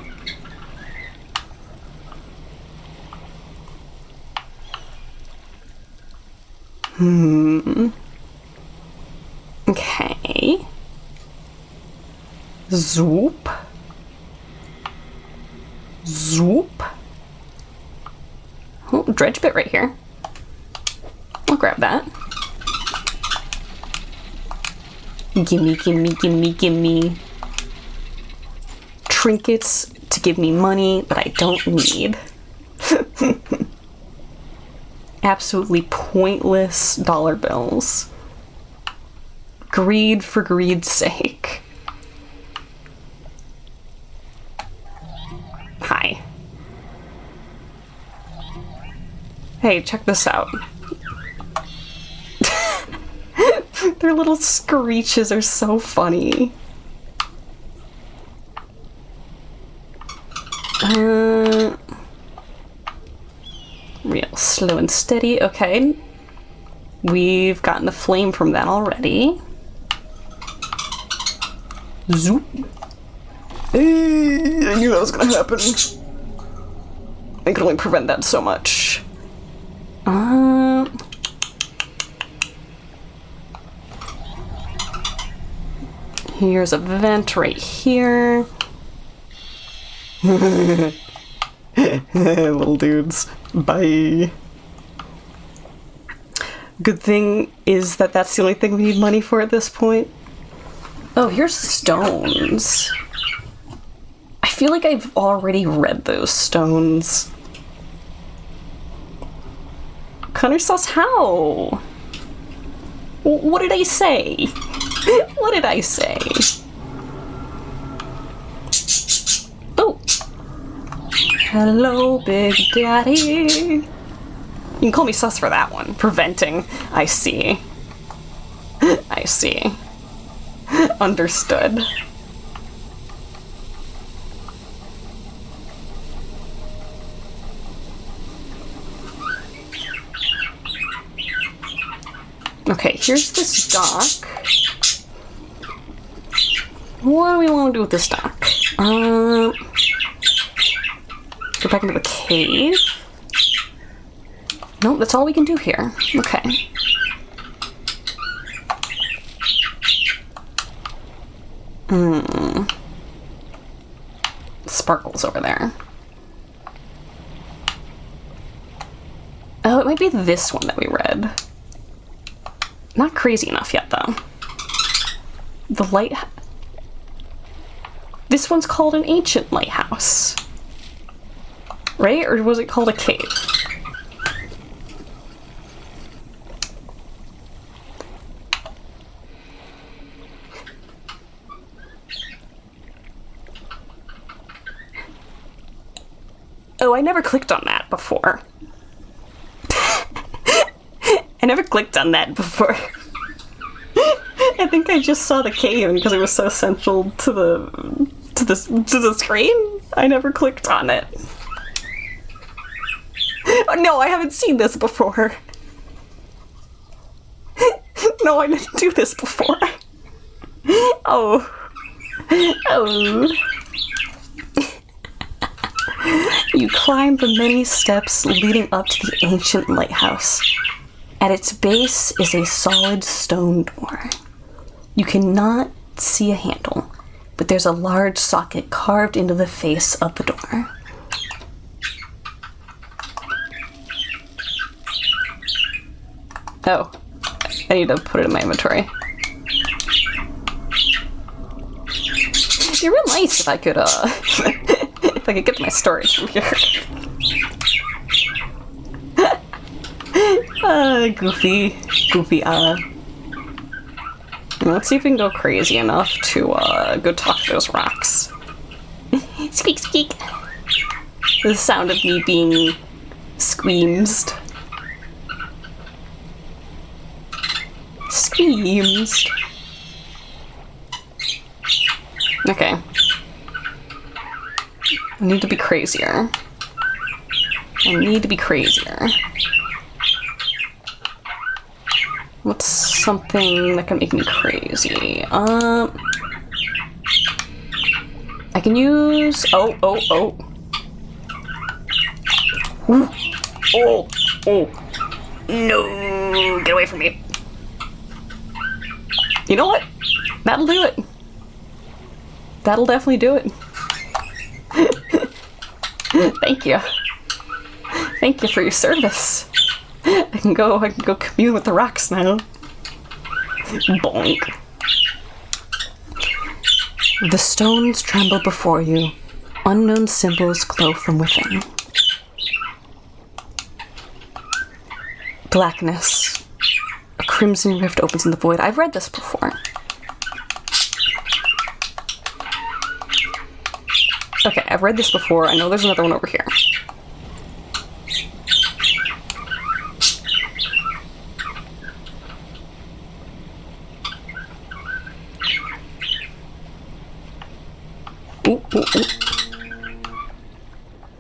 Okay. Zoop. Zoop. Oh, dredge bit right here. I'll grab that. Gimme, gimme, gimme, gimme. Trinkets to give me money that I don't need. Absolutely pointless dollar bills. Greed for greed's sake. Hi. Hey, check this out. Their little screeches are so funny. Real slow and steady. Okay. We've gotten the flame from that already. Zoop. I knew that was gonna happen. I could only prevent that so much. Here's a vent right here. Little dudes. Bye. Good thing is that that's the only thing we need money for at this point. Oh, here's stones. I feel like I've already read those stones. Connor says how? What did I say? What did I say? Oh! Hello, Big Daddy. You can call me sus for that one. Preventing. I see. I see. Understood. Okay, here's this dock. What do we want to do with this dock? Go back into the cave. Nope, that's all we can do here. Okay. Sparkles over there. Oh, it might be this one that we read. Not crazy enough yet, though. The light... This one's called an ancient lighthouse. Right? Or was it called a cave? Oh, I never clicked on that before. I never clicked on that before. I think I just saw the cave because it was so central to the screen. I never clicked on it. Oh, no, I haven't seen this before. No, I didn't do this before. Oh. Oh. You climb the many steps leading up to the ancient lighthouse. At its base is a solid stone door. You cannot see a handle, but there's a large socket carved into the face of the door. Oh, I need to put it in my inventory. It'd be real nice if I could, if I could get to my storage from here. Goofy. Let's see if we can go crazy enough to, go talk to those rocks. Squeak, squeak. The sound of me being squeamsed. Squeamsed. Okay. I need to be crazier. What's something that can make me crazy? I can use... Oh. Ooh. Oh. No, get away from me. You know what? That'll do it. That'll definitely do it. Thank you. Thank you for your service. I can go commune with the rocks now. Bonk. The stones tremble before you. Unknown symbols glow from within. Blackness. A crimson rift opens in the void. I've read this before. Okay, I've read this before. I know there's another one over here. Ooh.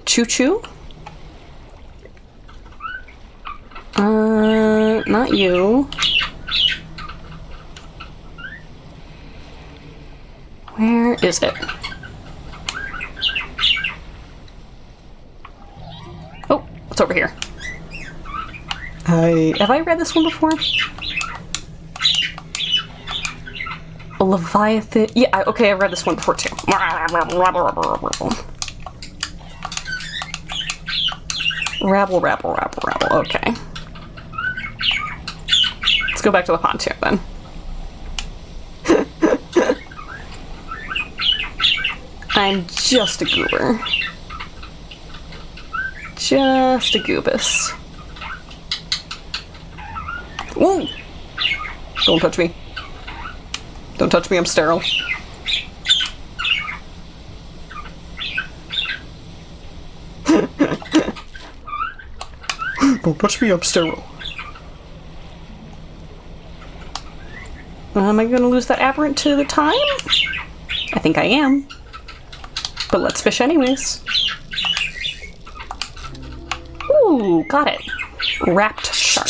Choo-choo? Not you. Where is it? Oh, it's over here. Have I read this one before? A Leviathan. Yeah, okay, I read this one before too. Rabble. Okay. Let's go back to the pontoon then. I'm just a goober. Just a goobus. Ooh! Don't touch me. Don't touch me, I'm sterile. Don't touch me, I'm sterile. Am I going to lose that aberrant to the time? I think I am. But let's fish anyways. Ooh, got it. Wrapped shark.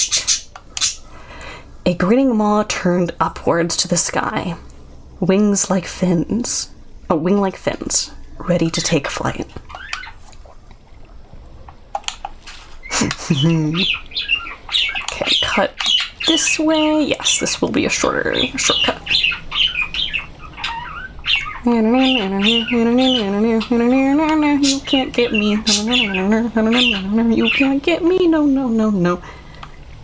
A grinning maw turned upwards to the sky. Wings like fins. A wing like fins. Ready to take flight. Okay, cut this way. Yes, this will be a shortcut. You can't get me. You can't get me. No, no, no, no.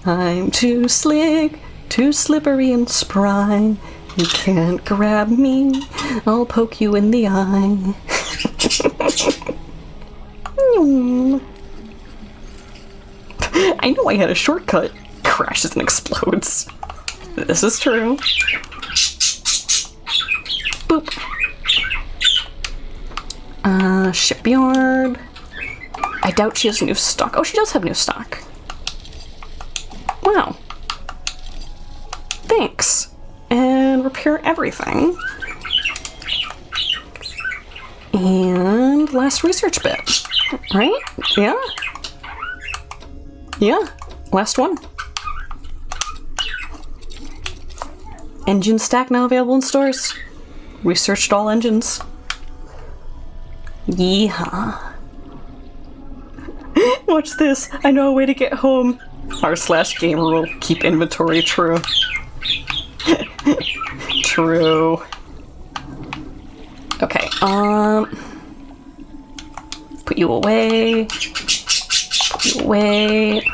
I'm too slick, too slippery and spry. You can't grab me. I'll poke you in the eye. I know I had a shortcut. Crashes and explodes. This is true. Boop. Shipyard. I doubt she has new stock. Oh, she does have new stock. Wow. Thanks. And repair everything. And last research bit. Right? Yeah? Yeah. Last one. Engine stack now available in stores. Researched all engines. Yeehaw. Watch this. I know a way to get home. R/game rule. Keep inventory true. True. Okay, put you away. Put you away.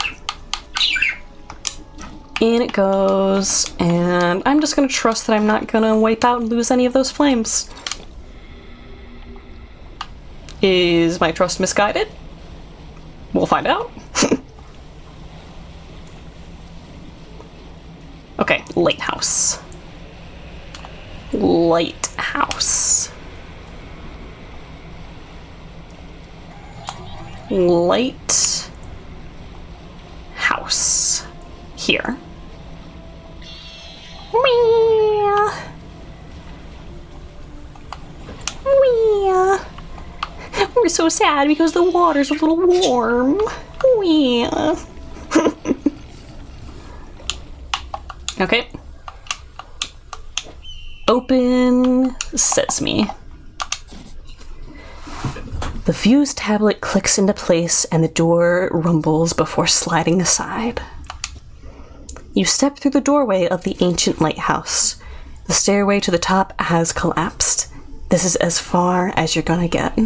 In it goes. And I'm just gonna trust that I'm not gonna wipe out and lose any of those flames. Is my trust misguided? We'll find out. Okay, lighthouse. Lighthouse. Lighthouse. Here. Wee. Wee. We're so sad because the water's a little warm. Wee. Okay. Open sesame. The fused tablet clicks into place and the door rumbles before sliding aside. You step through the doorway of the ancient lighthouse. The stairway to the top has collapsed. This is as far as you're gonna get.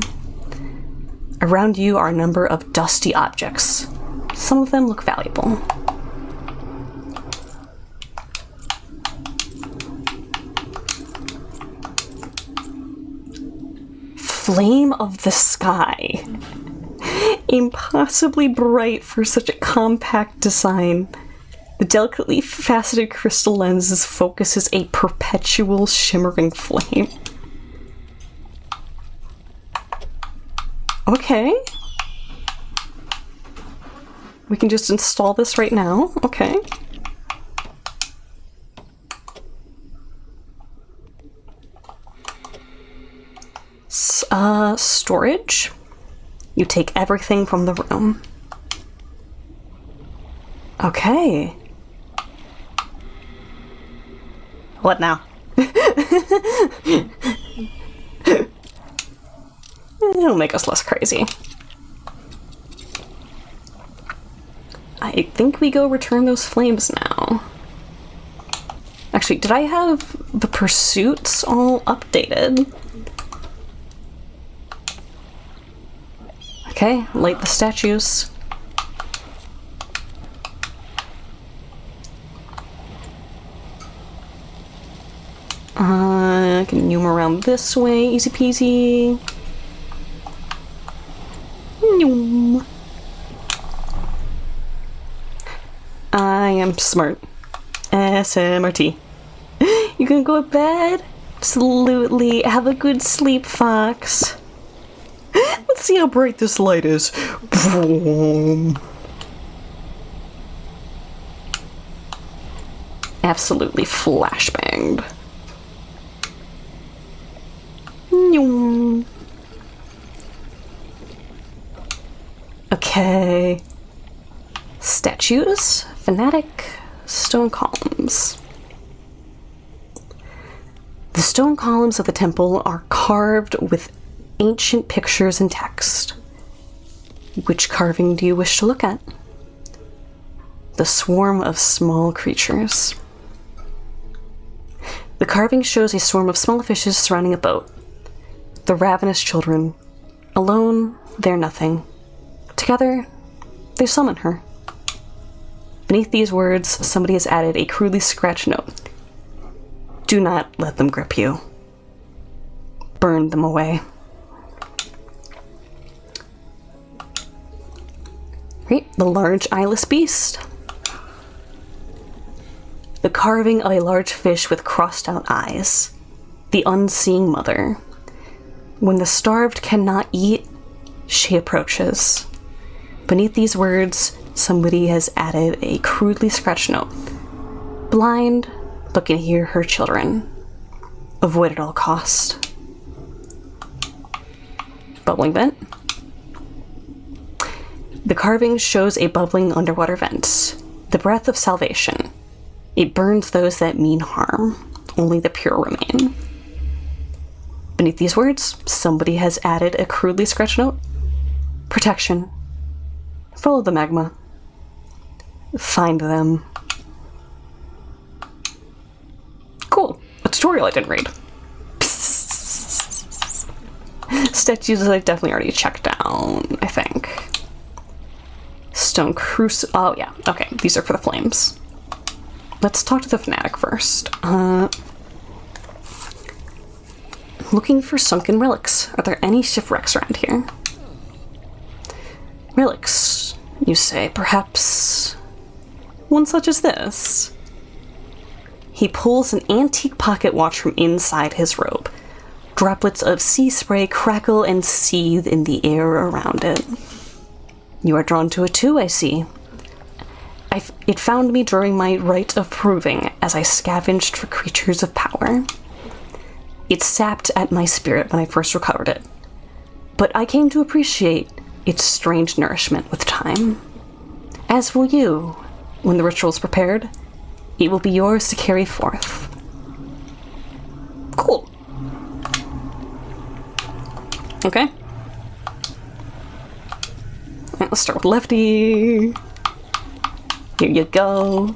Around you are a number of dusty objects. Some of them look valuable. Flame of the sky. Impossibly bright for such a compact design. The delicately faceted crystal lenses focuses a perpetual shimmering flame. Okay. We can just install this right now. Okay. Storage. You take everything from the room. Okay. What now? It'll make us less crazy. I think we go return those flames now. Actually, did I have the pursuits all updated? Okay, light the statues. I can zoom around this way, easy peasy. Noom. I am smart. SMRT. You gonna go to bed? Absolutely. Have a good sleep, Fox. Let's see how bright this light is. Boom. absolutely flashbanged. Okay. Statues, fanatic, stone columns. The stone columns of the temple are carved with ancient pictures and text. Which carving do you wish to look at? The swarm of small creatures. The carving shows a swarm of small fishes surrounding a boat. The ravenous children. Alone, they're nothing. Together, they summon her. Beneath these words, somebody has added a crudely scratched note. Do not let them grip you. Burn them away. Right, the large eyeless beast. The carving of a large fish with crossed out eyes. The unseeing mother. When the starved cannot eat, she approaches. Beneath these words, somebody has added a crudely scratched note. Blind, but can hear her children. Avoid at all cost. Bubbling vent. The carving shows a bubbling underwater vent. The breath of salvation. It burns those that mean harm. Only the pure remain. Beneath these words, somebody has added a crudely scratched note. Protection. Follow the magma. Find them. Cool. A tutorial I didn't read. Statues I've definitely already checked down, I think. Stone cruci- oh yeah, okay, these are for the flames. Let's talk to the fanatic first. Looking for sunken relics. Are there any shipwrecks around here? Relics, you say. Perhaps one such as this. He pulls an antique pocket watch from inside his robe. Droplets of sea spray crackle and seethe in the air around it. You are drawn to it too, I see. It found me during my rite of proving as I scavenged for creatures of power. It sapped at my spirit when I first recovered it, but I came to appreciate its strange nourishment with time. As will you, when the ritual is prepared. It will be yours to carry forth. Cool. Okay. Alright, let's start with Lefty. Here you go.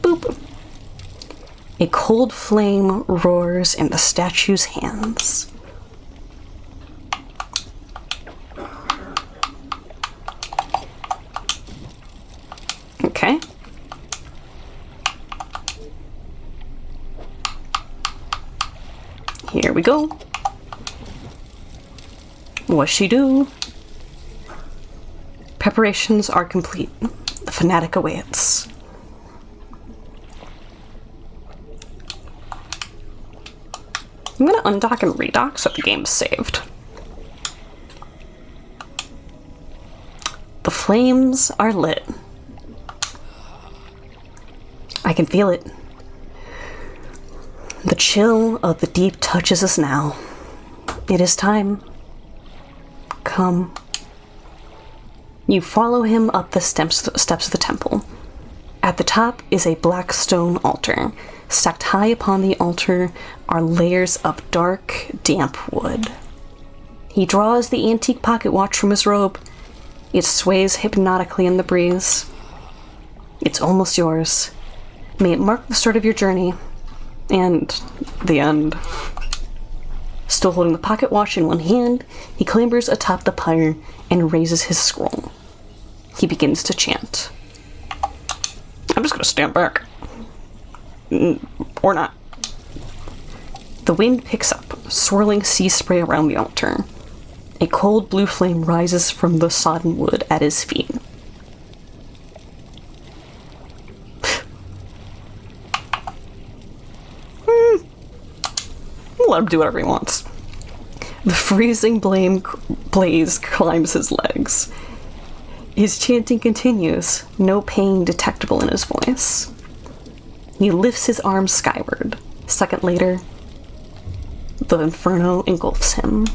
Boop. A cold flame roars in the statue's hands. Okay. Here we go. What's she do? Preparations are complete. The fanatic awaits. I'm gonna undock and redock so the game's saved. The flames are lit. I can feel it. The chill of the deep touches us now. It is time. Come. You follow him up the steps of the temple. At the top is a black stone altar. Stacked high upon the altar are layers of dark, damp wood. He draws the antique pocket watch from his robe. It sways hypnotically in the breeze. It's almost yours. May it mark the start of your journey and the end. Still holding the pocket watch in one hand, he clambers atop the pyre and raises his scroll. He begins to chant. I'm just gonna stand back. Or not. The wind picks up, swirling sea spray around the altar. A cold blue flame rises from the sodden wood at his feet. Let him do whatever he wants. The freezing blaze climbs his legs. His chanting continues, no pain detectable in his voice. He lifts his arms skyward. A second later, the inferno engulfs him.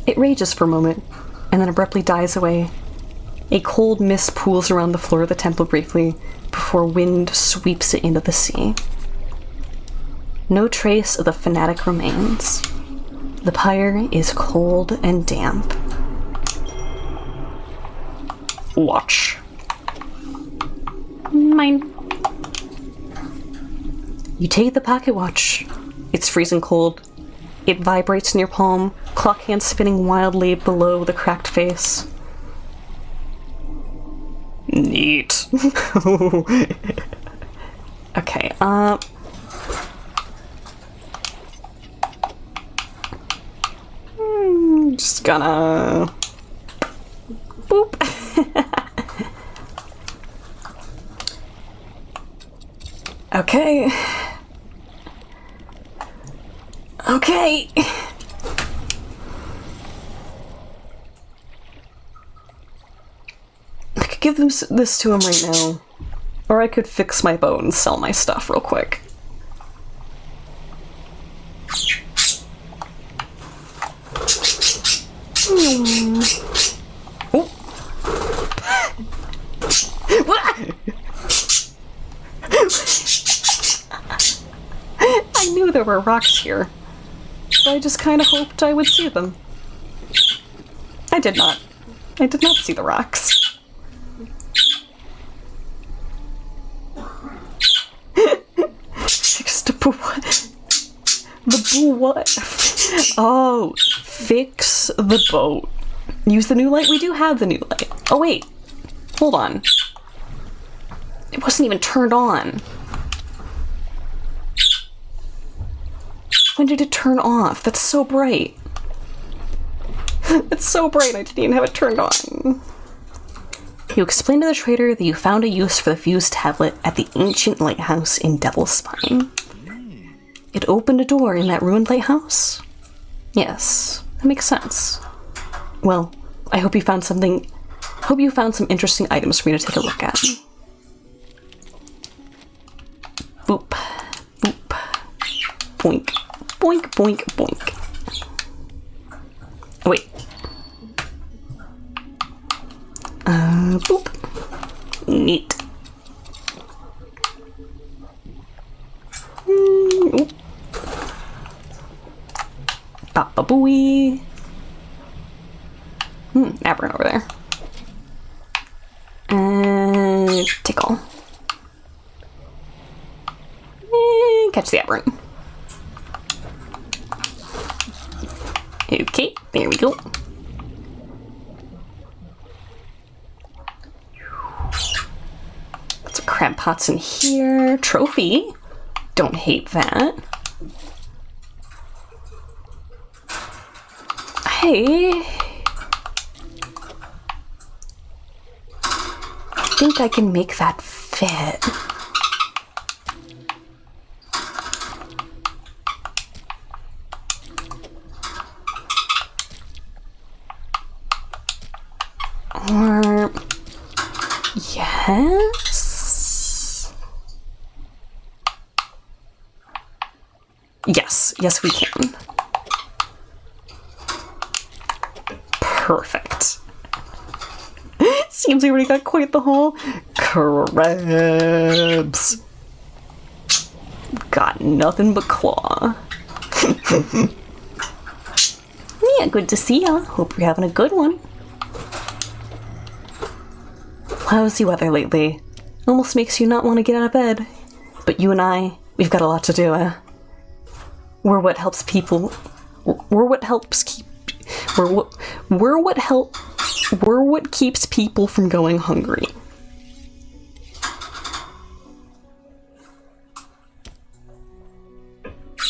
It rages for a moment, and then abruptly dies away. A cold mist pools around the floor of the temple briefly, before wind sweeps it into the sea. No trace of the fanatic remains. The pyre is cold and damp. Watch. Mine. You take the pocket watch. It's freezing cold. It vibrates in your palm, clock hand spinning wildly below the cracked face. Neat. Okay, just gonna... boop. Okay. Okay. I could give this to him right now. Or I could fix my boat and sell my stuff real quick. Oh. I knew there were rocks here, but I just kind of hoped I would see them. I did not. I did not see the rocks. Fix the boat. The what? Oh, fix the boat. Use the new light? We do have the new light. Oh wait, hold on. It wasn't even turned on. When did it turn off? That's so bright. It's so bright, I didn't even have it turned on. You explained to the trader that you found a use for the fused tablet at the ancient lighthouse in Devil's Spine. It opened a door in that ruined lighthouse? Yes, that makes sense. Well, I hope you found something... hope you found some interesting items for me to take a look at. Boop. Boop. Boink. Boink, boink, boink. Oh, wait. Boop. Neat. Oop. Papa booey. Aberrant over there. Tickle. Catch the aberrant. Okay, there we go. Lots of crab pots in here. Trophy. Don't hate that. Hey. I think I can make that fit. Or... yes? Yes we can. Perfect. Seems we already got quite the haul. Crabs. Got nothing but claw. Yeah, good to see ya. Hope you're having a good one. Lousy weather lately. Almost makes you not want to get out of bed. But you and I, we've got a lot to do, We're what helps people... We're what keeps people from going hungry.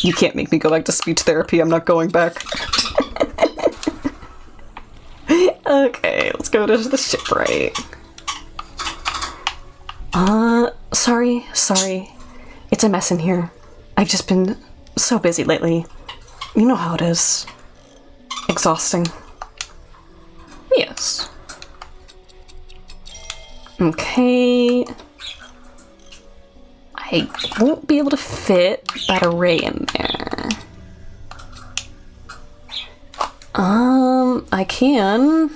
You can't make me go back to speech therapy. I'm not going back. Okay, let's go to the shipwright. Sorry. It's a mess in here. I've just been so busy lately. You know how it is. Exhausting. Yes. Okay. I I won't be able to fit that array in there. I can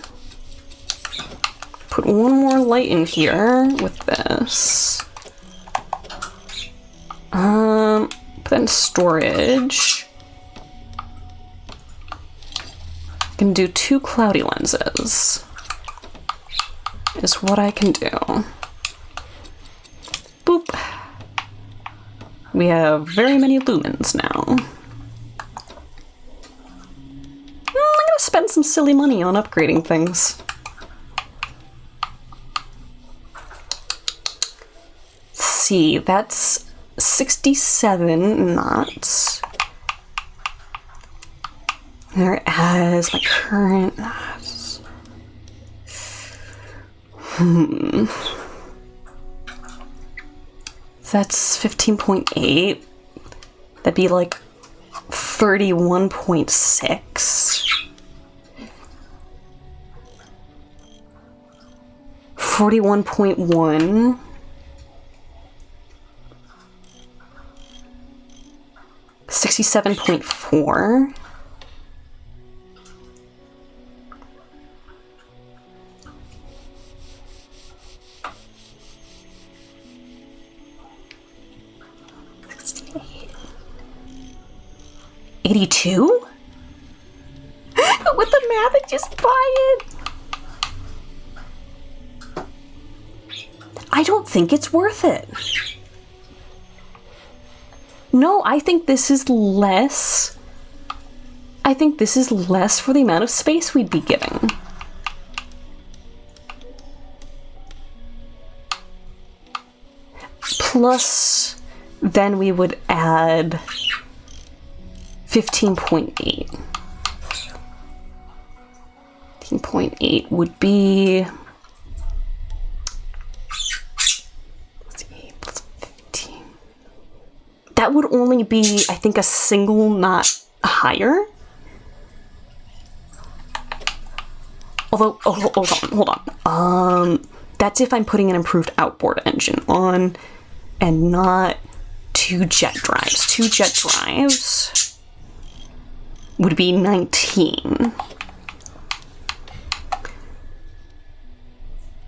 put one more light in here with this. Put that in storage. I can do 2 cloudy lenses. Is what I can do. Boop. We have very many lumens now. I'm gonna spend some silly money on upgrading things. Let's see, that's 67 knots. Whereas my current knots. That's 15.8. That'd be like 31.6. 41.1. 67.4. $82? With the math, I just buy it. I don't think it's worth it. No, I think this is less. I think this is less for the amount of space we'd be getting. Plus, then we would add 15.8. 15.8 would be 8 plus 15. That would only be, I think, a single knot higher. Although, oh, hold on. That's if I'm putting an improved outboard engine on and not 2 jet drives. 2 jet drives would be 19.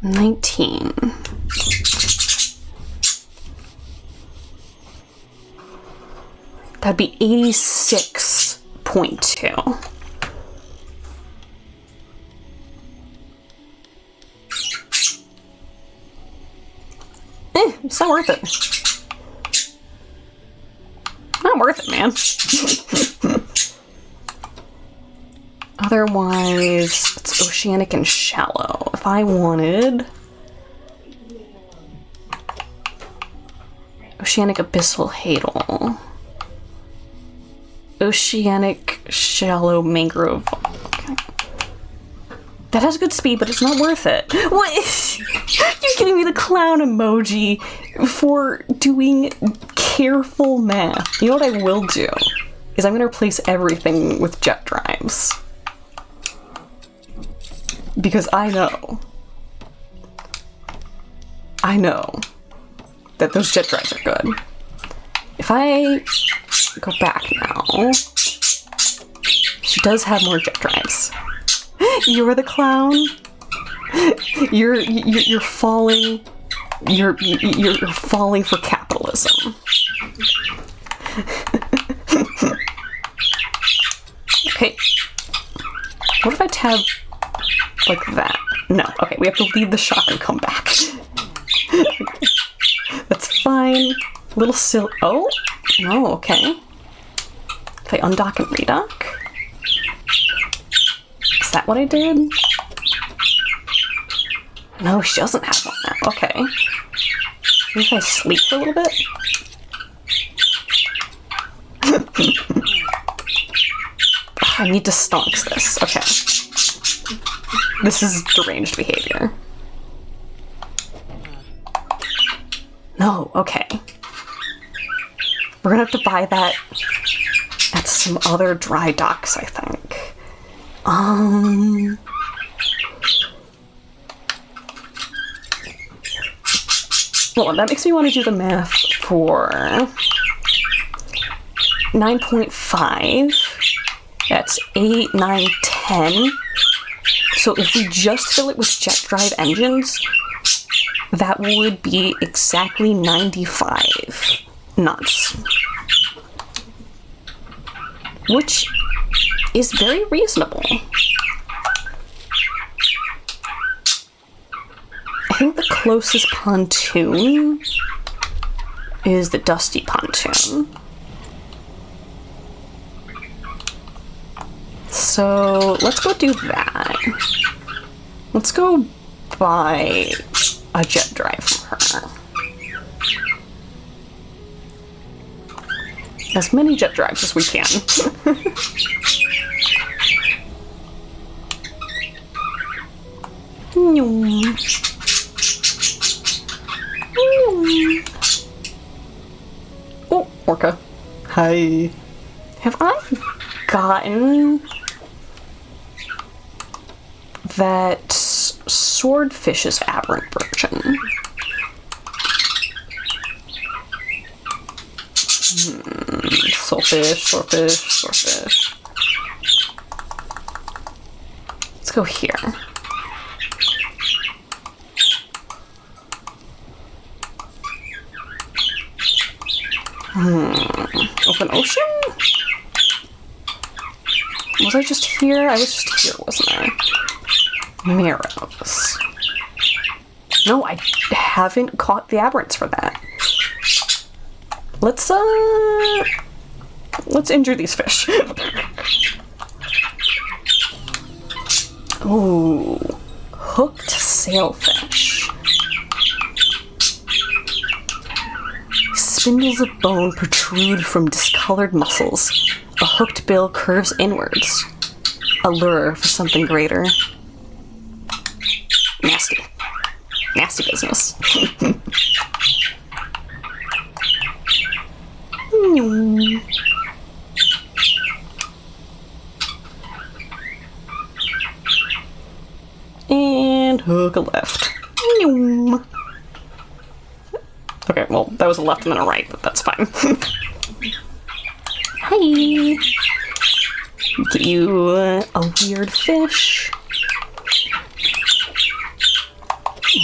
19. That'd be 86.2. It's not worth it. Not worth it, man. Otherwise, it's oceanic and shallow. If I wanted oceanic abyssal hadal, oceanic shallow mangrove. Okay. That has good speed, but it's not worth it. What? You're giving me the clown emoji for doing careful math. You know what I will do? Is I'm gonna replace everything with jet drives. Because I know that those jet drives are good. If I go back now, she does have more jet drives. You're the clown. You're falling. You're falling for capitalism. Okay. What if I tab like that? No. Okay, we have to leave the shop and come back. That's fine. Little silly. Oh no. Okay. If I undock and redock. Is that what I did? No, she doesn't have one now. Okay. Maybe if I sleep for a little bit? I need to stonks this. Okay. This is deranged behavior. No, okay. We're gonna have to buy that at some other dry docks, I think. Well, that makes me want to do the math for 9.5. That's 8, 9, 10. So if we just fill it with jet drive engines, that would be exactly 95 knots. Which is very reasonable. I think the closest pontoon is the Dusty pontoon. So let's go do that. Let's go buy a jet drive from her. As many jet drives as we can. Oh, orca. Hi. Have I gotten that swordfish's aberrant version? Swordfish. Let's go here. Open ocean? Was I just here? I was just here, wasn't I? Marrows. No, I haven't caught the aberrants for that. Let's injure these fish. Ooh, hooked sailfish. Spindles of bone protrude from discolored muscles. A hooked bill curves inwards. A lure for something greater. Nasty. Nasty business. And hook a left. Okay, well, that was a left and then a right, but that's fine. Hi! Get you a weird fish.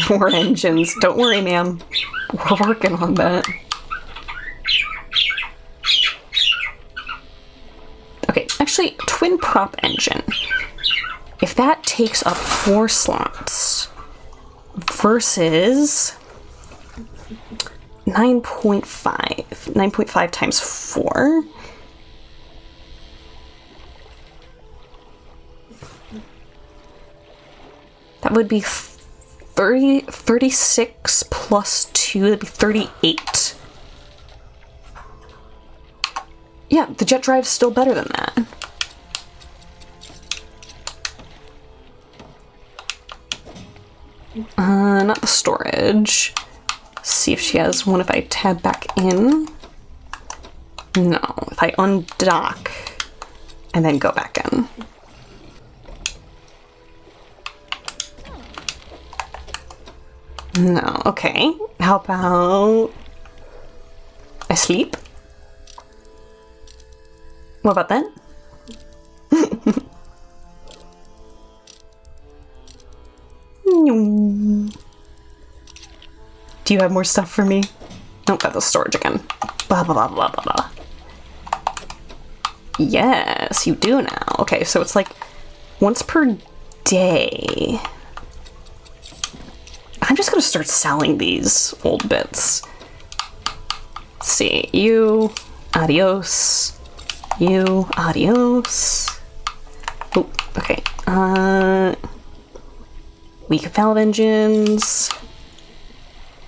More engines. Don't worry, ma'am. We're working on that. Okay, actually, twin prop engine. If that takes up 4 slots versus 9.5 times 4. That would be 36 plus 2, that'd be 38. Yeah, the jet drive's still better than that. Not the storage. See if she has one if I tab back in. No, if I undock and then go back in. No, okay. How about I sleep? What about that? Do you have more stuff for me? Nope, that's the storage again. Blah, blah, blah, blah, blah, blah. Yes, you do now. Okay, so it's like once per day. I'm just gonna start selling these old bits. Let's see, you, adios. You, adios. Oh, okay. Weak valve engines.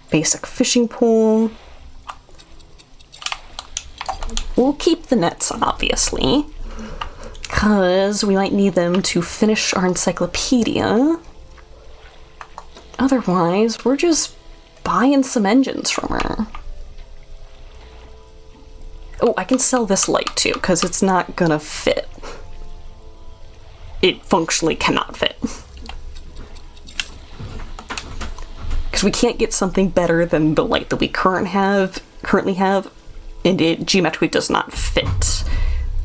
Basic fishing pole. We'll keep the nets, obviously, because we might need them to finish our encyclopedia. Otherwise, we're just buying some engines from her. Oh, I can sell this light too, because it's not gonna fit. It functionally cannot fit. Because we can't get something better than the light that we currently currently have, and it geometrically does not fit.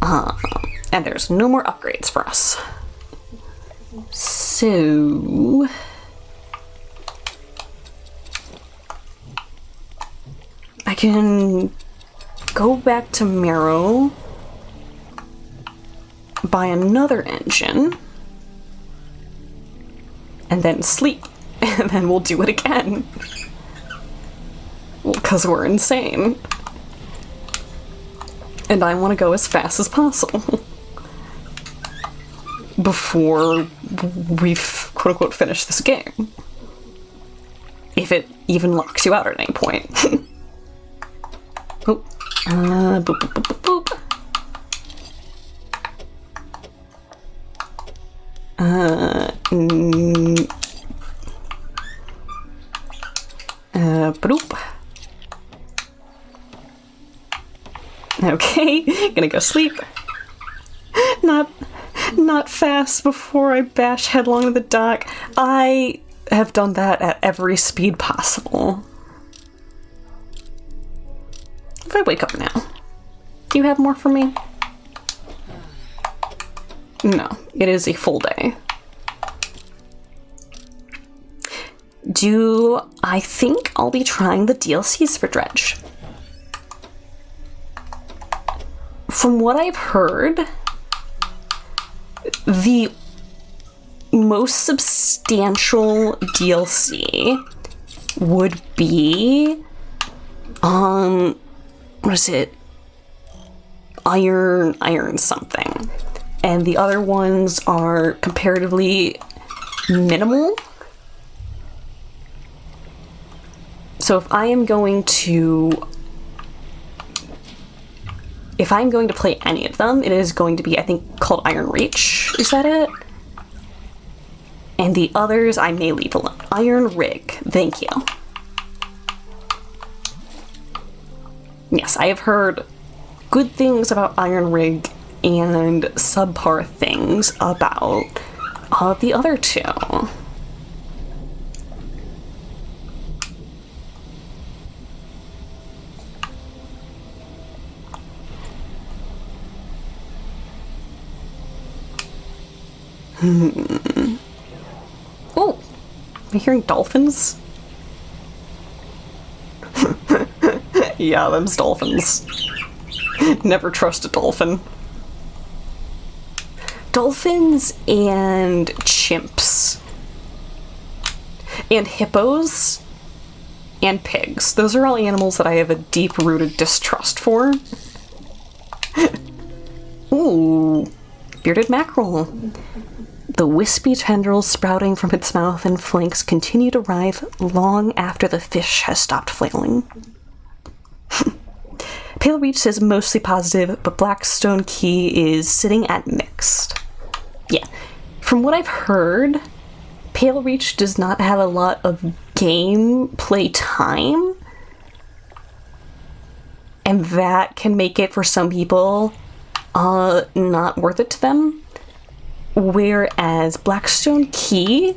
And there's no more upgrades for us. So... I can go back to Marrow, buy another engine, and then sleep, and then we'll do it again. Because we're insane. And I want to go as fast as possible. Before we've, quote-unquote, finished this game. If it even locks you out at any point. Oh. Boop, boop, boop, boop, boop. Bloop. Okay, gonna go sleep. Not fast before I bash headlong to the dock. I have done that at every speed possible. If I wake up now, do you have more for me? No, it is a full day. I think I'll be trying the DLCs for Dredge. From what I've heard, the most substantial DLC would be what is it? Iron something. And the other ones are comparatively minimal. So if I'm going to play any of them, it is going to be, I think, called Iron Reach. Is that it? And the others I may leave alone. Iron Rig. Thank you. Yes, I have heard good things about Iron Rig and subpar things about the other two. Oh, am I hearing dolphins? Yeah, them's dolphins. Never trust a dolphin. Dolphins and chimps. And hippos. And pigs. Those are all animals that I have a deep-rooted distrust for. Ooh, bearded mackerel. The wispy tendrils sprouting from its mouth and flanks continue to writhe long after the fish has stopped flailing. Pale Reach says mostly positive, but Blackstone Key is sitting at mixed. Yeah, from what I've heard, Pale Reach does not have a lot of gameplay time, and that can make it, for some people, not worth it to them. Whereas Blackstone Key,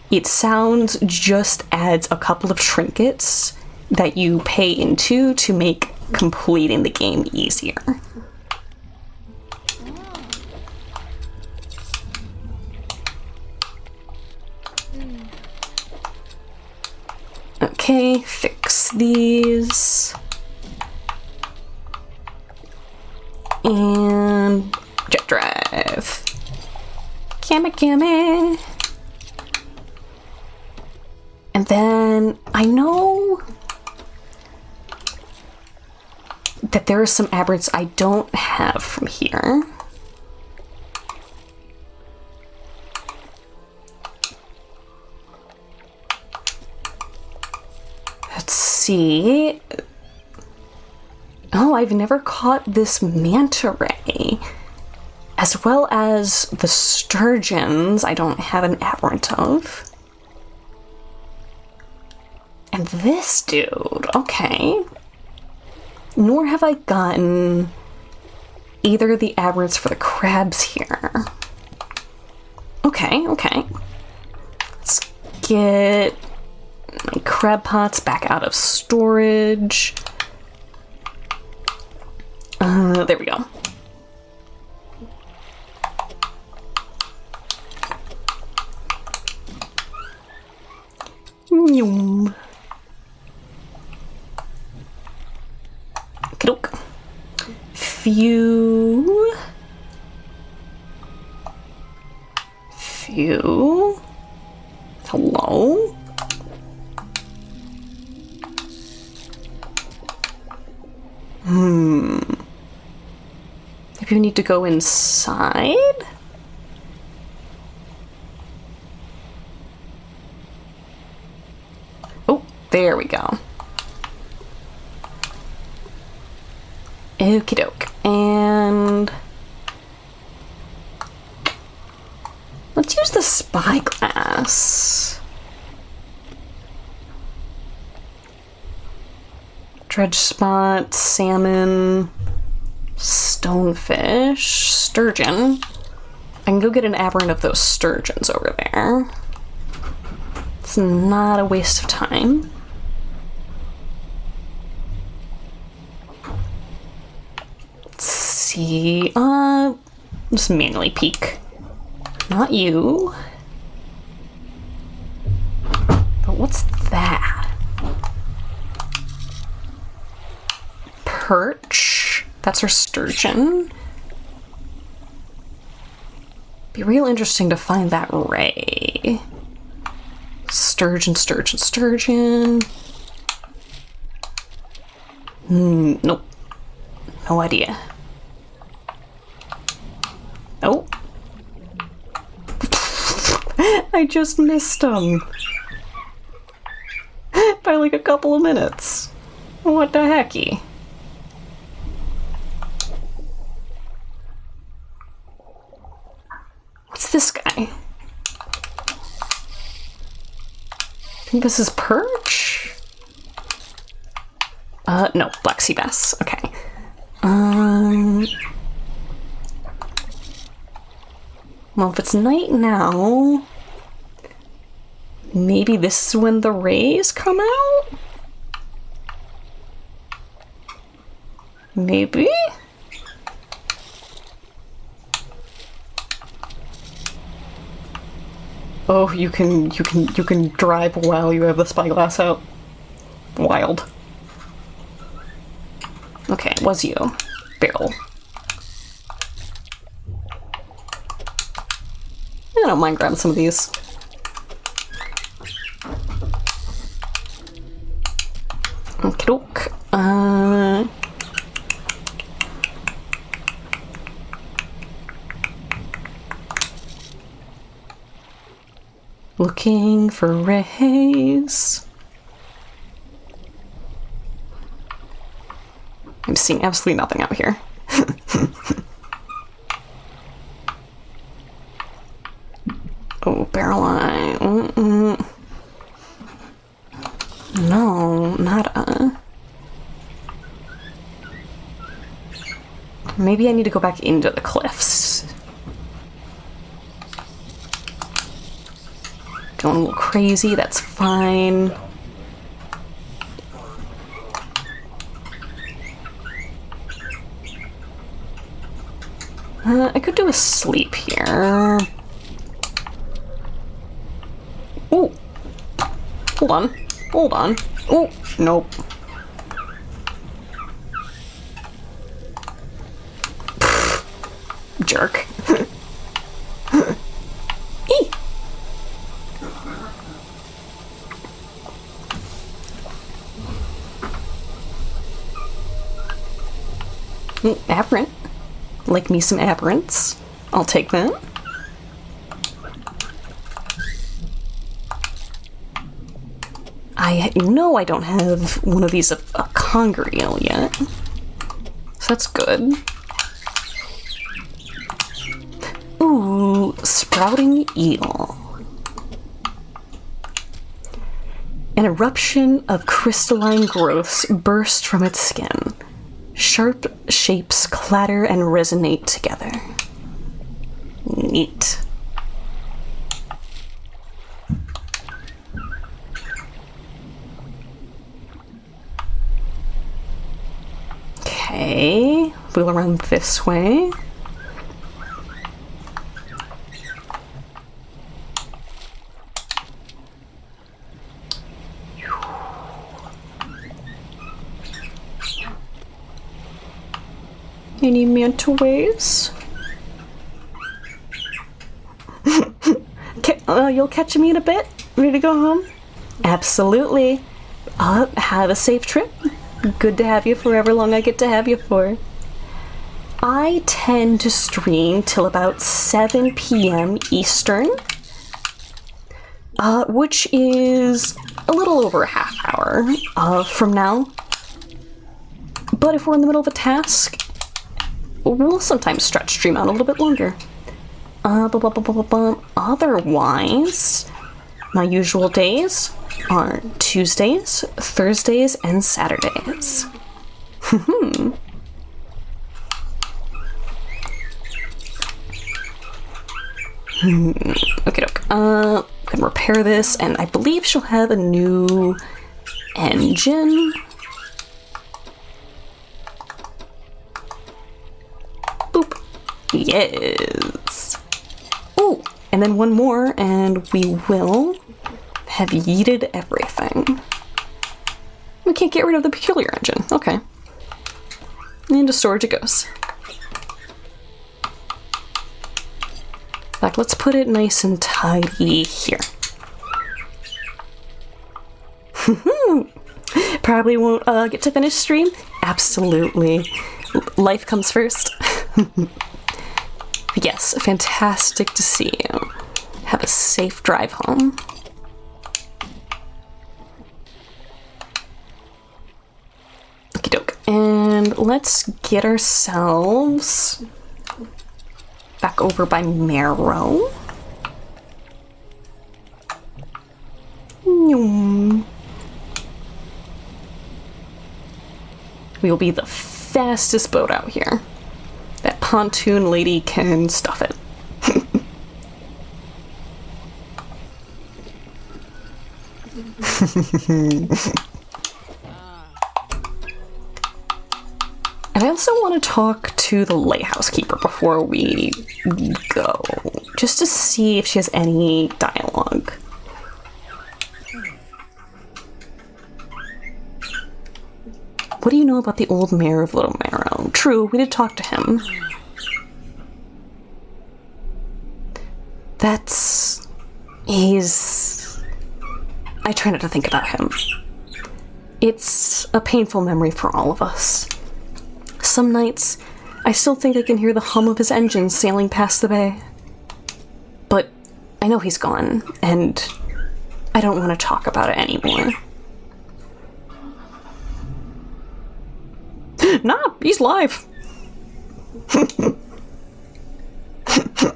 it sounds just adds a couple of trinkets that you pay into to make completing the game easier. Okay, fix these. And jet drive. Gimme. And then I know that there are some aberrants I don't have from here. Let's see. Oh, I've never caught this manta ray. As well as the sturgeons I don't have an aberrant of. And this dude, okay. Nor have I gotten either of the aberrants for the crabs here. Okay. Let's get my crab pots back out of storage. There we go. Nyum. Kadok. Few. Hello? Maybe we need to go inside? Oh, there we go. Okie doke. And let's use the spyglass. Dredge spot, salmon, stonefish, sturgeon. I can go get an aberrant of those sturgeons over there. It's not a waste of time. Let's see. Just manually peek. Not you. But what's that? Perch. That's our sturgeon. Be real interesting to find that ray. Sturgeon, sturgeon, sturgeon. Nope. No idea. Oh. I just missed him. By like a couple of minutes. What the hecky? What's this guy? I think this is perch? No, black sea bass. Okay. Well, if it's night now, maybe this is when the rays come out? Maybe? Oh, you can drive while you have the spyglass out. Wild. Okay, it was you. Barrel. I don't mind grabbing some of these. Okey-doke. Looking for rays. I'm seeing absolutely nothing out here. Oh, barrel eye. No, not Maybe I need to go back into the cliffs. Going a little crazy, that's fine. I could do a sleep here. Ooh. Hold on. Hold on. Oh, nope. Jerk. Eee. Aberrant. Like me some aberrants. I'll take that. I know I don't have one of these of a conger eel yet. So that's good. Ooh, sprouting eel. An eruption of crystalline growths burst from its skin. Sharp shapes clatter and resonate together. Neat. Okay, wheel around this way. Any manta rays? You'll catch me in a bit? Ready to go home? Absolutely. Have a safe trip. Good to have you for however long I get to have you for. I tend to stream till about 7 p.m. Eastern, which is a little over a half hour from now. But if we're in the middle of a task, we'll sometimes stretch stream out a little bit longer. Otherwise, my usual days are Tuesdays, Thursdays, and Saturdays. Okay, can repair this, and I believe she'll have a new engine. Boop. Yes. Oh, and then one more, and we will have yeeted everything. We can't get rid of the peculiar engine. Okay. Into storage it goes. In fact, let's put it nice and tidy here. Probably won't get to finish stream. Absolutely. Life comes first. Yes, fantastic to see you. Have a safe drive home. Okie doke. And let's get ourselves back over by Marrow. We'll be the fastest boat out here. That pontoon lady can stuff it. And I also want to talk to the lighthouse keeper before we go, just to see if she has any dialogue. What do you know about the old mayor of Little Marrow? True, we did talk to him. I try not to think about him. It's a painful memory for all of us. Some nights, I still think I can hear the hum of his engine sailing past the bay. But I know he's gone, and I don't want to talk about it anymore. Nah, he's live.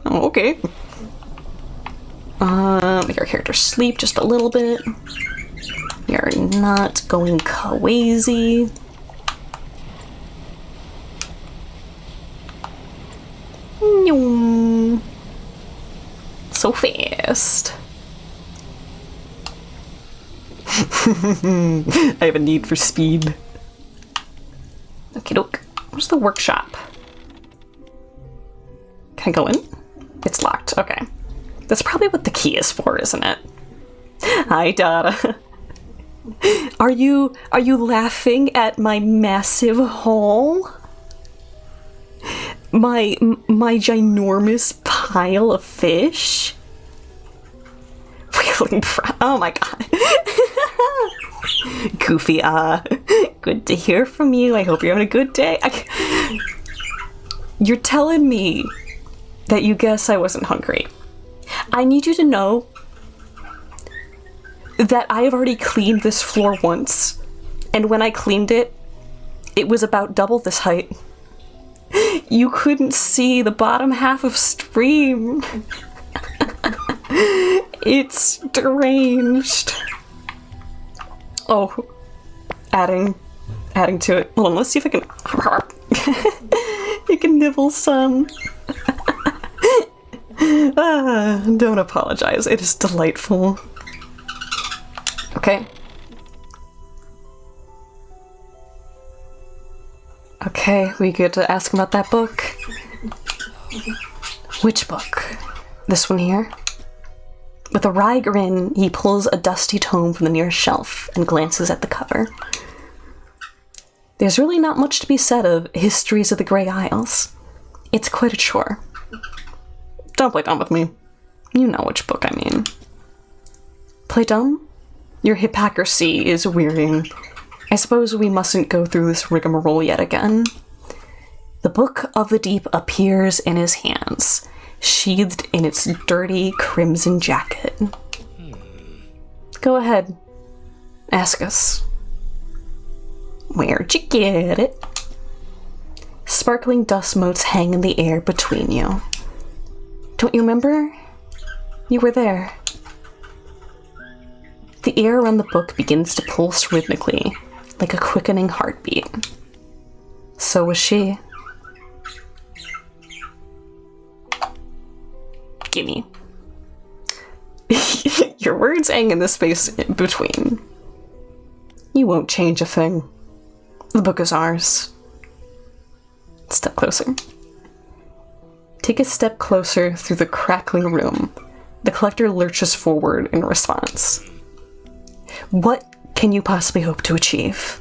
Okay. Make our character sleep just a little bit. We are not going crazy. So fast. I have a need for speed. Okie doke. Where's the workshop? Can I go in? It's locked. Okay. That's probably what the key is for, isn't it? Hi, Dada. Are you laughing at my massive haul? My ginormous pile of fish? Oh my god. Goofy, good to hear from you. I hope you're having a good day. You're telling me that you guess I wasn't hungry. I need you to know that I have already cleaned this floor once, and when I cleaned it, it was about double this height. You couldn't see the bottom half of stream. It's deranged. Oh, adding to it. Hold on, let's see if I can. You can nibble some. Don't apologize. It is delightful. Okay. Okay, we get to ask him about that book. Which book? This one here? With a wry grin, he pulls a dusty tome from the nearest shelf and glances at the cover. There's really not much to be said of Histories of the Grey Isles. It's quite a chore. Don't play dumb with me. You know which book I mean. Play dumb? Your hypocrisy is wearying. I suppose we mustn't go through this rigmarole yet again. The Book of the Deep appears in his hands, sheathed in its dirty crimson jacket. Go ahead. Ask us. Where'd you get it? Sparkling dust motes hang in the air between you. Don't you remember? You were there. The air around the book begins to pulse rhythmically, like a quickening heartbeat. So was she. Gimme. Your words hang in the space in between. You won't change a thing. The book is ours. Step closer. Take a step closer through the crackling room. The collector lurches forward in response. What can you possibly hope to achieve?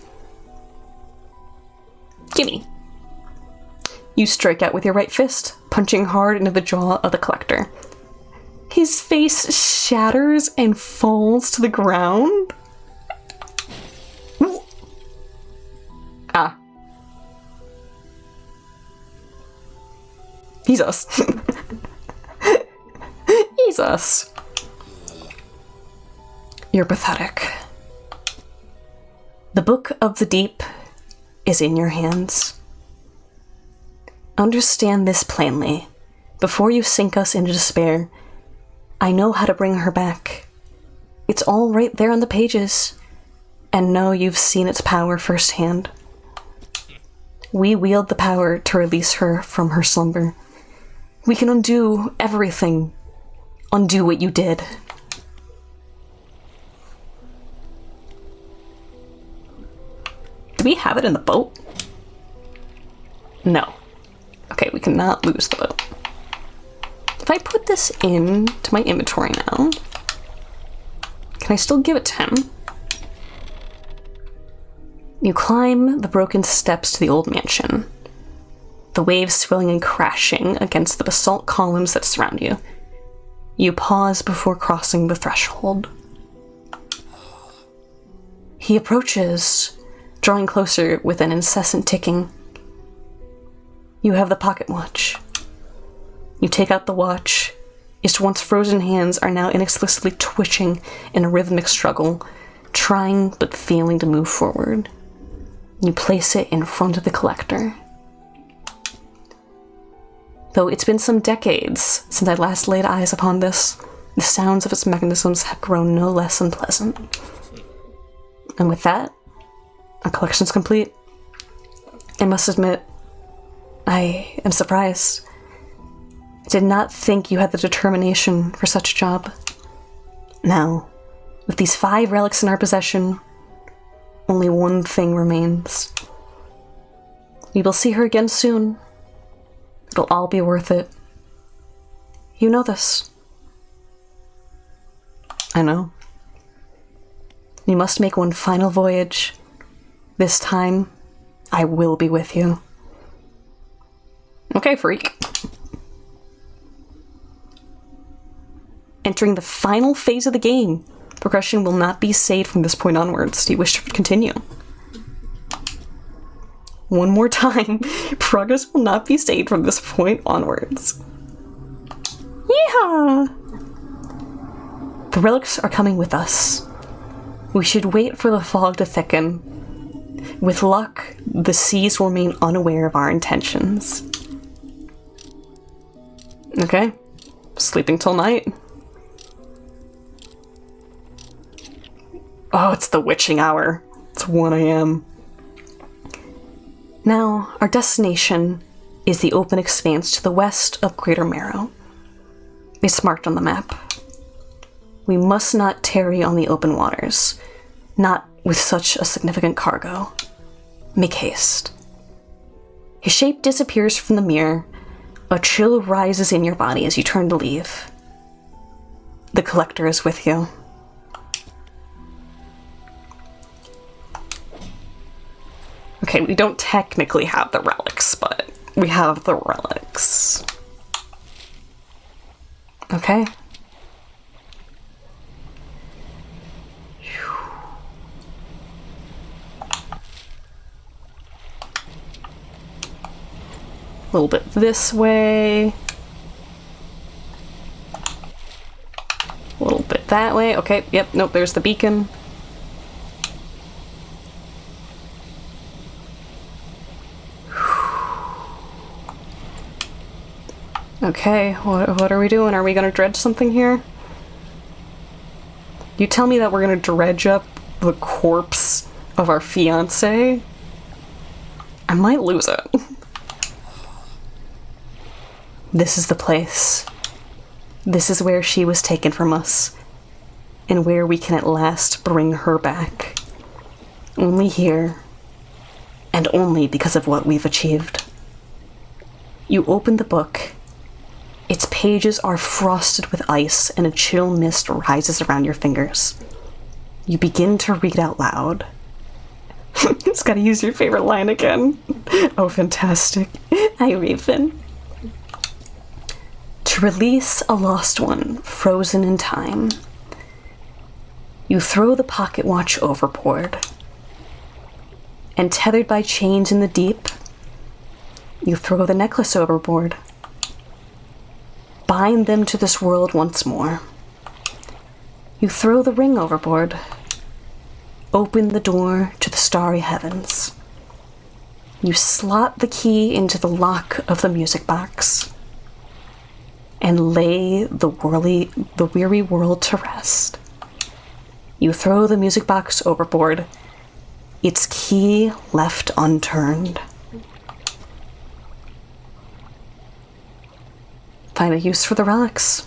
Gimme. You strike out with your right fist, punching hard into the jaw of the collector. His face shatters and falls to the ground. Ah. He's us. He's us. You're pathetic. The Book of the Deep is in your hands. Understand this plainly. Before you sink us into despair, I know how to bring her back. It's all right there on the pages, and know you've seen its power firsthand. We wield the power to release her from her slumber. We can undo everything. Undo what you did. Do we have it in the boat? No. Okay, we cannot lose the boat. If I put this in to my inventory now, can I still give it to him? You climb the broken steps to the old mansion, the waves swelling and crashing against the basalt columns that surround you. You pause before crossing the threshold. He approaches, drawing closer with an incessant ticking. You have the pocket watch. You take out the watch. Its once frozen hands are now inexplicably twitching in a rhythmic struggle, trying but failing to move forward. You place it in front of the collector. Though it's been some decades since I last laid eyes upon this, the sounds of its mechanisms have grown no less unpleasant. And with that, our collection's complete. I must admit, I am surprised. I did not think you had the determination for such a job. Now, with these 5 relics in our possession, only one thing remains. We will see her again soon. It'll all be worth it. You know this. I know. You must make one final voyage. This time, I will be with you. Okay, freak. Entering the final phase of the game. Progression will not be saved from this point onwards. Do you wish to continue? One more time. Progress will not be saved from this point onwards. Yeehaw! The relics are coming with us. We should wait for the fog to thicken. With luck, the seas will remain unaware of our intentions. Okay. Sleeping till night. Oh, it's the witching hour. It's 1 a.m. Now, our destination is the open expanse to the west of Greater Marrow. It's marked on the map. We must not tarry on the open waters, not with such a significant cargo. Make haste. His shape disappears from the mirror. A chill rises in your body as you turn to leave. The collector is with you. Okay, we don't technically have the relics, but we have the relics. Okay. A little bit this way. A little bit that way. Okay, yep, nope, there's the beacon. Okay, what are we doing? Are we gonna dredge something here? You tell me that we're gonna dredge up the corpse of our fiancé? I might lose it. This is the place. This is where she was taken from us, and where we can at last bring her back. Only here, and only because of what we've achieved. You open the book. Its pages are frosted with ice, and a chill mist rises around your fingers. You begin to read out loud. Just gotta use your favorite line again. Oh, fantastic. Hi, Raven. To release a lost one, frozen in time. You throw the pocket watch overboard. And tethered by chains in the deep, you throw the necklace overboard. Bind them to this world once more. You throw the ring overboard. Open the door to the starry heavens. You slot the key into the lock of the music box. And lay the weary world to rest. You throw the music box overboard, its key left unturned. Find a use for the relics.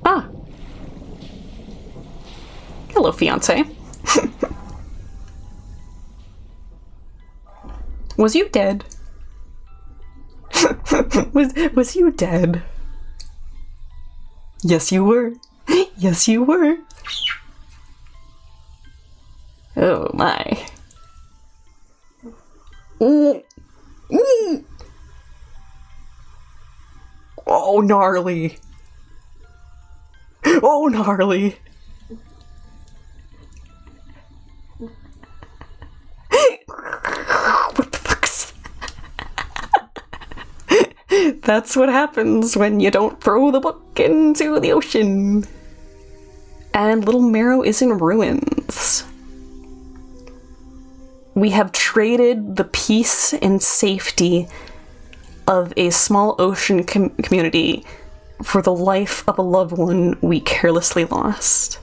Ah! Hello, fiance. Was you dead? was you dead? Yes, you were. Yes, you were. Oh my. Ooh. Ooh. Oh, gnarly. Oh, gnarly. What the fuck is that? That's what happens when you don't throw the book into the ocean. And Little Marrow is in ruins. We have traded the peace and safety of a small ocean community for the life of a loved one we carelessly lost.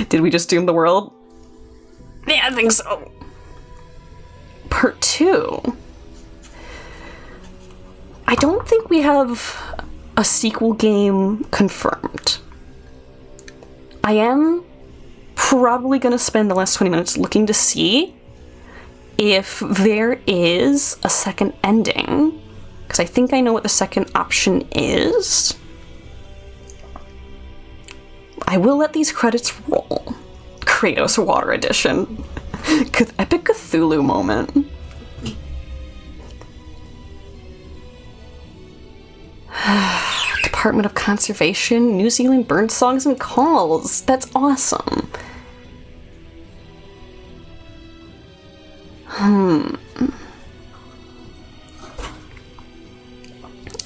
Did we just doom the world? Yeah, I think so. Part 2. I don't think we have a sequel game confirmed. I am probably going to spend the last 20 minutes looking to see if there is a second ending, because I think I know what the second option is. I will let these credits roll. Kratos Water Edition. Epic Cthulhu moment. Department of Conservation, New Zealand Bird Songs and Calls. That's awesome.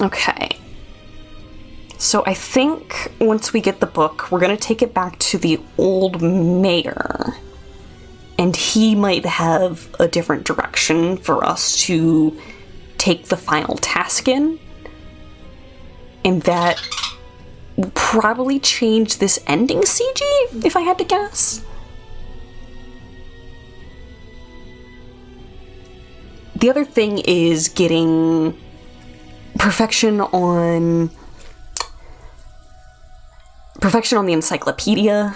Okay. So I think once we get the book, we're going to take it back to the old mayor. And he might have a different direction for us to take the final task in. And that will probably change this ending CG, if I had to guess. The other thing is getting perfection on the encyclopedia,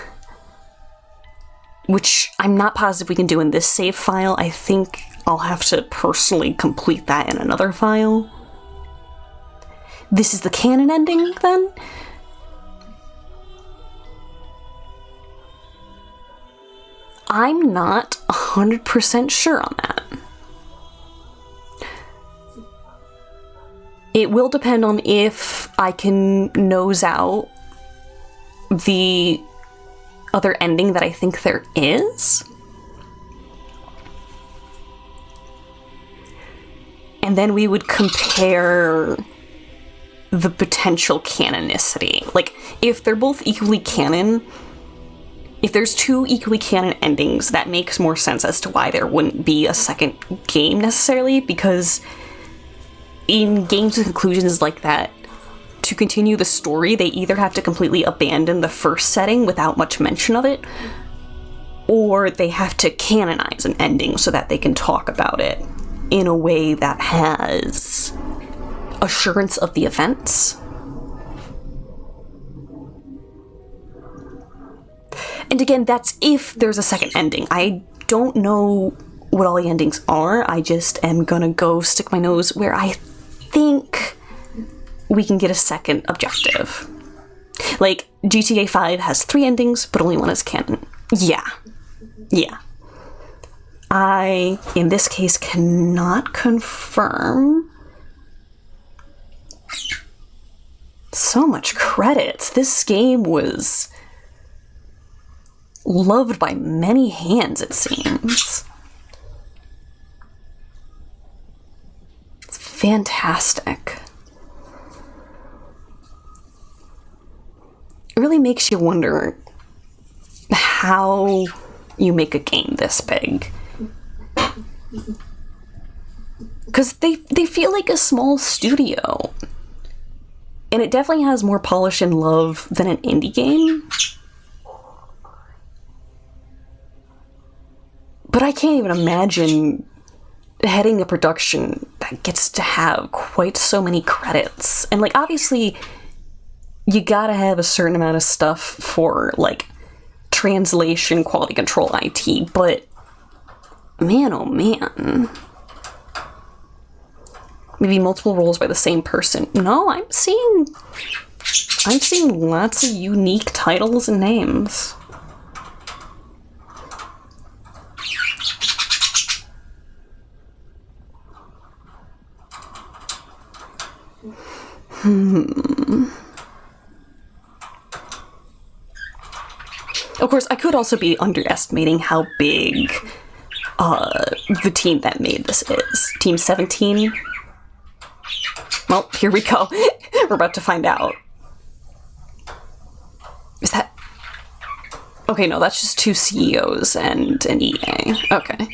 which I'm not positive we can do in this save file. I think I'll have to personally complete that in another file. This is the canon ending, then? I'm not 100% sure on that. It will depend on if I can nose out the other ending that I think there is. And then we would compare the potential canonicity. Like, if they're both equally canon, if there's two equally canon endings, that makes more sense as to why there wouldn't be a second game necessarily, because in games with conclusions like that, to continue the story, they either have to completely abandon the first setting without much mention of it, or they have to canonize an ending so that they can talk about it in a way that has assurance of the events. And again, that's if there's a second ending. I don't know what all the endings are. I just am gonna go stick my nose where I think we can get a second objective. Like, GTA 5 has 3 endings, but only one is canon. Yeah. I, in this case, cannot confirm. So much credits. This game was loved by many hands, it seems. It's fantastic. It really makes you wonder how you make a game this big. Because they feel like a small studio. And it definitely has more polish and love than an indie game. But I can't even imagine heading a production that gets to have quite so many credits. And, like, obviously, you gotta have a certain amount of stuff for, like, translation, quality control, IT, but man, oh man. Maybe multiple roles by the same person. No, I'm seeing lots of unique titles and names. Of course, I could also be underestimating how big the team that made this is. Team 17? Well, here we go. We're about to find out. Is that... Okay, no, that's just 2 CEOs and an EA. Okay.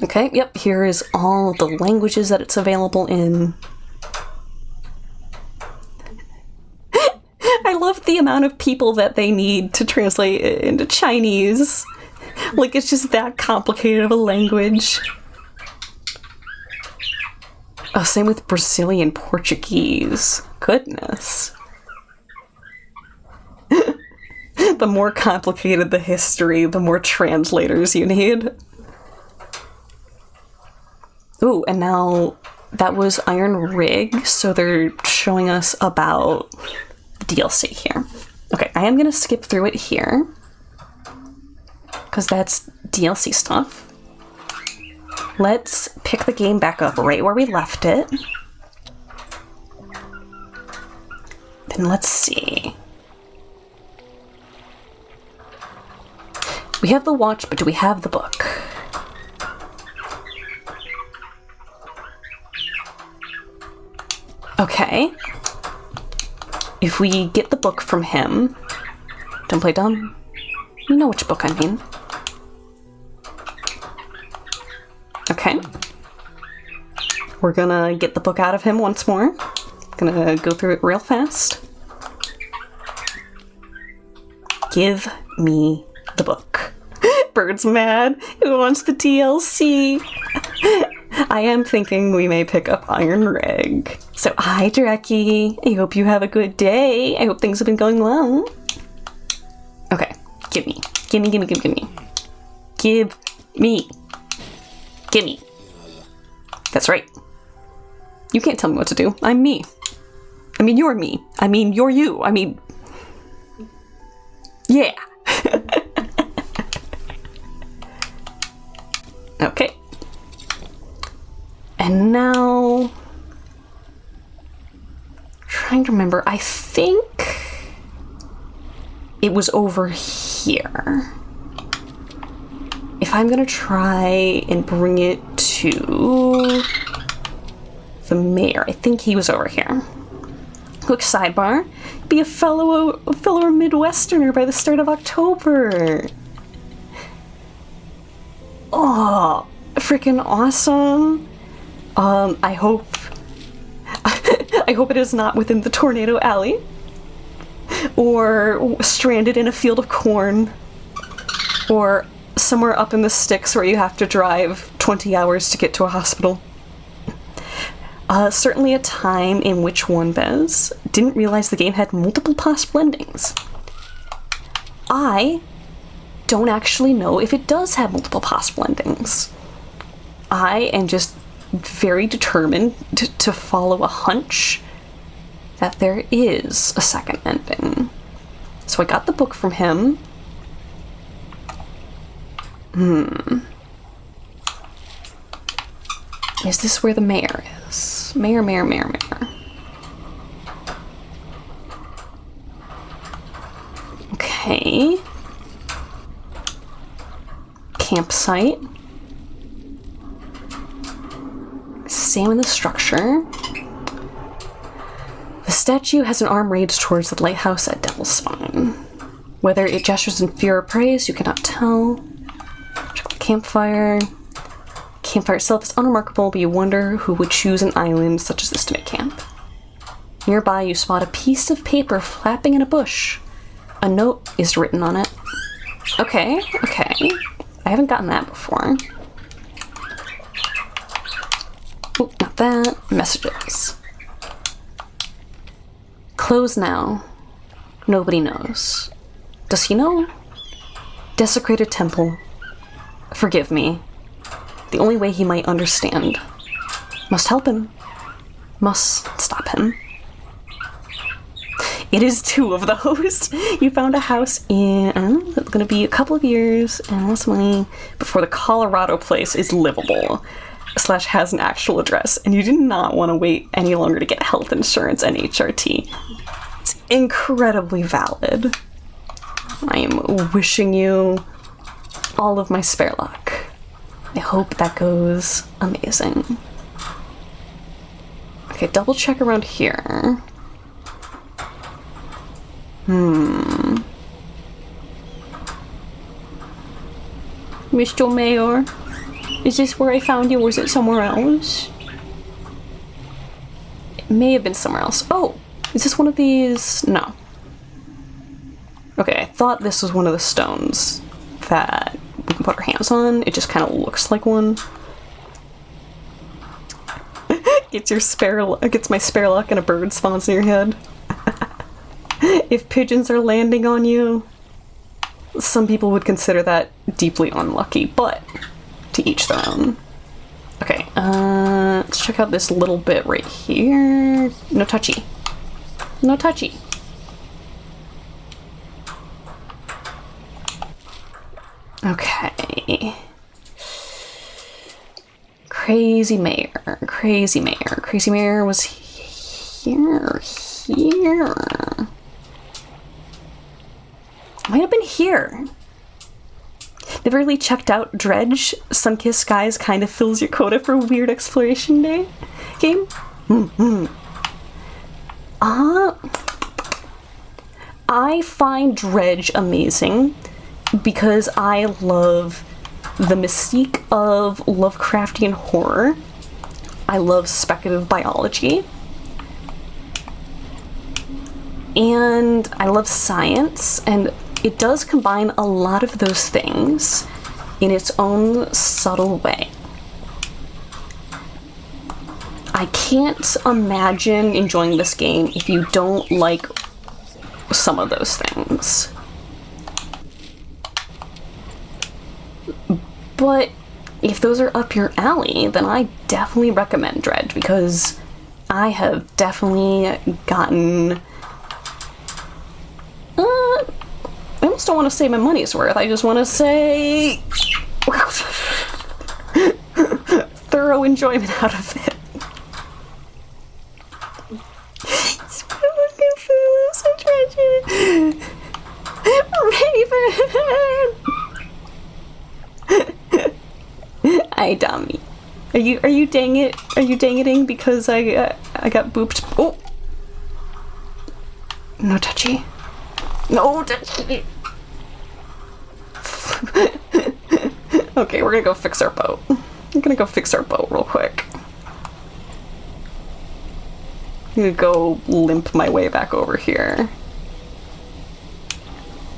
Okay, yep, here is all the languages that it's available in. I love the amount of people that they need to translate it into Chinese. Like, it's just that complicated of a language. Oh, same with Brazilian Portuguese. Goodness. The more complicated the history, the more translators you need. Ooh, and now that was Iron Rig, so they're showing us about the DLC here. Okay, I am gonna skip through it here, because that's DLC stuff. Let's pick the game back up right where we left it. Then let's see. We have the watch, but do we have the book? Okay. If we get the book from him... Don't play dumb. You know which book I mean. Okay. We're gonna get the book out of him once more. Gonna go through it real fast. Give me the book. Bird's mad. He wants the DLC. I am thinking we may pick up Iron Rig. So, hi, Dreeeeeeedge. I hope you have a good day. I hope things have been going well. Okay, give me. Give me. Give me. Gimme. That's right. You can't tell me what to do. I'm me. I mean, you're me. I mean, you're you. I mean... Yeah. Okay. And now... Trying to remember. I think... it was over here. If I'm gonna try and bring it to... the mayor. I think he was over here. Quick sidebar. Be a fellow Midwesterner by the start of October. Oh, freaking awesome. I hope I hope it is not within the tornado alley or stranded in a field of corn or somewhere up in the sticks where you have to drive 20 hours to get to a hospital. Certainly a time in which one Bez didn't realize the game had multiple possible endings. I don't actually know if it does have multiple possible endings. I am just very determined to follow a hunch that there is a second ending. So I got the book from him. Is this where the mayor is? Mayor. Okay. Campsite. Examine the structure. The statue has an arm raised towards the lighthouse at Devil's Spine. Whether it gestures in fear or praise, you cannot tell. Check the campfire. Campfire itself is unremarkable, but you wonder who would choose an island such as this to make camp. Nearby, you spot a piece of paper flapping in a bush. A note is written on it. Okay. I haven't gotten that before. Oh, not that. Messages. Close now. Nobody knows. Does he know? Desecrated temple. Forgive me. The only way he might understand. Must help him. Must stop him. It is 2 of those. You found a house in... it's gonna be a couple of years and lots of money before the Colorado place is livable / has an actual address, and you do not want to wait any longer to get health insurance and HRT. It's incredibly valid. I am wishing you all of my spare luck. I hope that goes amazing. Okay, double check around here. Mr. Mayor, is this where I found you, or is it somewhere else? It may have been somewhere else. Oh, is this one of these? No. Okay, I thought this was one of the stones that we can put our hands on. It just kind of looks like one. Gets my spare luck and a bird spawns in your head. If pigeons are landing on you, some people would consider that deeply unlucky, but to each their own. Okay, let's check out this little bit right here. No touchy. No touchy. Okay. Crazy mayor. Crazy mayor was here. Might have been here. Never really checked out Dredge. Sunkissed Skies kind of fills your quota for Weird Exploration Day game. I find Dredge amazing because I love the mystique of Lovecraftian horror. I love speculative biology. And I love science, and it does combine a lot of those things in its own subtle way. I can't imagine enjoying this game if you don't like some of those things. But if those are up your alley, then I definitely recommend Dredge, because I have definitely gotten... I almost don't want to say my money's worth. I just want to say... thorough enjoyment out of it. Raven! I dummy. Are you dang it? Are you dang-iting because I got booped? Oh! No touchy. No touchy! Okay, we're gonna go fix our boat. I'm gonna go fix our boat real quick. I'm gonna go limp my way back over here.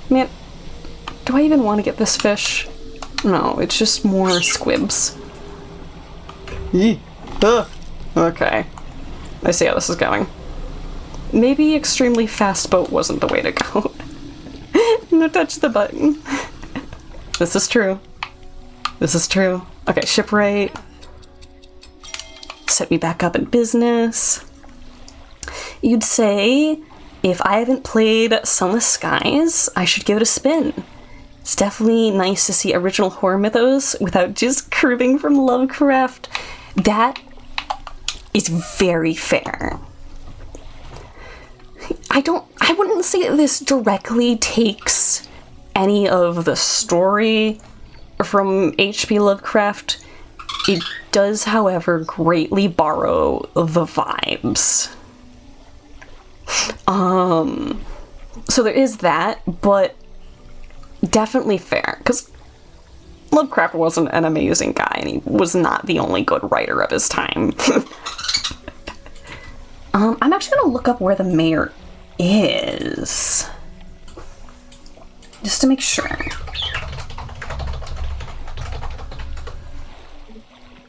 Man, do I even want to get this fish? No, it's just more squibs. Okay. I see how this is going. Maybe extremely fast boat wasn't the way to go. No, touch the button. This is true. This is true. Okay, shipwright. Set me back up in business. You'd say, if I haven't played Sunless Skies, I should give it a spin. It's definitely nice to see original horror mythos without just cribbing from Lovecraft. That is very fair. I wouldn't say that this directly takes any of the story from H.P. Lovecraft. It does, however, greatly borrow the vibes. So there is that, but definitely fair, because Lovecraft wasn't an amazing guy, and he was not the only good writer of his time. I'm actually gonna look up where the mayor is, just to make sure.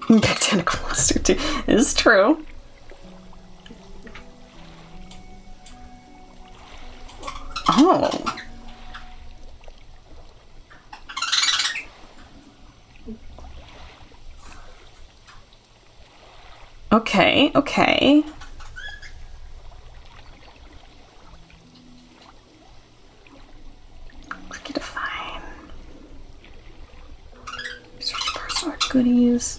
Big tentacle monster too is true. Oh. Okay, okay. Click define. Search personal goodies.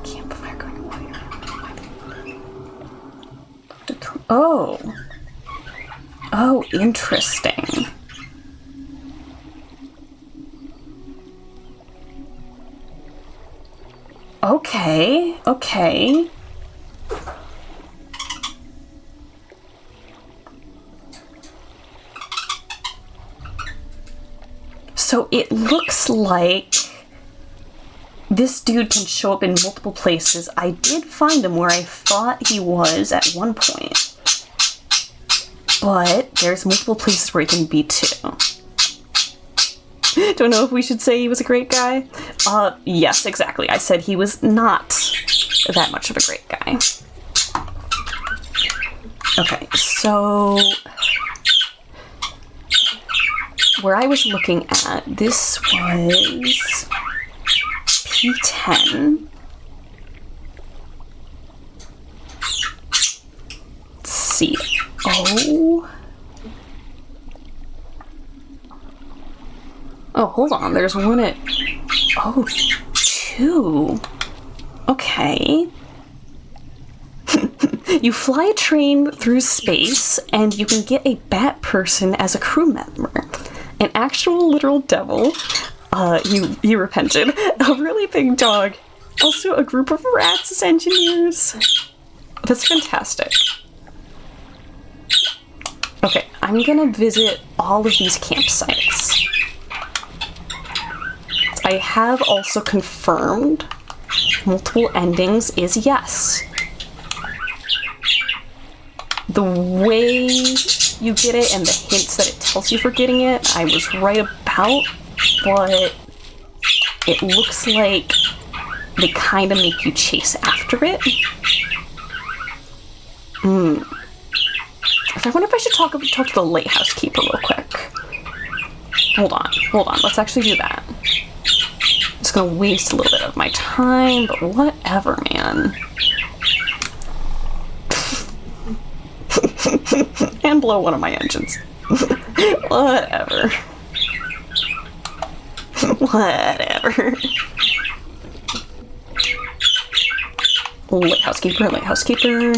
Campfire going warrior. Oh. Oh, interesting. Okay, okay. So it looks like this dude can show up in multiple places. I did find him where I thought he was at one point. But there's multiple places where he can be too. Don't know if we should say he was a great guy. Yes, exactly. I said he was not that much of a great guy. Okay, so where I was looking at, this was P10. Let's see. Oh, hold on. There's one at... Oh, 2. Okay. You fly a train through space, and you can get a bat person as a crew member. An actual literal devil. You repented. A really big dog. Also a group of rats as engineers. That's fantastic. Okay, I'm gonna visit all of these campsites. I have also confirmed multiple endings is yes. The way you get it and the hints that it tells you for getting it, I was right about, but it looks like they kind of make you chase after it. I wonder if I should talk to the lighthouse keeper real quick. Hold on, let's actually do that. It's gonna waste a little bit of my time, but whatever, man. And blow one of my engines. Whatever. Whatever. Lighthouse keeper, lighthouse keeper.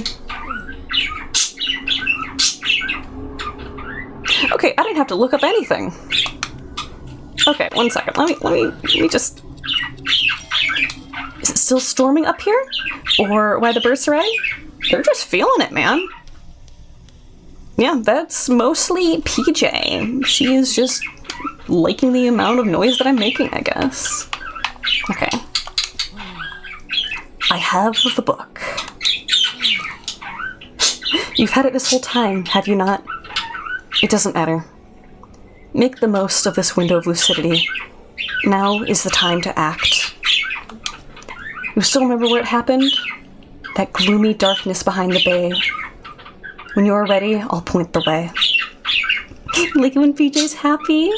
Okay, I didn't have to look up anything. Okay, one second. Let me just... Is it still storming up here? Or why the bursts array? They're just feeling it, man. Yeah, that's mostly PJ. She is just liking the amount of noise that I'm making, I guess. Okay. I have the book. You've had it this whole time, have you not? It doesn't matter. Make the most of this window of lucidity. Now is the time to act. You still remember where it happened? That gloomy darkness behind the bay. When you're ready, I'll point the way. Like when PJ's happy?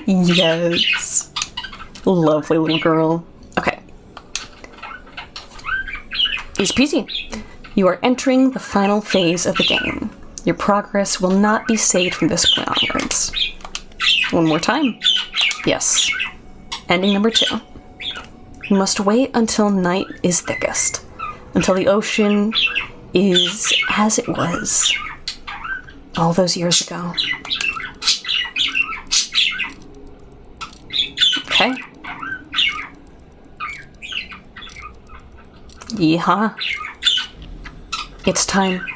Yes. Lovely little girl. Okay. Easy peasy. You are entering the final phase of the game. Your progress will not be saved from this point onwards. One more time. Yes. Ending number 2. You must wait until night is thickest. Until the ocean is as it was all those years ago. Okay. Yeehaw. It's time.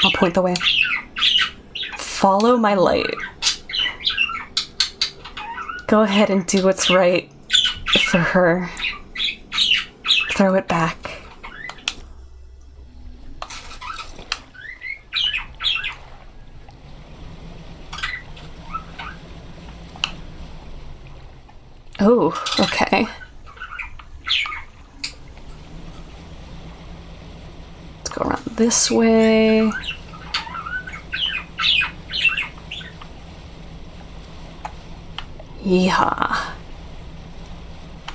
I'll point the way. Follow my light. Go ahead and do what's right for her. Throw it back. Oh, okay. Let's go around this way. Yeehaw.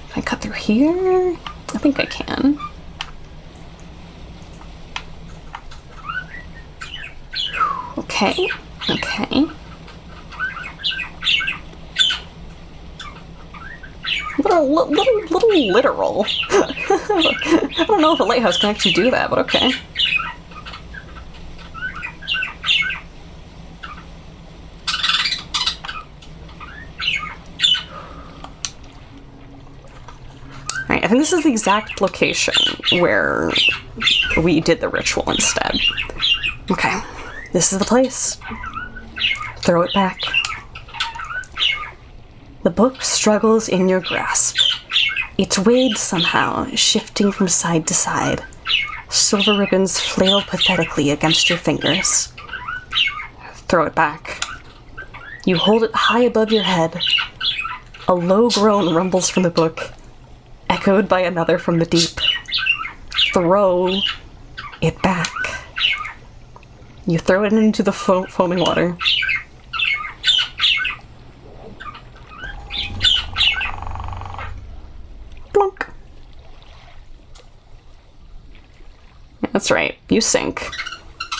Can I cut through here? I think I can. Okay, okay. Little literal. I don't know if a lighthouse can actually do that, but okay. Alright, I think this is the exact location where we did the ritual instead. Okay, this is the place. Throw it back. The book struggles in your grasp. It's weighed somehow, shifting from side to side. Silver ribbons flail pathetically against your fingers. Throw it back. You hold it high above your head. A low groan rumbles from the book, echoed by another from the deep. Throw it back. You throw it into the foaming water. Plunk. That's right. You sink.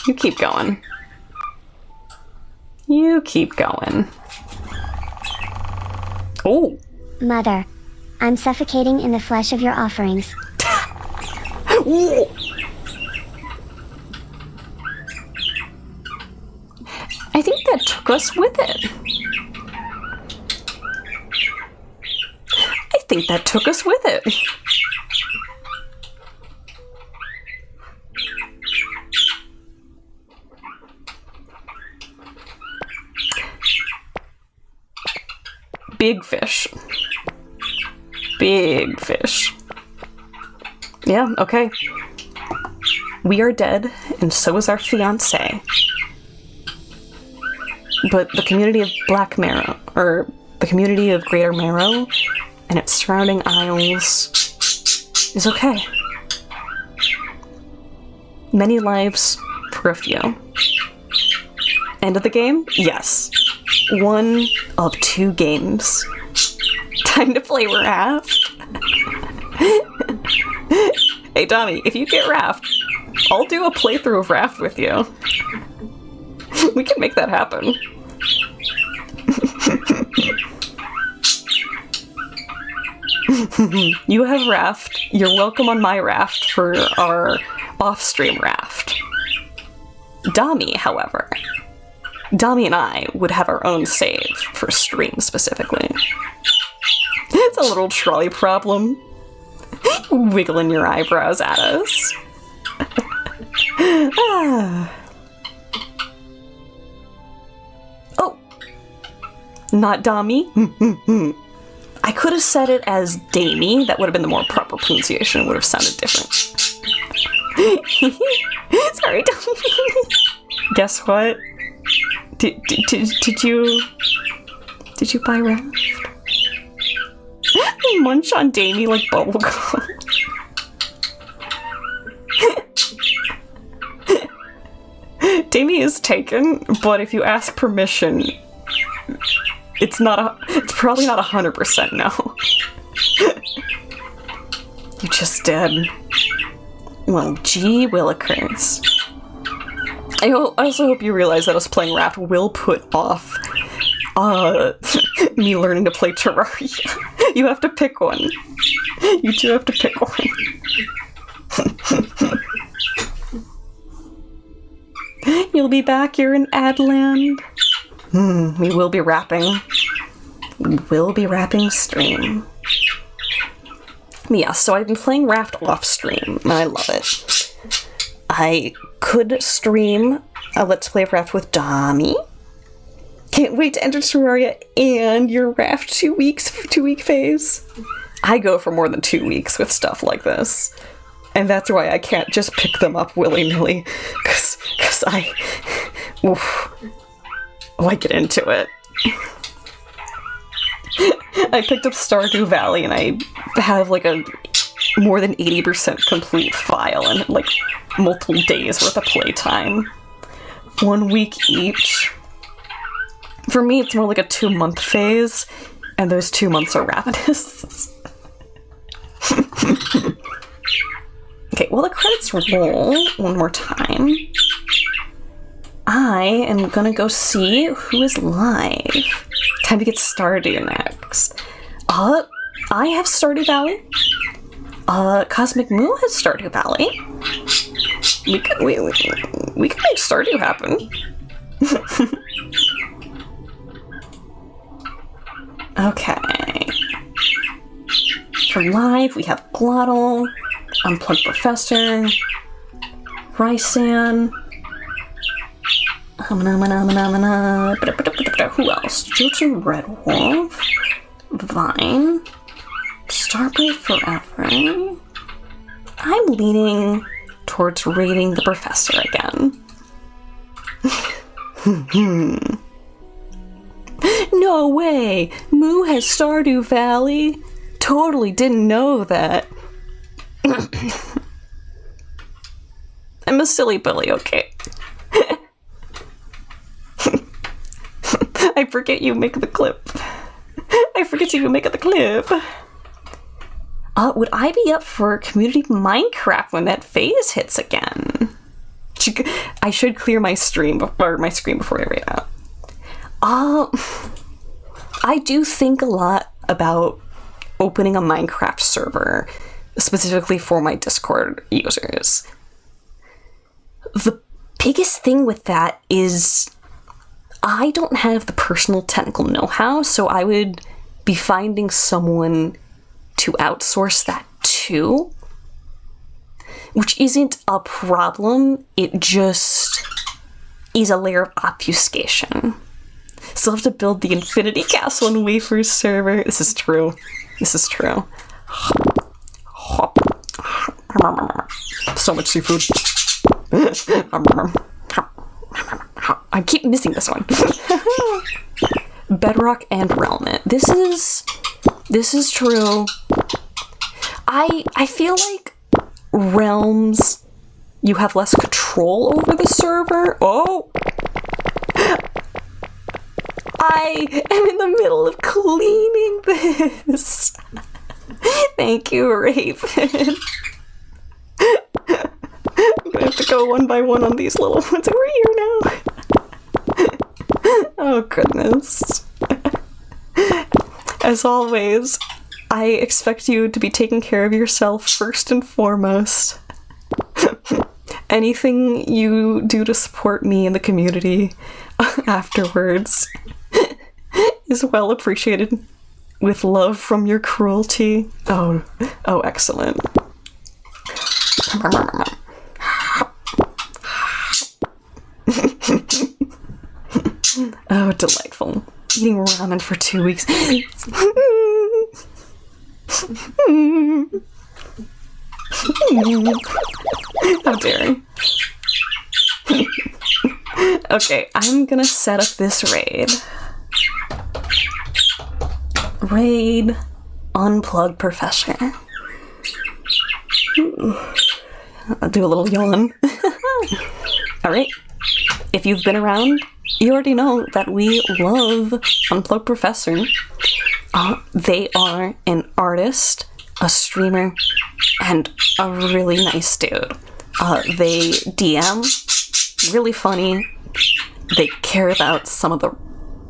You keep going. You keep going. Oh! Mother, I'm suffocating in the flesh of your offerings. Ooh. I think that took us with it. I think that took us with it. Big fish. Big fish. Yeah, okay. We are dead, and so is our fiancé. but the community of Black Marrow, or the community of Greater Marrow, and its surrounding isles is okay. Many lives for a few. End of the game? Yes. 1 of 2 games. Time to play Raft. Hey, Tommy, if you get Raft, I'll do a playthrough of Raft with you. We can make that happen. You have Raft. You're welcome on my Raft for our off-stream Raft. Dami, however. Dami and I would have our own save for stream specifically. It's a little trolley problem. Wiggling your eyebrows at us. Oh! Not Dami. I could have said it as Damie. That would have been the more proper pronunciation. It would have sounded different. Sorry, Dami. Guess what? Did you buy Raft? Munch on Damie like bubblegum. Damie is taken, but if you ask permission, it's probably not 100% no. You just did. Well, gee willikers. I also hope you realize that us playing Raft will put off me learning to play Terraria. You have to pick one. You two have to pick one. You'll be back, you're in Adland. We will be wrapping. We will be wrapping stream. Yeah, so I've been playing Raft off stream, and I love it. I could stream a Let's Play of Raft with Dami. Can't wait to enter Terraria and your Raft 2 week phase. I go for more than 2 weeks with stuff like this. And that's why I can't just pick them up willy-nilly. Cause I get into it. I picked up Stardew Valley and I have like a more than 80% complete file and like multiple days worth of playtime. 1 week each. For me, it's more like a 2-month phase, and those 2 months are ravenous. Okay, well, the credits roll one more time. I am gonna go see who is live. Time to get Stardew next. I have Stardew Valley. Cosmic Moo has Stardew Valley. We can make Stardew happen. Okay. For live, we have Glottal, Unplugged Professor, Rysan. Who else? Jilton Red Wolf, Vine, Starbreeze Forever. I'm leaning towards raiding the Professor again. No way! Moo has Stardew Valley? Totally didn't know that. I'm a silly Billy, okay? I forget you make the clip. I forget you make the clip. Would I be up for community Minecraft when that phase hits again? I should clear my screen before I read out. I do think a lot about opening a Minecraft server, specifically for my Discord users. The biggest thing with that is I don't have the personal technical know-how, so I would be finding someone to outsource that to, which isn't a problem, it just is a layer of obfuscation. Still have to build the Infinity Castle and Wafers server. This is true. This is true. So much seafood. I keep missing this one. Bedrock and Realm It. This is true. I feel like Realms, you have less control over the server. Oh! I am in the middle of cleaning this. Thank you, Raven. I'm gonna have to go one by one on these little ones over here now. Oh, goodness. As always, I expect you to be taking care of yourself first and foremost. Anything you do to support me and the community afterwards is well appreciated, with love from your cruelty. Oh, excellent. Oh, delightful. Eating ramen for 2 weeks. How dare I? Okay, I'm gonna set up this raid. Raid Unplug Professor. I'll do a little yawn. Alright. If you've been around, you already know that we love Unplug Professor. They are an artist, a streamer, and a really nice dude. They DM, really funny. They care about some of the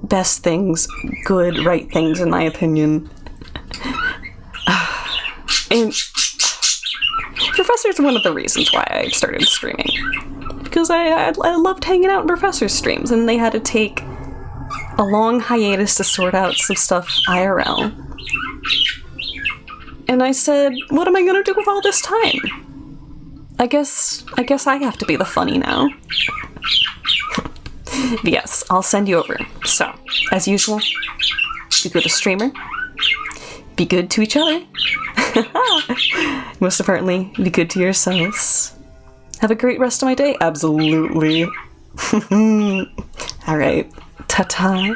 best things, good, right things, in my opinion. And Professor's one of the reasons why I started streaming. Because I loved hanging out in Professor's streams, and they had to take a long hiatus to sort out some stuff IRL. And I said, what am I gonna do with all this time? I guess I have to be the funny now. But yes, I'll send you over. So, as usual, be good to streamer. Be good to each other. Most importantly, be good to yourselves. Have a great rest of my day. Absolutely. Alright. Ta-ta.